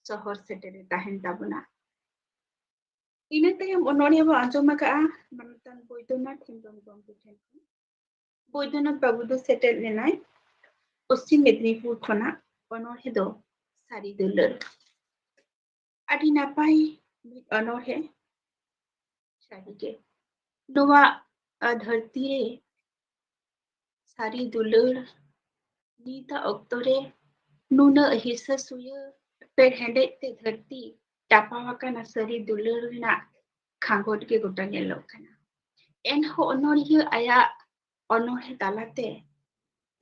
sohor setere tahen tabuna ina tayom onore bo anjom ka manatan Boytonath Hembrem gomke then Boytonath babu do setel lenai Paschim Medinipur khona onore do sari dular adi napai mit onore sari ge noa dharti re sari dular nita oktore nuna hisa suya per hende te dharti tapawakana sari dular na khangod ge gota nyelok kana enho onoriya aya onore talate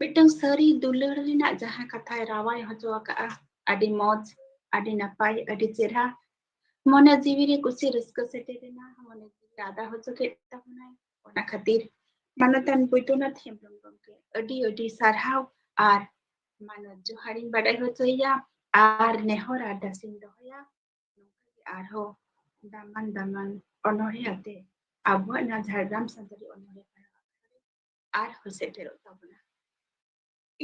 mitang sari dular rena jaha kathay rawai hocho ka adi moj adi napai adi cherha mone jiwi re kusi raska seterena mone dada hocho ke tabunai ona khatir manatan Boytonath Hembrem gomke adi sarhaw ar manot joharin badai hochoya ar nehor ardasin dohoya arho daman onore ate abuak na Jhargram santari onore ar hosetero tabuna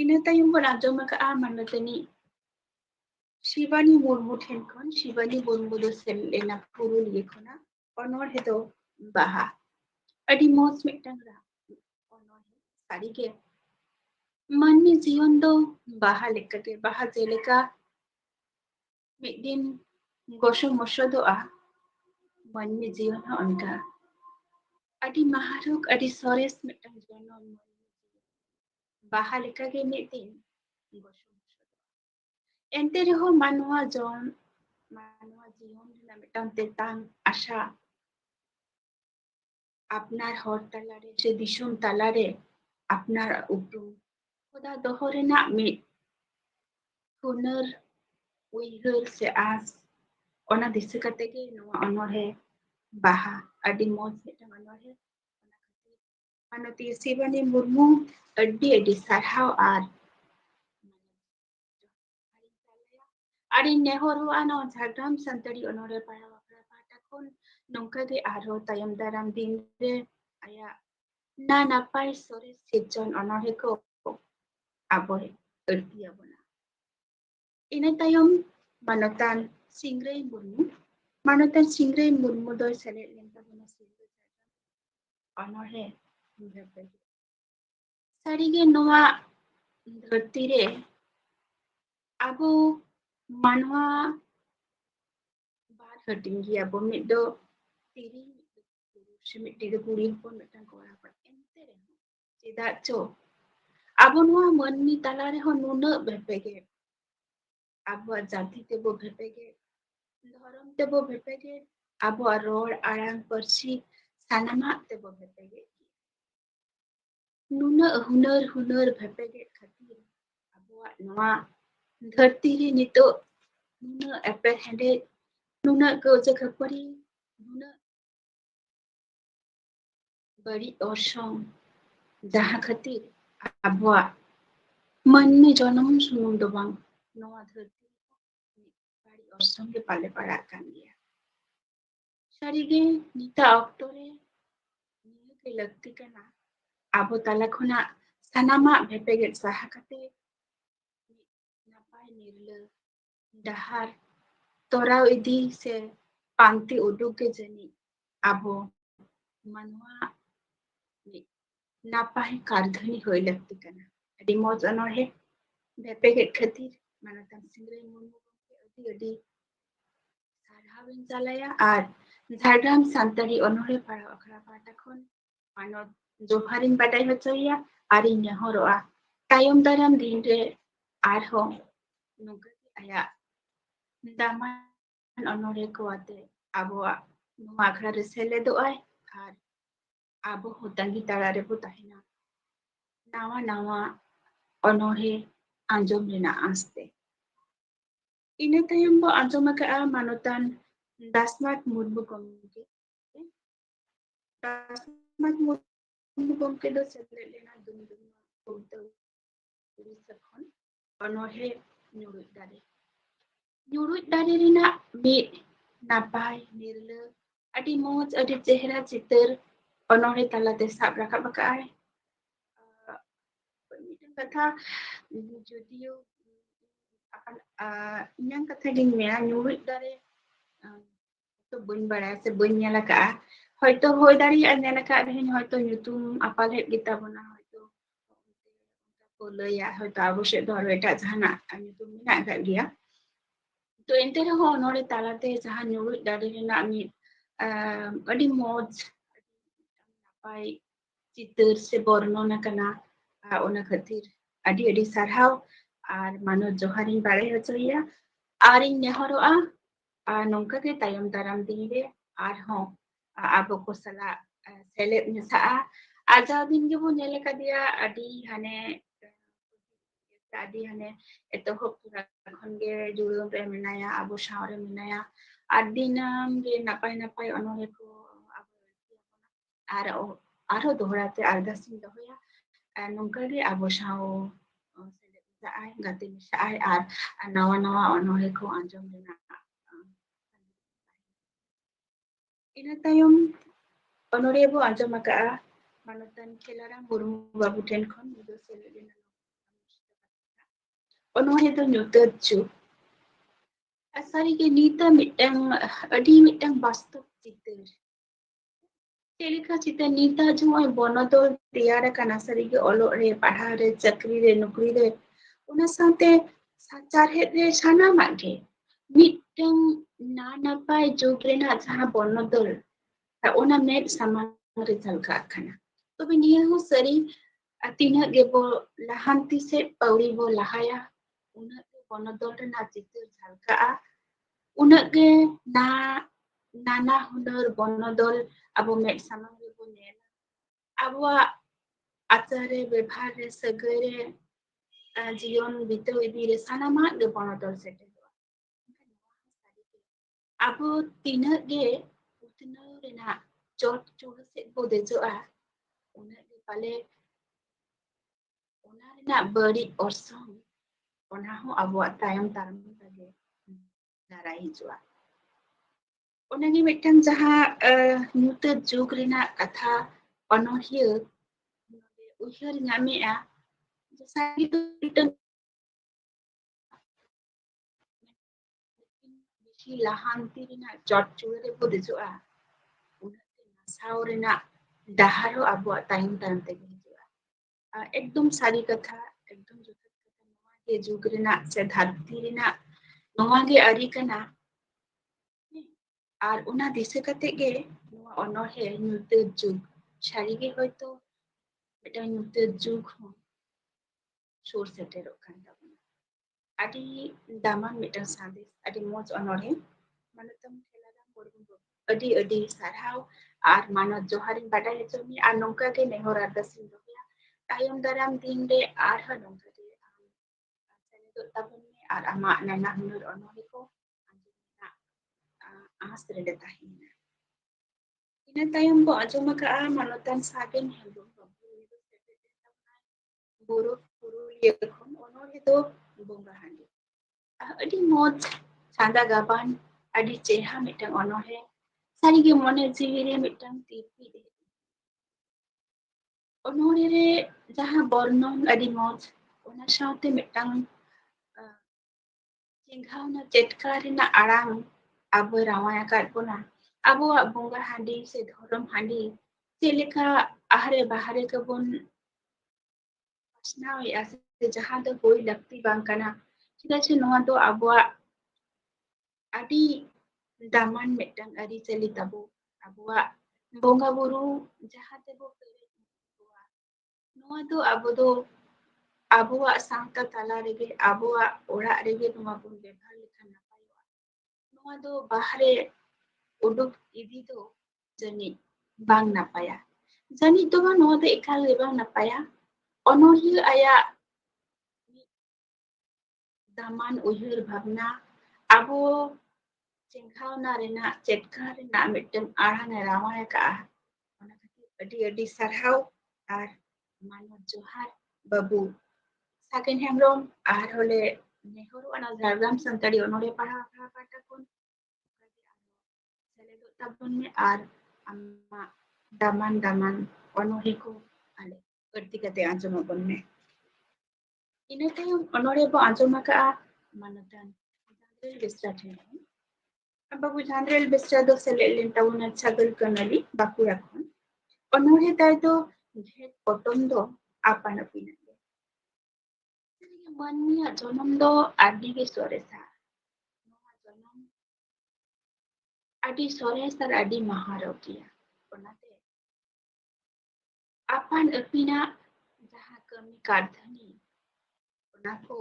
ina tayom bon anjom ka manatani Shivani Murmu then khon Shivani Murmu do selena Puruliya khona onore do baha adi moj mitang ra onore sari ge manni jiyon do baha lekate baha jeleka midin gosho mosho do manni jiyon ha onka adi maharuk adi sores mitang jonon baha leka ge midin gosho ente reho manua jiyon rena mitang tetang asha apnar hor talare se dishum talare apnar uprum khoda doho rena mit hunar uihar se as ona disa kate ge noa onore baha adi moj mitang onore manati Shivani Murmu adi sarhaw ar ari nehoro ano Jhargram santari onore parhaw akhra pahta ᱠᱷᱚᱱ ᱱᱚᱝᱠᱟ ᱜᱮ ᱟᱨᱦᱚᱸ ᱛᱟᱭᱚᱢ ᱫᱟᱨᱟᱢ ᱫᱤᱱ ᱨᱮ ᱟᱭᱟᱜ ᱱᱟᱯᱟᱭ ᱥᱚᱨᱮᱥ ᱥᱤᱨᱡᱚᱱ ᱚᱱᱚᱬᱦᱮ ᱠᱚ ᱟᱵᱚᱭ ᱟᱹᱲᱛᱤᱭᱟᱵᱚᱱᱟ᱾ ᱤᱱᱟᱹ ᱛᱟᱭᱚᱢ ᱢᱟᱱᱚᱛᱟᱱ ᱥᱤᱝᱨᱟᱹᱭ ᱢᱩᱨᱢᱩ ᱢᱟᱱᱚᱛᱟᱱ ᱥᱤᱝᱨᱟᱹᱭ ᱢᱩᱨᱢᱩ ᱫᱚᱭ ᱥᱮᱞᱮᱫ ᱞᱮᱱ ᱛᱟᱵᱚᱱᱟ ᱥᱤᱞᱫᱟᱹ ᱚᱱᱚᱬᱦᱮ ᱵᱷᱮᱯᱮᱜᱮᱫ᱾ ᱥᱟᱹᱨᱤᱜᱮ ᱱᱚᱣᱟ ᱫᱷᱟᱹᱨᱛᱤ ᱨᱮ ᱟᱵᱚ ᱢᱟᱱᱣᱟ ᱵᱟᱨ ᱦᱟᱹᱴᱤᱧ ᱜᱮᱭᱟᱵᱚ, ᱢᱤᱫ ᱫᱚ ᱛᱤᱨᱤᱧ ᱢᱤᱫ ᱫᱚ ᱯᱩᱨᱩষ, ᱢᱤᱫᱴᱤᱡ ᱫᱚ ᱠᱩᱲᱤ ᱦᱚᱯᱚᱱ ᱢᱤᱫᱴᱟᱝ ᱠᱚᱲᱟ ᱦᱚᱯᱚᱱ᱾ ᱮᱱᱛᱮ ᱨᱮᱦᱚᱸ ᱪᱮᱫᱟᱜ ᱪᱚ ᱟᱵᱚ ᱱᱚᱣᱟ ᱢᱟᱹᱱᱢᱤ ᱛᱟᱞᱟ ᱨᱮᱦᱚᱸ ᱱᱩᱱᱟᱹᱜ ᱵᱷᱮᱯᱮᱜᱮᱫ, ᱟᱵᱚᱣᱟᱜ ᱡᱟᱹᱛᱤ ᱛᱮᱵᱚ भेपेगेद, धर्म तेबो भेपेगेद, आबोआग रोड़ आड़ांग पार्सी सानामाग तेबो भेपेगेद। नुनाग हुनर हुनर भेपेगेद खातिर आबोआग नवा धरती रे नितो नुनाग एपेर हेंडेज, नुनाग गौजा खपरी, नुनाग बड़ी ओरसोंग जहाँ खातिर आबोआग माननी जनम सुमुंग दो बांग नवा धरती बड़ी ओरसोंग के पाले पड़ा kan dia। सारिगे निता ऑक्टो रे निया के लगती कना आबो ताला खुना सानामा भेपेगेद साहा कते नापाय निर्ले डहार तोराव इदी से पांति उडुक के जनी आबो मनवा नापाय कारधनी होय लगती कना। अडी मौज अनोहे भेपेगेद खातिर मानतान सिंगरे मुर्मू के अडी अडी सारहाविन चालाया आर झारग्राम सान्ताड़ी अनोहे पढ़ाव अखड़ा पाटा खन मानव जोहारिन बाडाय होचोया आरिन नेहरोआ तायम दाराम दिन रे आरहो नोंका आया दामान अनोहे को आते आबोआ नुआ अखड़ा रे सेलेदोआय आर आबो होतांगी ताड़ा रे बो ताहिना नावा नावा अनोहे आंजोम रेना आस्ते। इने तायम बो आंजोम अकड़ा मानोतान दासमात मुर्मू गमके दासमात मुर्मू गमके दो सेलेद लेना दुमदुमा उद्दो उड़ीसा खन अनोहे ᱧᱩᱨᱩᱡ ᱫᱟᱨᱮ ᱨᱮᱱᱟᱜ ᱢᱤᱫ ᱱᱟᱯᱟᱭ ᱱᱤᱨᱞᱟᱹ ᱟᱹᱰᱤ ᱢᱚᱡᱽ ᱟᱹᱰᱤ ᱪᱮᱦᱨᱟ ᱪᱤᱛᱟᱹᱨ ᱚᱱᱚᱬᱦᱮ ᱛᱟᱞᱟᱛᱮ ᱥᱟᱵ ᱨᱟᱠᱟᱵ ᱟᱠᱟᱜᱼᱟᱭ। ᱢᱤᱫᱴᱟᱝ ᱠᱟᱛᱷᱟ ᱡᱩᱫᱤᱭᱳ ᱤᱧᱟᱹᱝ ᱠᱟᱛᱷᱟ ᱜᱤᱧ ᱢᱮᱱᱟ ᱧᱩᱨᱩᱡ ᱫᱟᱨᱮ ᱛᱚ ᱵᱟᱹᱧ ᱵᱟᱲᱟᱭᱟ ᱥᱮ ᱵᱟᱹᱧ ᱧᱮᱞ ᱟᱠᱟᱜᱼᱟ, ᱦᱚᱭᱛᱚ ᱦᱩᱭ ᱫᱟᱲᱮᱭᱟᱜᱼᱟ ᱧᱮᱞ ᱟᱠᱟᱫ ᱨᱮᱦᱚᱸᱧ ᱦᱚᱭᱛᱚ ᱧᱩᱛᱩᱢ ᱟᱯᱟᱞᱮᱫ ᱜᱮᱛᱟᱵᱚᱱᱟ ᱦᱚᱭᱛᱚ ᱠᱚ ᱞᱟᱹᱭᱟ ᱦᱚᱭᱛᱚ ᱟᱵᱚ ᱥᱮᱫ ᱫᱚ ᱟᱨᱚ ᱮᱴᱟᱜ ᱡᱟᱦᱟᱱᱟᱜ ᱧᱩᱛᱩᱢ ᱢᱮᱱᱟᱜ ᱟᱠᱟᱫ ᱜᱮᱭᱟ। तो एंते रहो उन्होंने तालाते जहाँ ᱧᱩᱨᱩᱡ दारे रेना मिद अडी मौज नापाय चितर से वर्णना कना ओना खातिर अडी अडी सारहाव आर मानो जोहारिन बाड़ाय होचोया आरिन नेहरोआ नोंका के तायम दाराम दिन रे आरहों आबो को सला सेलेद मेसाआ आजा दिन के बो नेले कादिया अडी हाने आदि हाने एतोहब पुरा खनगे जुड़ों रे मिनाया आबो साव रे मिनाया आदिनाम रे नापाय नापाय अनोहे को आबो आरो दोहराते आरदासिन दोहया नोंका गे आबो साव सेलेद जाआय गाते मिसाआय आर नावा नावा अनोहे को आंजोम रेना इना तायम अनोरे बो आंजोम आकाआ मानतान खेलाराम मुर्मू बाबू ठेन खन दो सेलेद लेना अनोहे दो ᱧᱩᱛᱟᱹᱛ ᱡᱩᱜᱽ ᱥᱟᱹᱨᱤᱜᱮ ᱱᱤᱛᱟ ᱢᱤᱫᱴᱟᱝ ᱟᱹᱰᱤ ᱢᱤᱫᱴᱟᱝ ᱵᱟᱥᱛᱚᱵ ᱪᱤᱛᱟᱹᱨ ᱪᱮᱞᱮᱠᱟ ᱪᱤᱛᱟᱹᱨ ᱱᱤᱛᱟ ᱡᱚᱭ ᱵᱚᱱᱚᱫᱚᱞ ᱛᱮᱭᱟᱨ ᱟᱠᱟᱱᱟ ᱥᱟᱹᱨᱤᱜᱮ ᱚᱞᱚᱜ ᱨᱮ ᱯᱟᱲᱦᱟᱣ ᱨᱮ ᱪᱟᱹᱠᱨᱤ ᱨᱮ ᱱᱚᱠᱨᱤ ᱨᱮ ᱚᱱᱟ ᱥᱟᱶᱛᱮ ᱥᱟᱪᱟᱨᱦᱮᱫ ᱨᱮ ᱥᱟᱱᱟᱢᱟᱜ ᱜᱮ ᱢᱤᱫᱴᱟᱝ ᱱᱟᱯᱟᱭ ᱡᱩᱜᱽ ᱨᱮᱱᱟᱜ ᱡᱟᱦᱟᱸ ᱵᱚᱱᱚᱫᱚᱞ ᱚᱱᱟ ᱢᱮᱫ ᱥᱟᱢᱟᱝ ᱨᱮ ᱡᱷᱟᱞᱠᱟᱜ ᱠᱟᱱᱟ। ᱛᱚᱵᱮ ᱱᱤᱭᱟᱹ ᱦᱚᱸ ᱥᱟᱹᱨᱤ ᱛᱤᱱᱟᱹᱜ ᱜᱮᱵᱚ ᱞᱟᱦᱟᱱᱛᱤ ᱥᱮᱫ ᱯᱟᱹᱣᱲᱤ ᱵᱚ ᱞᱟᱦᱟᱭᱟ उन्नत बनोदल रेना चितर झलकाआ उन्नत गे नाना हुनर बनोदल अब मेड सामंग रे बो नेला आबोआ आचारे व्यवहार रे सगै रे जीवन बिताव इदी रे सानामा गे बनोदल सेटेलवा आबो तिनाग गे उतनाव रेना चोट चोड़ से बो देजोआ उन्नत गे पाले ओना रेना बड़ी ओरसोंग ओना हो आबोआग तायम तारम लगे दाराय हिजुआ ᱚᱱᱟᱜᱮ ᱢᱤᱫᱴᱟᱝ ᱡᱟᱦᱟᱸ ᱧᱩᱛᱟᱹᱛ ᱡᱩᱜᱽ ᱨᱮᱱᱟᱜ ᱠᱟᱛᱷᱟ ᱚᱱᱚᱬᱦᱤᱭᱟᱹ ᱩᱭᱦᱟᱹᱨ ᱧᱟᱢᱮᱜᱼᱟ ᱡᱮ ᱥᱟᱹᱨᱤ ᱫᱚ ᱢᱤᱫᱴᱟᱝ বেশি লাহান্তি ᱨᱮᱱᱟᱜ ᱪᱚᱴ ᱪᱩᱲᱟᱹ ᱨᱮᱵᱚ ᱫᱮᱡᱚᱜᱼᱟ ᱩᱱᱟᱹᱜ ᱱᱟᱥᱟᱣ ᱨᱮᱱᱟᱜ ᱰᱟᱦᱟᱨ ᱦᱚᱸ ᱟᱵᱚᱣᱟᱜ ᱛᱟᱭᱚᱢ ᱛᱟᱭᱚᱢ ᱛᱮᱜᱮ ᱦᱤᱡᱩᱜᱼᱟ ᱮᱠᱫᱚᱢ ᱥᱟᱹᱨᱤ ᱠᱟᱛᱷᱟ ᱮᱠᱫᱚম ᱡᱚᱛᱷᱟᱛ ᱠᱟᱛᱷᱟ ᱱᱚᱣᱟ ᱜᱮ ᱡᱩᱜᱽ ᱨᱮᱱᱟᱜ ᱥᱮ ᱫᱷᱟᱹᱨᱛᱤ ᱨᱮᱱᱟᱜ ᱱᱚᱣᱟ ᱜᱮ ᱟᱹᱨᱤ ᱠᱟᱱᱟ ᱟᱨ ᱚᱱᱟ ᱫᱤᱥᱟᱹ ᱠᱟᱛᱮᱜ ᱜᱮ ᱱᱚᱣᱟ ᱚᱱᱚᱬᱦᱮ ᱧᱩᱛᱟᱹᱛ ᱡᱩᱜᱽ ᱥᱟᱹᱨᱤᱜᱮ ᱦᱚᱭᱛᱳ ᱢᱤᱫᱴᱟᱝ ᱧᱩᱛᱟᱹᱛ ᱡᱩᱜᱽ ᱦᱚᱸ ᱥᱩᱨ ᱥᱮᱴᱮᱨᱚᱜ ᱠᱟᱱ ᱛᱟᱵᱚᱱᱟ ᱟᱹᱰᱤ ᱫᱟᱢᱟᱱ ᱢᱤᱫᱴᱟᱝ ᱥᱟᱸᱫᱮᱥ ᱟᱹᱰᱤ ᱢᱚᱸᱡᱽ ᱚᱱᱚᱬᱦᱮ ᱢᱟᱱᱚᱛᱟᱱ ᱠᱷᱮᱞᱟᱨᱟᱢ ᱢᱩᱨᱢᱩ ᱟᱹᱰᱤ ᱟᱹᱰᱤ ᱥᱟᱨᱦᱟᱣ ᱟᱨ ᱢᱟᱱᱚᱛ ᱡᱚᱦᱟᱨᱤᱧ ᱵᱟᱰᱟᱭ ᱦᱚᱪᱚ ᱢᱮᱭᱟ ᱟᱨ ᱱᱚᱝᱠᱟ ᱜᱮ ᱱᱮᱦᱚᱨ ᱟᱨᱫᱟᱥᱤᱧ ᱫᱚᱦᱚᱭᱟ ᱛᱟᱭᱚᱢ ᱫᱟᱨᱟᱢ ᱫᱤᱱ ᱨᱮ ᱟᱨᱦᱚᱸ ᱱᱚᱝᱠᱟ ᱜᱮ ᱟᱢ ᱥᱮᱞᱮᱫᱚᱜ ᱛᱟᱵᱚᱱ ᱢᱮ ᱟᱨ ᱟᱢᱟᱜ ᱱᱟᱱᱟ ᱦᱩᱱᱟᱹᱨ ᱚᱱᱚᱬᱦᱮ ᱠᱚ ᱟᱸᱡᱚᱢ ᱨᱮᱱᱟᱜ ᱟᱸᱥ ᱨᱮᱞᱮ ᱛᱟᱦᱮᱱᱟ ᱤᱱᱟᱹ ᱛᱟᱭᱚᱢ ᱵᱚ ᱟᱸᱡᱚᱢ ᱟᱠᱟᱜᱼᱟ ᱢᱟᱱᱚᱛᱟᱱ ᱥᱟᱜᱮᱱ ᱦᱮᱢᱵᱨᱚᱢ ᱵᱩᱨᱩ ᱯᱩᱨᱩᱞᱤᱭᱟᱹ ᱠᱷᱚᱱ ᱚᱱᱚᱬᱦᱮ ᱫᱚ ᱵᱚᱸᱜᱟ ᱦᱟᱺᱰᱤ ᱟᱹᱰᱤ ᱢᱚᱸᱡᱽ ᱪᱷᱟᱸᱫᱟ ᱜᱟᱵᱟᱱ ᱟᱹᱰᱤ ᱪᱮᱨᱦᱟ ᱢᱤᱫᱴᱟᱝ ᱚᱱᱚᱬᱦᱮ ᱥᱟᱹᱨᱤᱜᱮ ᱢᱚᱱᱮ ᱡᱤᱣᱤ ᱨᱮ ᱢᱤᱫᱴᱟᱝ ᱛᱤᱨᱯᱤᱫ ᱚᱱᱚᱬᱦᱮ ᱨᱮ ᱡᱟᱦᱟᱸ ᱵᱚᱨᱱᱚᱱ ᱟᱹᱰᱤ ᱢᱚᱸᱡᱽ ᱚᱱᱟ ᱥᱟᱶᱛᱮ ᱢᱤᱫᱴᱟᱝ ᱪᱮᱸᱜᱷᱟᱣᱱᱟ ᱪᱮᱴᱠᱟ ᱨᱮᱱᱟᱜ ᱟᱲᱟᱝ ᱟᱵᱚᱭ ᱨᱟᱣᱟᱭ ᱟᱠᱟᱫ ᱵᱚᱱᱟ ᱟᱵᱚᱣᱟᱜ ᱵᱚᱸᱜᱟ ᱦᱟᱺᱰᱤ ᱥᱮ ᱫᱷᱚᱨᱚᱢ ᱦᱟᱺᱰᱤ ᱪᱮᱫ ᱞᱮᱠᱟ 아하레 ᱵᱟᱦᱟᱨᱮ ᱠᱚᱵᱚᱱ ᱯᱟᱥᱱᱟᱣᱮᱜᱼᱟ ᱥᱮ ᱡᱟᱦᱟᱸ ᱫᱚ ᱦᱩᱭ ᱞᱟᱹᱠᱛᱤ ᱵᱟᱝ ᱠᱟᱱᱟ ᱪᱮᱫᱟᱜ ᱥᱮ ᱱᱚᱣᱟ ᱫᱚ ᱟᱵᱚᱣᱟᱜ ᱟᱹᱰᱤ ᱫᱟᱢᱟᱱ ᱢᱤᱫᱴᱟᱝ ᱟᱹᱨᱤᱪᱟᱹᱞᱤ ᱛᱟᱵᱚ ᱟᱵᱚᱣᱟᱜ ᱵᱚᱸᱜᱟ ᱵᱩᱨᱩ ᱡᱟᱦᱟᱸ ᱛᱮᱵᱚ ᱱᱚᱣᱟ ᱫᱚ ᱟᱵᱚ ᱫᱚ ᱟᱵᱚᱣᱟᱜ ᱥᱟᱶᱛᱟ ᱛᱟᱞᱟ ᱨᱮᱜᱮ ᱟᱵᱚᱣᱟᱜ ᱚᱲᱟᱜ ᱨᱮᱜᱮ ᱱᱚᱣᱟ ᱵᱚᱱ ᱵᱮᱵᱷᱟᱨ ᱞᱮᱠᱷᱟᱱ ᱱᱟᱯᱟᱭᱚᱜᱼᱟ ᱱᱚᱣᱟ ᱫᱚ ᱵᱟᱦᱨᱮ ᱩᱰᱩᱠ ᱤᱫᱤ ᱫᱚ ᱡᱟᱹᱱᱤᱡ ᱵᱟᱝ ᱱᱟᱯᱟᱭᱟ ᱡᱟᱹᱱᱤᱡ ᱫᱚ ᱵᱟᱝ ᱱᱚᱣᱟ ᱫᱚ ᱮᱠᱟᱞ ᱜᱮ ᱵᱟᱝ ᱱᱟᱯᱟᱭᱟ ᱚᱱᱚᱬᱦᱤᱭᱟᱹ ᱟᱭᱟᱜ ᱫᱟᱢᱟᱱ ᱩᱭᱦᱟᱹᱨ ᱵᱷᱟᱵᱽᱱᱟ ᱟᱵᱚ ᱪᱮᱸᱜᱷᱟᱣᱱᱟ ᱨᱮᱱᱟᱜ ᱪᱮᱴᱠᱟ ᱨᱮᱱᱟᱜ ᱢᱤᱫᱴᱟᱝ ᱟᱲᱟᱝ ᱮ ᱨᱟᱣᱟᱭ ᱟᱠᱟᱜᱼᱟ ᱚᱱᱟ ᱠᱷᱟᱹᱛᱤᱨ ᱟᱹᱰᱤ ᱟᱹᱰᱤ ᱥᱟᱨᱦᱟᱣ ᱟᱨ ᱢᱟᱱᱚᱛ ᱡᱚᱦᱟᱨ ᱵᱟᱹᱵᱩ ᱥᱟᱜᱮᱱ ᱦᱮᱢᱵᱨᱚᱢ ᱟᱨᱦᱚᱸ ᱞᱮ ᱱᱮᱦᱚᱨᱚᱜᱼᱟ ᱚᱱᱟ ᱡᱷᱟᱲᱜᱨᱟᱢ ᱥᱟᱱᱛᱟᱲᱤ ᱚᱱᱚᱬᱦᱮ ᱯᱟᱲᱦᱟᱣ ᱟᱠᱷᱲᱟ ᱯᱟᱦᱴᱟ ᱠᱷᱚᱱ ᱥᱮᱞᱮᱫᱚᱜ ᱛᱟᱵᱚᱱ ᱢᱮ ᱟᱨ ᱟᱢᱟᱜ ᱫᱟᱢᱟᱱ ᱫᱟᱢᱟᱱ ᱚᱱᱚᱬᱦᱮ ᱠᱚ ᱟᱞᱮ ᱵᱟᱹᱲᱛᱤ ᱠᱟᱛᱮ ᱟᱸᱡᱚᱢ ᱟᱵᱚᱱ ᱢᱮ ᱤᱱᱟᱹ ᱛᱟᱭᱚᱢ ᱚᱱᱚᱬᱦᱮ ᱵᱚ ᱟᱸᱡᱚᱢ ᱟᱠᱟᱜᱼᱟ ᱢᱟᱱᱚᱛᱟᱱ ᱡᱷᱟᱸᱫᱨᱮᱞ ᱵᱮᱥᱨᱟ ᱴᱷᱮᱱ ᱠᱷᱚᱱ ᱵᱟᱹᱵᱩ ᱡᱷᱟᱸᱫᱨᱮᱞ ᱵᱮᱥᱨᱟ ᱫᱚ ᱥᱮᱞᱮᱫ ᱞᱮᱱ ᱛᱟᱵᱚᱱᱟ ᱪᱷᱟᱜᱚᱞ ᱠᱟᱹᱱᱟᱹᱞᱤ ᱵᱟᱸᱠᱩᱲᱟ ᱠᱷᱚᱱ ᱚᱱᱚᱬᱦᱮ ᱛᱟᱭ ᱫᱚ ᱜᱷᱮᱴ ᱯᱚᱴᱚᱢ ᱫᱚ ᱟᱯᱟᱱ ᱟᱹᱯᱤᱱᱟᱜ ᱜᱮ ᱢᱟᱹᱱᱢᱤᱭᱟᱜ ᱡᱚᱱᱚᱢ ᱫᱚ ᱟᱹᱰᱤ ᱜᱮ ᱥᱚᱨᱮᱥᱟ ᱱᱚᱣᱟ ᱡᱚᱱᱚᱢ ᱟᱹᱰᱤ ᱥᱚᱨᱮᱥ ᱟᱨ ᱟᱹᱰᱤ ᱢᱟᱦᱟᱨᱚᱜ ᱜᱮᱭᱟ ᱚᱱᱟᱛᱮ ᱟᱯᱟᱱ ᱟᱹᱯᱤᱱᱟᱜ ᱡᱟᱦᱟᱸ ᱠᱟᱹᱢᱤ ᱠᱟᱨᱫᱷᱟᱹᱱᱤ ᱚᱱᱟ ᱠᱚ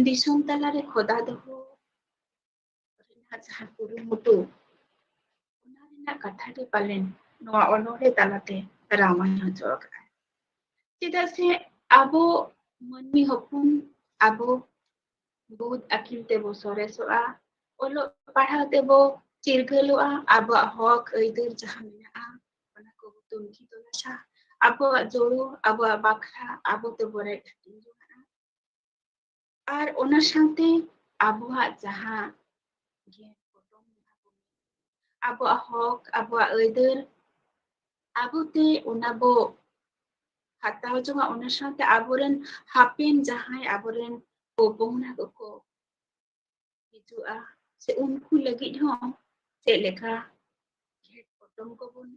ᱫᱤᱥᱚᱢ ᱛᱟᱞᱟᱨᱮ ᱠᱷᱚᱫᱟ ᱫᱚᱦᱚ ᱨᱮᱱᱟᱜ ᱡᱟᱦᱟᱸ ᱠᱩᱨᱩᱢᱩᱴᱩ ᱚᱱᱟ ᱨᱮᱱᱟᱜ ᱠᱟᱛᱷᱟ ᱜᱮ ᱯᱟᱞᱮᱱ ᱱᱚᱣᱟ ᱚᱱᱚᱬᱦᱮ ᱛᱟᱞᱟᱛᱮ ᱨᱟᱢᱟᱭ ᱦᱚᱪᱚ ᱟᱠᱟᱫᱟ ᱪᱮᱫᱟᱜ ᱥᱮ ᱟᱵᱚ ᱢᱟᱹᱱᱢᱤ ᱦᱚᱯᱚᱱ ᱟᱵᱚ ᱵᱩᱫ ᱟᱹᱠᱤᱞ ᱛᱮᱵᱚ ᱥᱚᱨᱮᱥᱚᱜᱼᱟ ᱚᱞᱚᱜ ᱯᱟᱲᱦᱟᱣ ᱛᱮᱵᱚ ᱪᱤᱨᱜᱟᱹᱞᱚᱜᱼᱟ ᱟᱵᱚᱣᱟᱜ ᱦᱚᱠ ᱟᱹᱭᱫᱟᱹᱨ ᱡᱟᱦᱟᱸ ᱢᱮᱱᱟᱜᱼᱟ ᱚᱱᱟ ᱠᱚ ᱛᱩᱱᱠᱷᱤ ᱛᱚᱞᱟᱥᱟ ᱟᱵᱚᱣᱟᱜ ᱡᱳᱲᱳ ᱟᱵᱚᱣᱟᱜ ᱵᱟᱠᱷᱨᱟ ᱟᱵᱚ ᱛᱮᱵᱚ ᱨᱮᱡ ᱦᱟᱹᱴᱤᱧ ᱡᱚᱝᱟᱜᱼᱟ ᱟᱨ ᱚᱱᱟ ᱥᱟᱶᱛᱮ ᱟᱵᱚᱣᱟᱜ ᱡᱟᱦᱟᱸ ᱟᱵᱚᱣᱟᱜ ᱦᱚᱠ ᱟᱵᱚᱣᱟᱜ ᱟᱹᱭᱫᱟᱹᱨ ᱟᱵᱚᱛᱮ ᱚᱱᱟ ᱵᱚ ᱦᱟᱛᱟᱣ ᱡᱚᱝᱟ ᱚᱱᱟ ᱥᱟᱶᱛᱮ ᱟᱵᱚᱨᱮᱱ ᱦᱟᱯᱮᱱ ᱡᱟᱦᱟᱸᱭ ᱟᱵᱚᱨᱮᱱ ᱯᱚᱯᱚᱝᱲᱟ ᱠᱚᱠᱚ ᱦᱤᱡᱩᱜᱼᱟ ᱥᱮ ᱩᱱᱠᱩ ᱞᱟᱹᱜᱤᱫ ᱦᱚᱸ ᱪᱮᱫ ᱞᱮᱠᱟ ᱜᱷᱮᱴ ᱯᱚᱴᱚᱢ ᱠᱚᱵᱚᱱ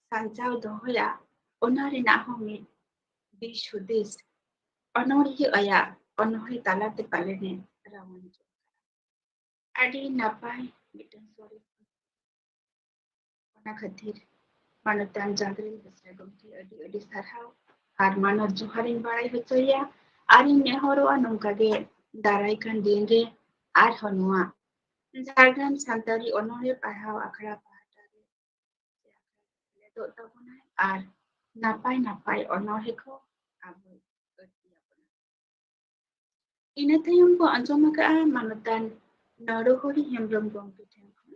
ᱥᱟᱧᱪᱟᱣ ᱫᱚᱦᱚᱭᱟ ᱚᱱᱟ ᱨᱮᱱᱟᱜ ᱦᱚᱸ ᱢᱤᱫ ᱫᱤᱥ ᱦᱩᱫᱤᱥ ᱚᱱᱚᱬᱦᱤᱭᱟᱹ ᱟᱭᱟᱜ ᱚᱱᱚᱬᱦᱮ ᱛᱟᱞᱟᱛᱮ ᱯᱟᱞᱮᱱᱮ ᱨᱟᱢᱟᱭ ᱟᱹᱰᱤ ᱱᱟᱯᱟᱭ ᱢᱤᱫᱴᱟᱝ ᱥᱚᱨᱮᱥ ᱚᱱᱟ ᱠᱷᱟᱹᱛᱤᱨ ᱢᱟᱱᱚᱛᱟᱱ ᱡᱷᱟᱸᱫᱨᱮᱞ ᱵᱮᱥᱨᱟ ᱜᱚᱢᱠᱮ ᱟᱹᱰᱤ ᱟᱹᱰᱤ ᱥᱟᱨᱦᱟᱣ ᱟᱨ ᱢᱟᱱᱚᱛ ᱡᱚᱦᱟᱨᱤᱧ ᱵᱟᱲᱟᱭ ᱦᱚᱪᱚᱭᱮᱭᱟ ᱟᱨᱤᱧ ᱱᱮᱦᱚᱨᱚᱜᱼᱟ ᱱᱚᱝᱠᱟ ᱜᱮ ᱫᱟᱨᱟᱭ ᱠᱟᱱ ᱫᱤᱱ ᱨᱮ ᱟᱨᱦᱚᱸ ᱱᱚᱣᱟ ᱡᱷᱟᱲᱜᱨᱟᱢ ᱥᱟᱱᱛᱟᱲᱤ ᱚᱱᱚᱬᱦᱮ ᱯᱟᱲᱦᱟᱣ ᱟᱠᱷᱲᱟ ᱯᱟᱦᱴᱟ ᱨᱮ ᱥᱮᱞᱮᱫᱚᱜ ᱛᱟᱵᱚᱱᱟᱭ ᱟᱨ ᱱᱟᱯᱟᱭ ᱱᱟᱯᱟᱭ ᱚᱱᱚᱬᱦᱮ ᱠᱚ ᱟᱵᱚ ᱤᱱᱟᱹ ᱛᱟᱭᱚᱢ ᱵᱚ ᱟᱸᱡᱚᱢ ᱟᱠᱟᱜᱼᱟ ᱢᱟᱱᱚᱛᱟᱱ ᱱᱚᱨᱚᱦᱚᱨᱤ ᱦᱮᱢᱵᱨᱚᱢ ᱜᱚᱢᱠᱮ ᱴᱷᱮᱱ ᱠᱷᱚᱱ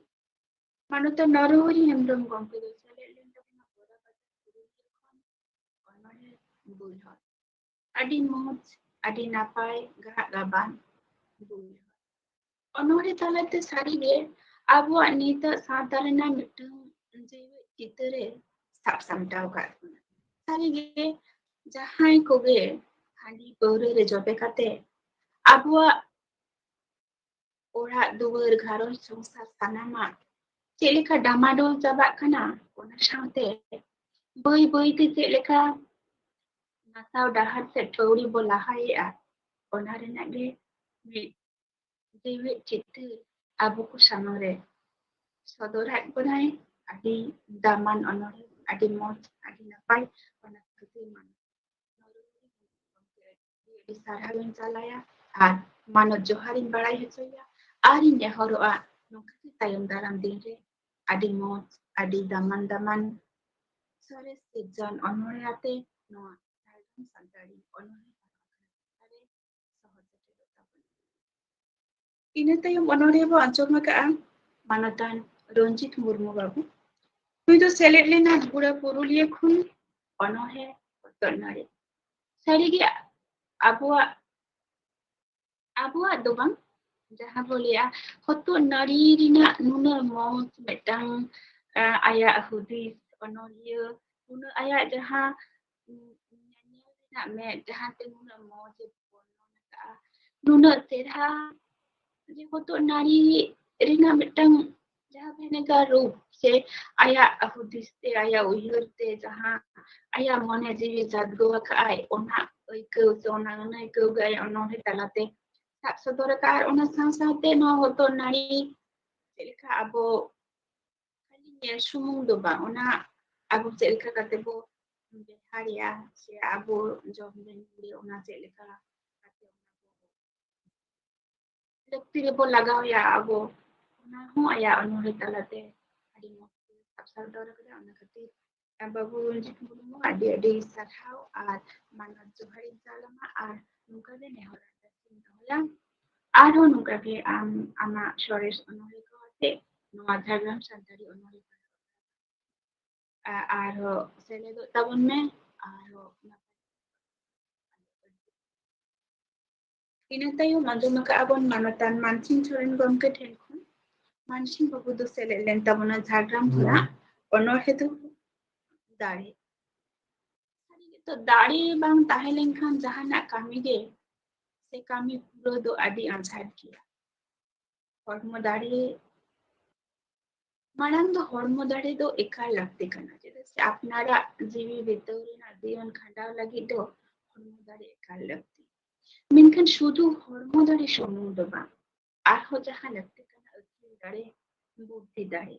ᱢᱟᱱᱚᱛᱟᱱ ᱱᱚᱨᱚᱦᱚᱨᱤ ᱦᱮᱢᱵᱨᱚᱢ ᱜᱚᱢᱠᱮ ᱫᱚ ᱥᱮᱞᱮᱫ ᱞᱮᱱ ᱛᱟᱵᱚᱱᱟ ᱚᱱᱚᱬᱦᱮ ᱵᱩᱞᱦᱚᱲ ᱟᱹᱰᱤ ᱢᱚᱸᱡᱽ ᱟᱹᱰᱤ ᱱᱟᱯᱟᱭ ᱜᱟᱦᱟᱜ ᱜᱟᱵᱟᱱ ᱚᱱᱚᱬᱦᱮ ᱛᱟᱞᱟᱛᱮ ᱥᱟᱹᱨᱤᱜᱮ ᱟᱵᱚᱣᱟᱜ ᱱᱤᱛᱚᱜ ᱥᱟᱶᱛᱟ ᱨᱮᱱᱟᱜ ᱢᱤᱫᱴᱟᱝ ᱡᱮᱣᱮᱫ ᱪᱤᱛᱟᱹᱨᱮ ᱥᱟᱵ ᱥᱟᱢᱴᱟᱣ ᱟᱠᱟᱫ ᱵᱚᱱᱟ᱾ ᱥᱟᱹᱨᱤᱜᱮ ᱡᱟᱦᱟᱸᱭ ᱠᱚᱜᱮ ᱦᱟᱺᱰᱤ ᱯᱟᱹᱣᱨᱟᱹ ᱨᱮ ᱡᱚᱵᱮ ᱠᱟᱛᱮ ᱟᱵᱚᱣᱟᱜ ᱚᱲᱟᱜ ᱫᱩᱣᱟᱹᱨ ᱜᱷᱟᱨᱚᱸᱡᱽ ᱥᱚᱝᱥᱟᱨ ᱥᱟᱱᱟᱢᱟᱜ ᱪᱮᱫ ᱞᱮᱠᱟ ᱰᱟᱢᱟᱰᱳᱞ ᱪᱟᱵᱟᱜ ᱠᱟᱱᱟ, ᱚᱱᱟ ᱥᱟᱶᱛᱮ ᱵᱟᱹᱭ ᱵᱟᱹᱭᱛᱮ ᱪᱮᱫ ᱞᱮᱠᱟ ᱱᱟᱥᱟᱣ ᱰᱟᱦᱟᱨ ᱥᱮᱫ ᱯᱟᱹᱣᱲᱤ ᱵᱚ ᱞᱟᱦᱟᱭᱮᱜᱼᱟ, ᱚᱱᱟ ᱨᱮᱱᱟᱜ ᱜᱮ ᱢᱤᱫ ᱡᱮᱣᱮᱫ ᱪᱤᱛᱟᱹᱨ ᱟᱵᱚ ᱠᱚ ᱥᱟᱢᱟᱝ ᱨᱮ ᱥᱚᱫᱚᱨᱟᱫ ᱵᱚᱱᱟᱭ ᱟᱹᱰᱤ ᱫᱟᱢᱟᱱ ᱚᱱᱚᱬᱦᱮ, ᱟᱹᱰᱤ ᱢᱚᱸᱡᱽ, ᱟᱹᱰᱤ ᱱᱟᱯᱟᱭ, ᱚᱱᱟ ᱠᱷᱟᱹᱛᱤᱨ ᱟᱹᱰᱤ ᱥᱟᱨᱦᱟᱣᱤᱧ ᱪᱟᱞᱟᱭᱟ ᱟᱨ ᱢᱟᱱᱚᱛ ᱡᱚᱦᱟᱨᱤᱧ ᱵᱟᱲᱟᱭ ᱦᱚᱪᱚᱭᱟ ᱟᱨᱤᱧ ᱱᱮᱦᱚᱨᱚᱜᱼᱟ ᱱᱚᱝᱠᱟᱜᱮ ᱛᱟᱭᱚᱢ ᱫᱟᱨᱟᱢ ᱫᱤᱱᱨᱮ ᱟᱹᱰᱤ ᱢᱚᱸᱡᱽ, ᱟᱹᱰᱤ ᱫᱟᱢᱟᱱ ᱥᱚᱨᱮᱥ ᱥᱤᱨᱡᱚᱱ ᱚᱱᱚᱬᱦᱮ ᱟᱛᱮ ᱱᱚᱣᱟ ᱡᱷᱟᱲᱜᱨᱟᱢ ᱥᱟᱱᱛᱟᱲᱤ ᱚᱱᱚᱬᱦᱮ ᱨᱮ ᱥᱚᱦᱚᱨ ᱥᱮᱴᱮᱨᱚᱜ ᱛᱟᱵᱚᱱᱟ। ᱤᱱᱟᱹ ᱛᱟᱭᱚᱢ ᱚᱱᱚᱬᱦᱮ ᱵᱚ ᱟᱸᱡᱚᱢ ᱟᱠᱟᱜᱼᱟ ᱢᱟᱱᱚᱛᱟᱱ ᱨᱚᱧᱡᱤᱛ ᱢᱩᱨᱢᱩ ᱵᱟᱵᱩ। ᱱᱩᱭ ᱫᱚ ᱥᱮᱞᱮᱫ ᱞᱮᱱᱟ ᱵᱟᱸᱠᱩᱲᱟ ᱯᱩᱨᱩᱞᱤᱭᱟᱹ ᱠᱷᱚᱱ ᱚᱱᱚᱬᱦᱮ ᱦᱚᱛᱚᱫ ᱱᱟᱲᱤ। ᱥᱟᱹᱨᱤᱜᱮ ᱟᱵᱚᱣᱟᱜ ᱫᱚ ᱵᱟᱝ, ᱡᱟᱦᱟᱸ ᱵᱚ ᱞᱟᱹᱭᱟ ᱦᱚᱛᱚᱫ ᱱᱟᱲᱤ ᱨᱮᱱᱟᱜ ᱱᱩᱱᱟᱹᱜ ᱢᱚᱸᱡᱽ ᱢᱤᱫᱴᱟᱝ ᱟᱭᱟᱜ ᱦᱩᱫᱤᱥ ᱚᱱᱚᱞᱤᱭᱟᱹ, ᱱᱩᱱᱟᱹᱜ ᱟᱭᱟᱜ ᱡᱟᱦᱟᱸ ᱧᱮᱧᱮᱞ ᱨᱮᱱᱟᱜ ᱢᱮᱫ ᱡᱟᱦᱟᱸᱛᱮ ᱱᱩᱱᱟᱹᱜ ᱢᱚᱸᱡᱽ ᱮ ᱵᱚᱨণᱚᱱ ᱟᱠᱟᱜᱼᱟ, ᱱᱩᱱᱟᱹᱜ ᱪᱮᱨᱦᱟ ᱡᱮ ᱦᱚᱛᱚᱫ ᱱᱟᱲᱤ ᱨᱮᱱᱟᱜ ᱢᱤᱫᱴᱟᱝ ᱡᱟᱦᱟᱸ ᱵᱷᱮᱱᱮᱜᱟᱨ ᱨᱩᱯ ᱥᱮ ᱟᱭᱟᱜ ᱦᱩᱫᱤᱥ ᱛᱮ, ᱟᱭᱟᱜ ᱩᱭᱦᱟᱹᱨ ᱛᱮ ᱡᱟᱦᱟᱸ ᱟᱭᱟᱜ ᱢᱚᱱᱮ ᱡᱤᱣᱤ ᱡᱟᱫᱽᱜᱟᱹᱣ ᱟᱠᱟᱜᱼᱟᱭ, ᱚᱱᱟ ᱟᱹᱭᱠᱟᱹᱣ ᱥᱮ ᱚᱱᱟ ᱟᱹᱱᱟᱹᱭᱠᱟᱹᱣ ᱜᱮ ᱟᱭᱟᱜ ᱚᱱᱚᱬᱦᱮ ᱛᱟᱞᱟᱛᱮ ᱥᱟᱵ ᱥᱚᱫᱚᱨ ᱟᱠᱟᱜᱼᱟ। ᱟᱨ ᱚᱱᱟ ᱥᱟᱶ ᱥᱟᱶᱛᱮ ᱱᱚᱣᱟ ᱦᱚᱛᱚᱫ ᱱᱟᱲᱤ ᱪᱮᱫ ᱞᱮᱠᱟ ᱟᱵᱚ ᱠᱷᱟᱹᱞᱤ ᱧᱮᱞ ᱥᱩᱢᱩᱝ ᱫᱚ ᱵᱟᱝ, ᱚᱱᱟ ᱟᱵᱚ ᱪᱮᱫ ᱞᱮᱠᱟ ᱠᱟᱛᱮ ᱵᱚ ᱵᱮᱣᱦᱟᱨᱮᱭᱟ ᱥᱮ ᱟᱵᱚ ᱡᱚᱢ ᱧᱩ ᱚᱱᱟ ᱪᱮᱫ ᱞᱮᱠᱟ ᱞᱟᱹᱠᱛᱤ ᱨᱮᱵᱚ ᱞᱟᱜᱟᱣᱮᱭᱟ ᱟᱵᱚ, ᱚᱱᱟ ᱦᱚᱸ ᱟᱭᱟᱜ ᱚᱱᱚᱬᱦᱮ ᱛᱟᱞᱟᱛᱮ ᱟᱹᱰᱤ ᱢᱚᱸᱡᱽ ᱛᱮ ᱥᱟᱵ ᱥᱚᱫᱚᱨ ᱟᱠᱟᱫᱟ। ᱚᱱᱟ ᱠᱷᱟᱹᱛᱤᱨ ᱵᱟᱵᱩ ᱨᱚᱧᱡᱤᱛ ᱢᱩᱨᱢᱩ ᱟᱹᱰᱤ ᱟᱹᱰᱤ ᱥᱟᱨᱦᱟᱣ ᱟᱨ ᱢᱟᱱᱚᱛ ᱡᱚᱦᱟᱨᱤᱧ ᱪᱟᱞ ᱟᱢᱟ ᱟᱨ ᱱᱚᱝᱠᱟᱜᱮ ᱱᱮᱦᱚᱨ ᱟᱨᱫᱟᱥᱤᱧ ᱫᱚᱦᱚᱭᱟ ᱟᱨᱦᱚᱸ ᱱᱚᱝᱠᱟᱜᱮ ᱟᱢ ᱟᱢᱟᱜ ᱥᱚᱨᱮᱥ ᱚᱱᱚᱬᱦᱮ ᱠᱚ ᱟᱛᱮ ᱱᱚᱣᱟ ᱡᱷᱟᱲᱜᱨᱟᱢ ᱥᱟᱱᱛᱟᱲᱤ ᱚᱱᱚᱬᱦᱮ ᱟᱨᱦᱚᱸ ᱥᱮᱞᱮᱫᱚᱜ ᱛᱟᱵᱚᱱ ᱢᱮ। ᱟᱨᱦᱚᱸ ᱤᱱᱟᱹ ᱛᱟᱭᱚᱢ ᱟᱸᱡᱚᱢ ᱟᱠᱟᱜᱼᱟ ᱵᱚᱱ ᱢᱟᱱᱚᱛᱟᱱ ᱢᱟᱱᱥᱤᱝ ᱥᱚᱨᱮᱱ ᱜᱚᱢᱠᱮ ᱴᱷᱮᱱ ᱠᱷᱚᱱ। ᱢᱟᱱᱥᱤᱝ ᱵᱟᱵᱩ ᱫᱚ ᱥᱮᱞᱮᱫ ᱞᱮᱱ ᱛᱟᱵᱚᱱᱟ ᱡᱷᱟᱲᱜᱨᱟᱢ ᱠᱷᱚᱱᱟᱜ ᱚᱱᱚᱬᱦᱮ ᱫᱚ ᱫᱟᱲᱮ। ᱛᱚ ᱫᱟᱲᱮ ᱵᱟᱝ ᱛᱟᱦᱮᱸ ᱞᱮᱱᱠᱷᱟᱱ ᱡᱟᱦᱟᱱᱟᱜ ᱠᱟᱹᱢᱤ ᱜᱮ ᱥᱮ ᱠᱟᱹᱢᱤ ᱯᱩᱨᱟᱹᱣ ᱫᱚ ᱟᱹᱰᱤ ᱟᱸᱡᱷᱟᱴ ᱜᱮᱭᱟ। ᱦᱚᱲᱢᱚ ᱫᱟᱲᱮ ᱢᱟᱲᱟᱝ ᱫᱚ ᱦᱚᱲᱢᱚ ᱫᱟᱲᱮ ᱫᱚ ᱮᱠᱟᱞ ᱞᱟᱹᱠᱛᱤ ᱠᱟᱱᱟ, ᱪᱮᱫᱟᱜ ᱥᱮ ᱟᱯᱱᱟᱨᱟᱜ ᱡᱤᱣᱤ ᱵᱤᱛᱟᱹᱣ ᱨᱮᱱᱟᱜ ᱡᱤᱭᱚᱱ ᱠᱷᱟᱸᱰᱟᱣ ᱞᱟᱹᱜᱤᱫ ᱫᱚ ᱦᱚᱲᱢᱚ ᱫᱟᱲᱮ ᱮᱠᱟᱞ ᱞᱟᱹᱠᱛᱤ। ᱢᱮᱱᱠᱷᱟᱱ ᱥᱩᱫᱷᱩ ᱦᱚᱲᱢᱚ ᱫᱟᱲᱮ ᱥᱩᱢᱩᱝ ᱫᱚ ᱵᱟᱝ, ᱟᱨᱦᱚᱸ ᱡᱟᱦᱟᱸ ᱞᱟᱹᱠᱛᱤ ᱠᱟᱱᱟ ᱟᱹᱠᱤᱞ ᱫᱟᱲᱮ, ᱵᱩᱫᱽᱫᱷᱤ ᱫᱟᱲᱮ।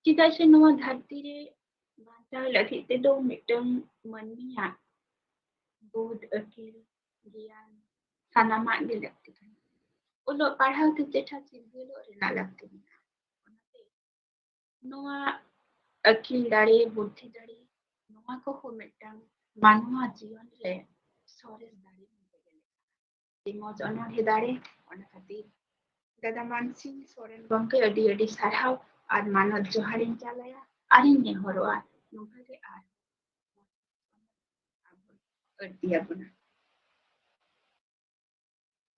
ᱪᱮᱫᱟᱜ ᱥᱮ ᱱᱚᱣᱟ ᱫᱷᱟᱹᱨᱛᱤ ᱨᱮ ᱵᱟᱧᱪᱟᱣ ᱞᱟᱹᱜᱤᱫ ᱛᱮᱫᱚ ᱢᱤᱫᱴᱟᱝ ᱢᱟᱹᱱᱢᱤᱭᱟᱜ ᱵᱩᱫᱽ ᱟᱹᱠᱤᱞ ᱜᱮᱭᱟᱱ ᱥᱟᱱᱟᱢᱟᱜ ᱜᱮ ᱞᱟᱹᱠᱛᱤ ᱠᱟᱱᱟ। ᱚᱞᱚᱜ ᱯᱟᱲᱦᱟᱣ ᱛᱮ ᱪᱮᱴᱷᱟ ᱪᱤᱨᱜᱟᱹᱞᱚᱜ ᱨᱮᱱᱟᱜ ᱞᱟᱹᱠᱛᱤ ᱢᱮᱱᱟᱜᱼᱟ। ᱚᱱᱟᱛᱮ ᱱᱚᱣᱟ ᱟᱹᱠᱤᱞ ᱫᱟᱲᱮ, ᱵᱩᱫᱽᱫᱷᱤ ᱫᱟᱲᱮ, ᱱᱚᱣᱟ ᱠᱚᱦᱚᱸ ᱢᱤᱫᱴᱟᱝ ᱢᱟᱱᱣᱟ ᱡᱤᱭᱚᱱ ᱨᱮ ᱥᱚᱨᱮᱥ ᱫᱟᱲᱮ ᱟᱹᱰᱤ ᱢᱚᱸᱡᱽ ᱚᱱᱚᱬᱦᱮ ᱫᱟᱲᱮ। ᱚᱱᱟ ᱠᱷᱟᱹᱛᱤᱨ ᱫᱟᱫᱟ ᱢᱟᱱᱥᱤᱝ ᱥᱚᱨᱮᱱ ᱜᱚᱢᱠᱮ ᱟᱹᱰᱤ ᱟᱹᱰᱤ ᱥᱟᱨᱦᱟᱣ ᱟᱨ ᱢᱟᱱᱚᱛ ᱡᱚᱦᱟᱨᱤᱧ ᱪᱟᱞᱟᱭᱟ ᱟᱨᱤᱧ ᱱᱮᱦᱚᱨᱚᱜᱼᱟ ᱱᱚᱝᱠᱟᱜᱮ ᱟᱨ ᱟᱹᱲᱛᱤᱭᱟᱵᱚᱱᱟ।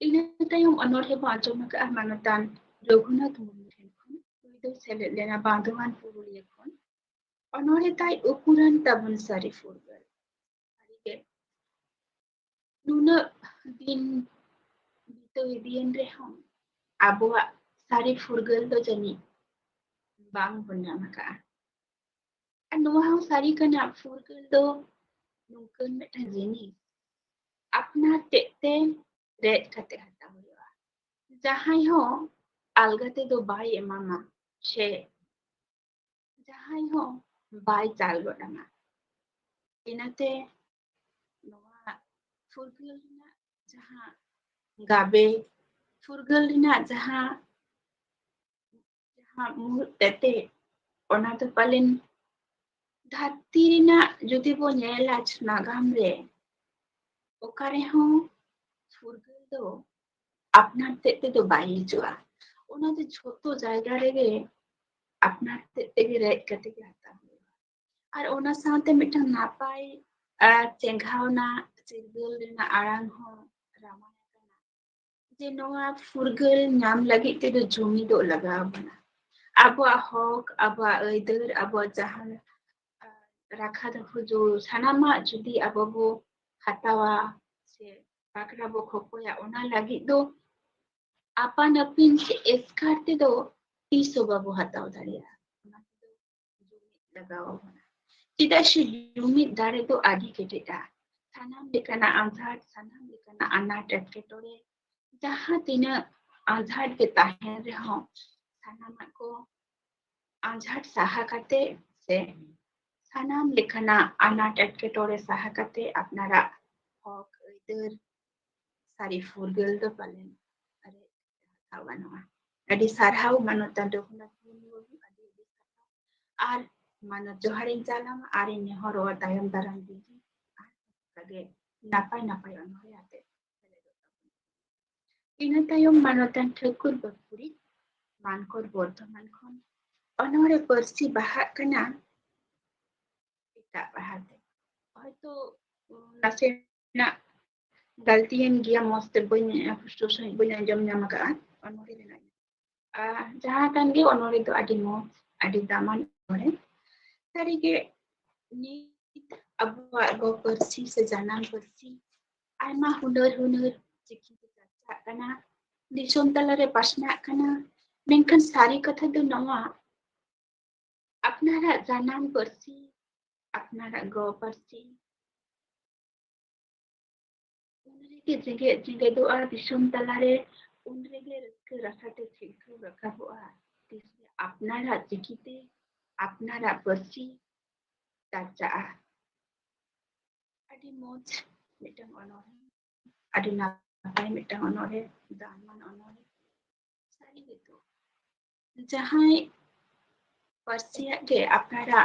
ᱤᱱᱟᱹ ᱛᱟᱭᱚᱢ ᱚᱱᱚᱬᱦᱮ ᱵᱚ ᱟᱸᱡᱚᱢ ᱟᱠᱟᱜᱼᱟ ᱢᱟᱱᱚᱛᱟᱱ ᱨᱚᱜᱷᱩᱱᱟᱛᱷ ᱢᱩᱨᱢᱩ ᱴᱷᱮᱱ ᱠᱷᱚᱱ। ᱱᱩᱭ ᱫᱚ ᱥᱮᱞᱮᱫ ᱞᱮᱱᱟ ᱵᱟᱸᱫᱷᱣᱟᱱ ᱯᱩᱨᱩᱞᱤᱭᱟᱹ ᱠᱷᱚᱱ। ᱚᱱᱚᱬᱦᱮ ᱛᱟᱭ ᱩᱯᱩᱨᱟᱱ ᱛᱟᱵᱚᱱ ᱥᱟᱹᱨᱤ ᱯᱷᱩᱨᱜᱟᱹᱞ। ᱥᱟᱹᱨᱤᱜᱮ ᱱᱩᱱᱟᱹᱜ ᱫᱤᱱ ᱵᱤᱛᱟᱹᱣ ᱤᱫᱤᱭᱮᱱ ᱨᱮᱦᱚᱸ ᱟᱵᱚᱣᱟᱜ ᱥᱟᱹᱨᱤ ᱯᱷᱩᱨᱜᱟᱹᱞ ᱫᱚ ᱡᱟᱹᱱᱤᱡ ᱵᱟᱝ ᱵᱚᱱ ᱧᱟᱢ ᱟᱠᱟᱜᱼᱟ। ᱟᱨ ᱱᱚᱣᱟ ᱦᱚᱸ ᱥᱟᱹᱨᱤ ᱠᱟᱱᱟ, ᱯᱷᱩᱨᱜᱟᱹᱞ ᱫᱚ ᱱᱚᱝᱠᱟᱱ ᱢᱤᱫᱴᱟᱝ ᱡᱤᱱᱤᱥ ᱟᱯᱱᱟᱨ ᱛᱮᱫ ᱛᱮ ᱨᱮᱡ ᱠᱟᱛᱮ ᱦᱟᱛᱟᱣ ᱦᱩᱭᱩᱜᱼᱟ। ᱡᱟᱦᱟᱸᱭ ᱦᱚᱸ ᱟᱞᱜᱟ ᱛᱮᱫᱚ ᱵᱟᱭ ᱮᱢᱟᱢᱟ ᱥᱮ ᱡᱟᱦᱟᱸᱭ ᱦᱚᱸ ᱵᱟᱭ ᱪᱟᱞ ᱜᱚᱫ ᱟᱢᱟ। ᱤᱱᱟᱹᱛᱮ ᱱᱚᱣᱟ ᱯᱷᱩᱨᱜᱟᱹᱞ ᱨᱮᱱᱟᱜ ᱡᱟᱦᱟᱸ ᱜᱟᱵᱮ, ᱯᱷᱩᱨᱜᱟᱹᱞ ᱨᱮᱱᱟᱜ ᱡᱟᱦᱟᱸ ᱢᱩᱲᱩᱫ ᱛᱮᱛᱮᱫ, ᱚᱱᱟ ᱫᱚ ᱯᱟᱞᱮᱱ ᱫᱷᱟᱹᱨᱛᱤ ᱨᱮᱱᱟᱜ ᱡᱩᱫᱤ ᱵᱚ ᱧᱮᱞᱟ ᱱᱟᱜᱟᱢ ᱨᱮ ᱚᱠᱟ ᱨᱮᱦᱚᱸ ᱯᱷᱩᱨᱜᱟᱹᱞ ᱫᱚ ᱟᱯᱱᱟᱨ ᱛᱮᱫ ᱛᱮᱫᱚ ᱵᱟᱭ ᱦᱤᱡᱩᱜᱼᱟ। ᱚᱱᱟ ᱫᱚ ᱡᱷᱚᱛᱚ ᱡᱟᱭᱜᱟ ᱨᱮᱜᱮ ᱟᱯᱱᱟᱨ ᱛᱮᱫ ᱛᱮᱜᱮ ᱨᱮᱡ ᱠᱟᱛᱮ ᱜᱮ ᱦᱟᱛᱟᱣ ᱦᱩᱭᱩᱜᱼᱟ। ᱟᱨ ᱚᱱᱟ ᱥᱟᱶᱛᱮ ᱢᱤᱫᱴᱟᱝ ᱱᱟᱯᱟᱭ ᱪᱮᱸᱜᱷᱟᱣᱱᱟ ᱪᱤᱨᱜᱟᱹᱞ ᱨᱮᱱᱟᱜ ᱟᱲᱟᱝ ᱦᱚᱸ ᱨᱟᱢᱟᱭ ᱟᱠᱟᱱᱟ। ᱡᱮ ᱱᱚᱣᱟ ᱯᱷᱩᱨᱜᱟᱹᱞ ᱧᱟᱢ ᱞᱟᱹᱜᱤᱫ ᱛᱮᱫᱚ ᱡᱩᱢᱤᱫᱚᱜ ᱞᱟᱜᱟᱣ ᱵᱚᱱᱟ। abuak hok, abuak aidar, abuak jahan rakha dakhu jo sanama judi abo bo hatawa se bakra bo khokoya ona lagid do apan apin se eskar te do tiso babo hataw daria ona do jumit lagaw bona tidak se jumit dare do adi keteda sanam lekana anzhat sanam lekana anat etketore jaha tina anzhat ke tahen reho sanama ko anzhat saha kate se sanam lekana anat etketore saha kate apnara hok aidar sari furgal do palen are tawanoa adi sarhau manutan do hunat adi ar manut joharin jalam ari nehoro tayam daram digi kage napai onohe ate ina tayom manutan thakur bapuri mankor bordhaman khon onore parsi bahak kana eta bahate hoyto nase na galtian gia moste bonya pusto sai bonya jam nyama ka onore rena jaha kan ge onore do adi mo adi daman onore tari ge ni abuak go parsi sejanam parsi aima hunar ciki cacak kana disom talare pasnak kana mengkan sari katha do nawa apnara janam parsi apnara go parsi unrege jenge doa disom talare unrege raska rasate thilku rakaboa tisre apnara cikite apnara parsi cacak adi moj mitang onore adi napai mitang onore daman onore sari gitu jahai parsiya ge apnara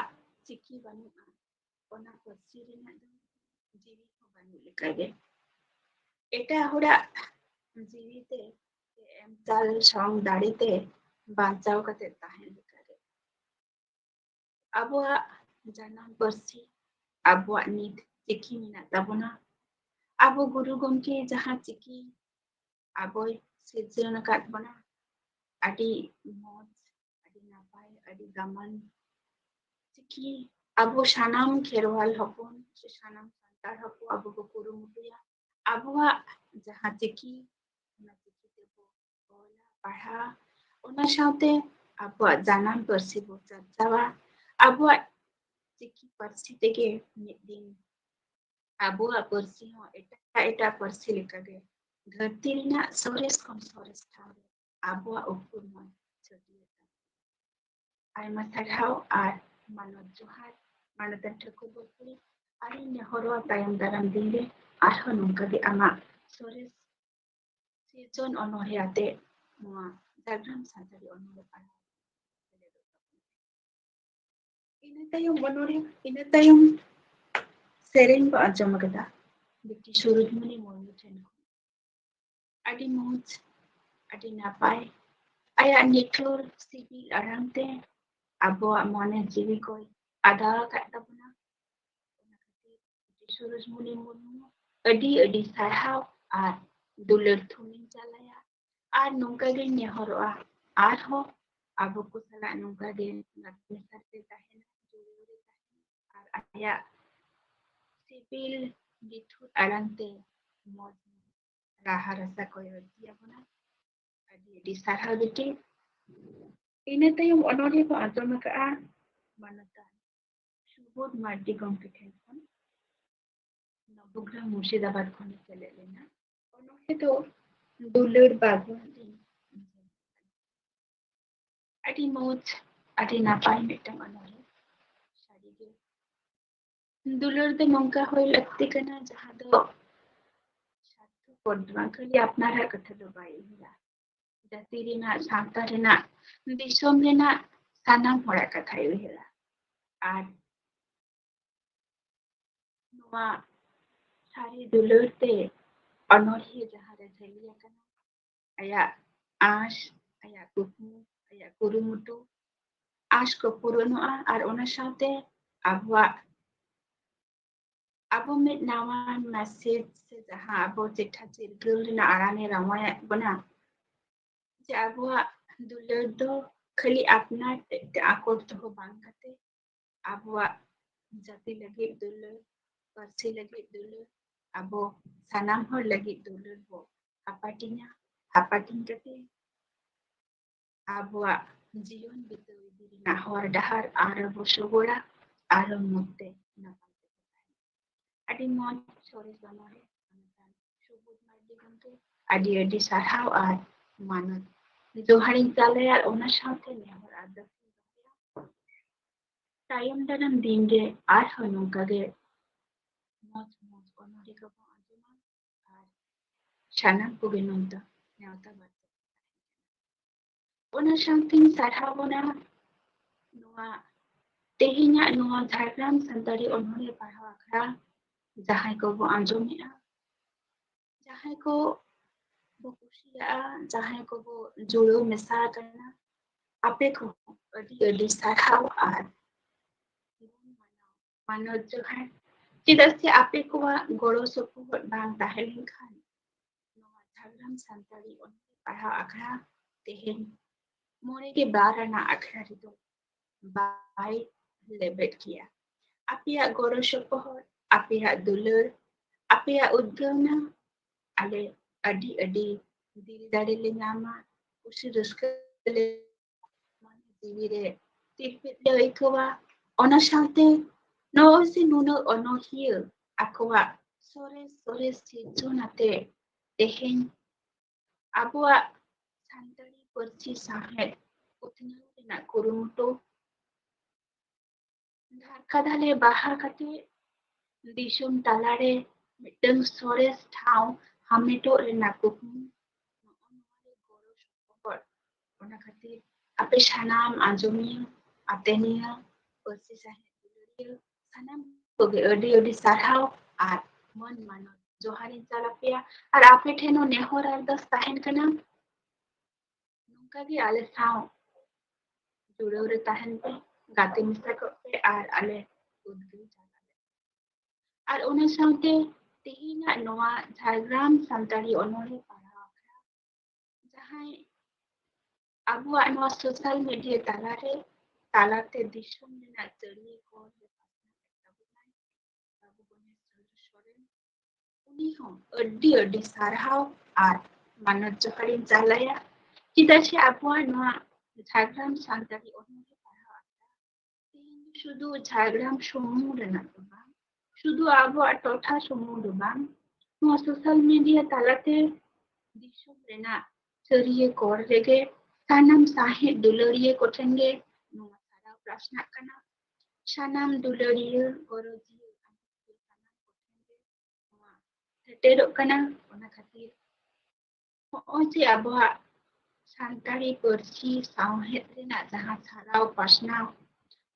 ciki banua ona parsi rena do jiwi ko banu lekage eta hora jiwite emtal song darite bancao kate tahen lekage abuak janam parsi abuak nit ciki menak tabona abo guru gomke jaha ciki aboy sirjan akat bona adi moj adi napai adi daman ciki abo sanam kherwal hopon se sanam santar hopo abo ko kurumutuya abuak jaha ciki ona ciki tebo ola parha ona saute abuak janam parsi bo charchawa abuak ciki parsi tege midin abuak parsi ho eta parsi lekage dharti rena sores kon sores thawe abuak ukur mon chodiya aima sarhau ar manot johar manotan thakur bapuri ari nehoro tayam daram dingre arho nongka ge ama sores sejon onohe ate noa Jhargram santari onohe para ina tayom sereng ba anjom kada Bikti Surujmuni Murmu Chen adi moj adi napai aya niklur sibil arangte abuak mone jiwi koi ada kat tabuna Bikti Surujmuni Murmu adi sarhau ar dular thumin jalaya ar nongka ge nehoroa ar ho abu ko sala nongka ge ngatne sarte tahen juri ar aya sibil dithut arangte moj raha rasa koyo dia bona adi sarhau biti ina tayom onore ko anjom ka manatan subod mardi gomke ten kon Nabogram Murshidabad khone chale lena onore to dular bagwan din adi moj adi napai mitang onore sari ge dular de nongka hoy lakti kana jaha do sattu podwa khali apnara katha do bai hila jati rena santa rena disom rena sanam hora katha hila ar noa sari dular te onore jaha re theliya kana aya ash aya kuku aya kurumutu ash ko puronoa ar ona saute abuak abo mit nawan message se jaha abo chitha chirgul rena arane ramaya bona je abuak dular do khali apnar te akor toho bang kate abuak jati lagi dular parsi lagi dular abo sanam hor lagi dular bo hapating kate abuak jion bitaw diri na hor dahar aro bo sugora aro mutte napam adi moj soris banore subud mardi gomke adi sarhaw ar manat joharing chale ar ona saute nehor ada tayom daram din re ar hon nongka ge moj onori ko bo anjuma ar sanam koge nonta neota barta ona sauteng sarhaw bona noa tehinya noa Jhargram Santari Onore Parhaw Akhara jahay ko bo anjomea jahay ko bo kusiya'a jahay ko bo judo mesa kana ape ko adi sarhaw ar manoj johar chedak se ape kowa goro sopohod bang tahen lenkhan noa Jhargram Santari Onore Parhaw Akhara tehen more ge barana akhara rido bai lebet kia apiak goro sopohod apiak dular apiak udgana ale adi diri dari le nyama usi raska le diri re tipit le ikawa ona saute no si nuno ono hiu akwa sores chunate tehen abuak santari perci sahet utnau renak kurumutu kadale bahar kate disum talare miteng sores thau hameto renak kukmu ona khatir ape sanam anjomiya ateniya persi sahet duluriya sanam koge adi sarhaw ar mon mano joharin chalapia ar ape theno nehor ardas tahen kana nongka ge ale saw judo re tahen pe gate misa ko pe ar ale udgu ar ona saute tehinya noa Jhargram Santari Onore Parhaw Akhara jahay abuak noa social media talate disum renak jari ko uni hon adi sarhaw ar manoj joharin chalaya chedak se abuak noa Jhargram Santari Onore Parhaw Akhara শুধু ঝাড়গ্রাম সমূহ renak do bang শুধু abuak totha সমূহ do bang noa social media talate disum renak chariye kor rege sanam sahet dulariya koten ge noa sarau prashnak kana sanam dulariya gorojiya seterok kana ona khatir ho'o je abuak santari persi sawhet renak jahan sarau pasnaw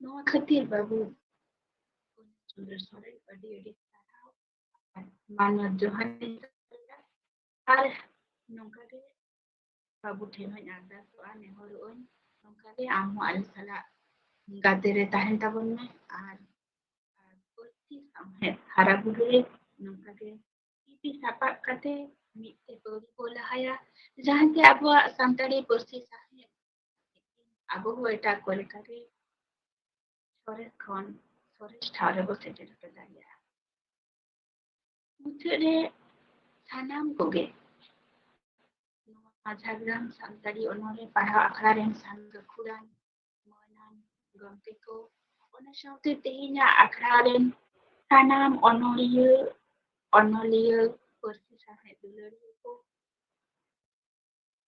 noa khatir babu sore adi sarhaw manoj joharin ar nongka ge babu theno ardasoa nehoro'n nongka ge amho ale sala gate re tahen tabon me ar persi sawhet hara buru re nongka ge iti sapap kate mitte pori lahaya jahan te abuak santari persi sahet abo ho eta kole kage sores khon sores thau re bo seter kedaya muchut re sanam koge noa Jhargram Santari Onore Parhaw Akhara ren sanggakuran monan gomke ko ona saute tehinya akhara ren sanam onoliya persi sahet dulariya ko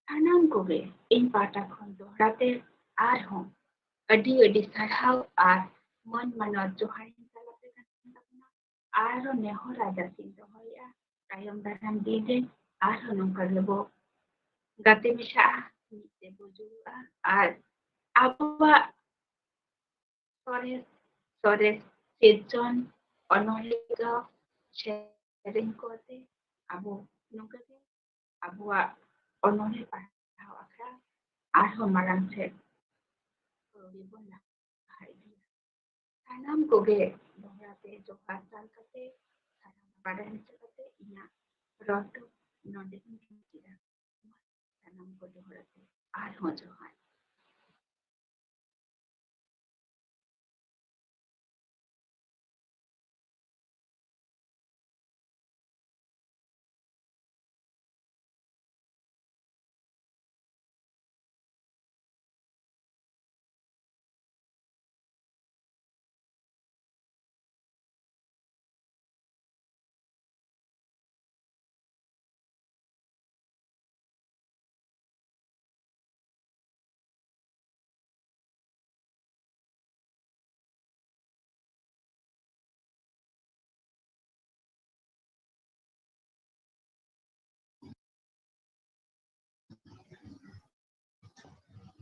sanam koge in pata khon dohrate arhon adi sarhaw ar mon manoj joharin chalate kana aro nehor adasin dohoya tayom daram din re arhon nongka ge bo gate misa'a mitte bo juru'a ar abuak sores sejon onoliga sharing kote abo nongka ge abuak onore Parhaw Akhara arhon marang sed ribon lahai sanam koge dohrate johar chal kate sanam badai kate inya roto node kira sanam ko dohrate arhon johar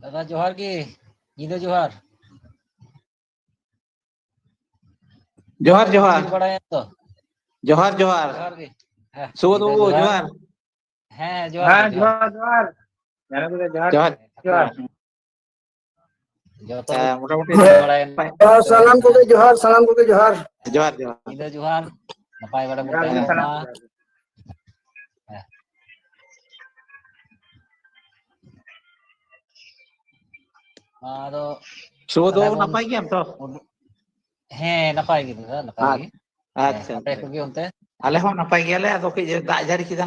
दादा जोहार की ᱧᱤᱫᱟᱹ जोहार जोहार जोहार बड़ायेन तो जोहार जोहार जोहार की सुबोध बाबू जोहार ᱦᱮᱸ जोहार जोहार जोहार जोहार जोहार जतो मोटामुटी बड़ायेन salam koge johar जोहार जोहार ᱧᱤᱫᱟᱹ जोहार नपाय बड़ा बन ताहेन मा ᱟᱫᱚ सुबोध बाबू नपाय गया तो ᱦᱮᱸ ᱱᱟᱯᱟᱭ ᱜᱮ ᱫᱟᱫᱟ ᱱᱟᱯᱟᱭ ᱜᱮ अच्छा ᱟᱯᱮ ᱠᱚᱜᱮ ᱚᱱᱛᱮ आले हो नपाय गया ले आदो के दाग जारी किदा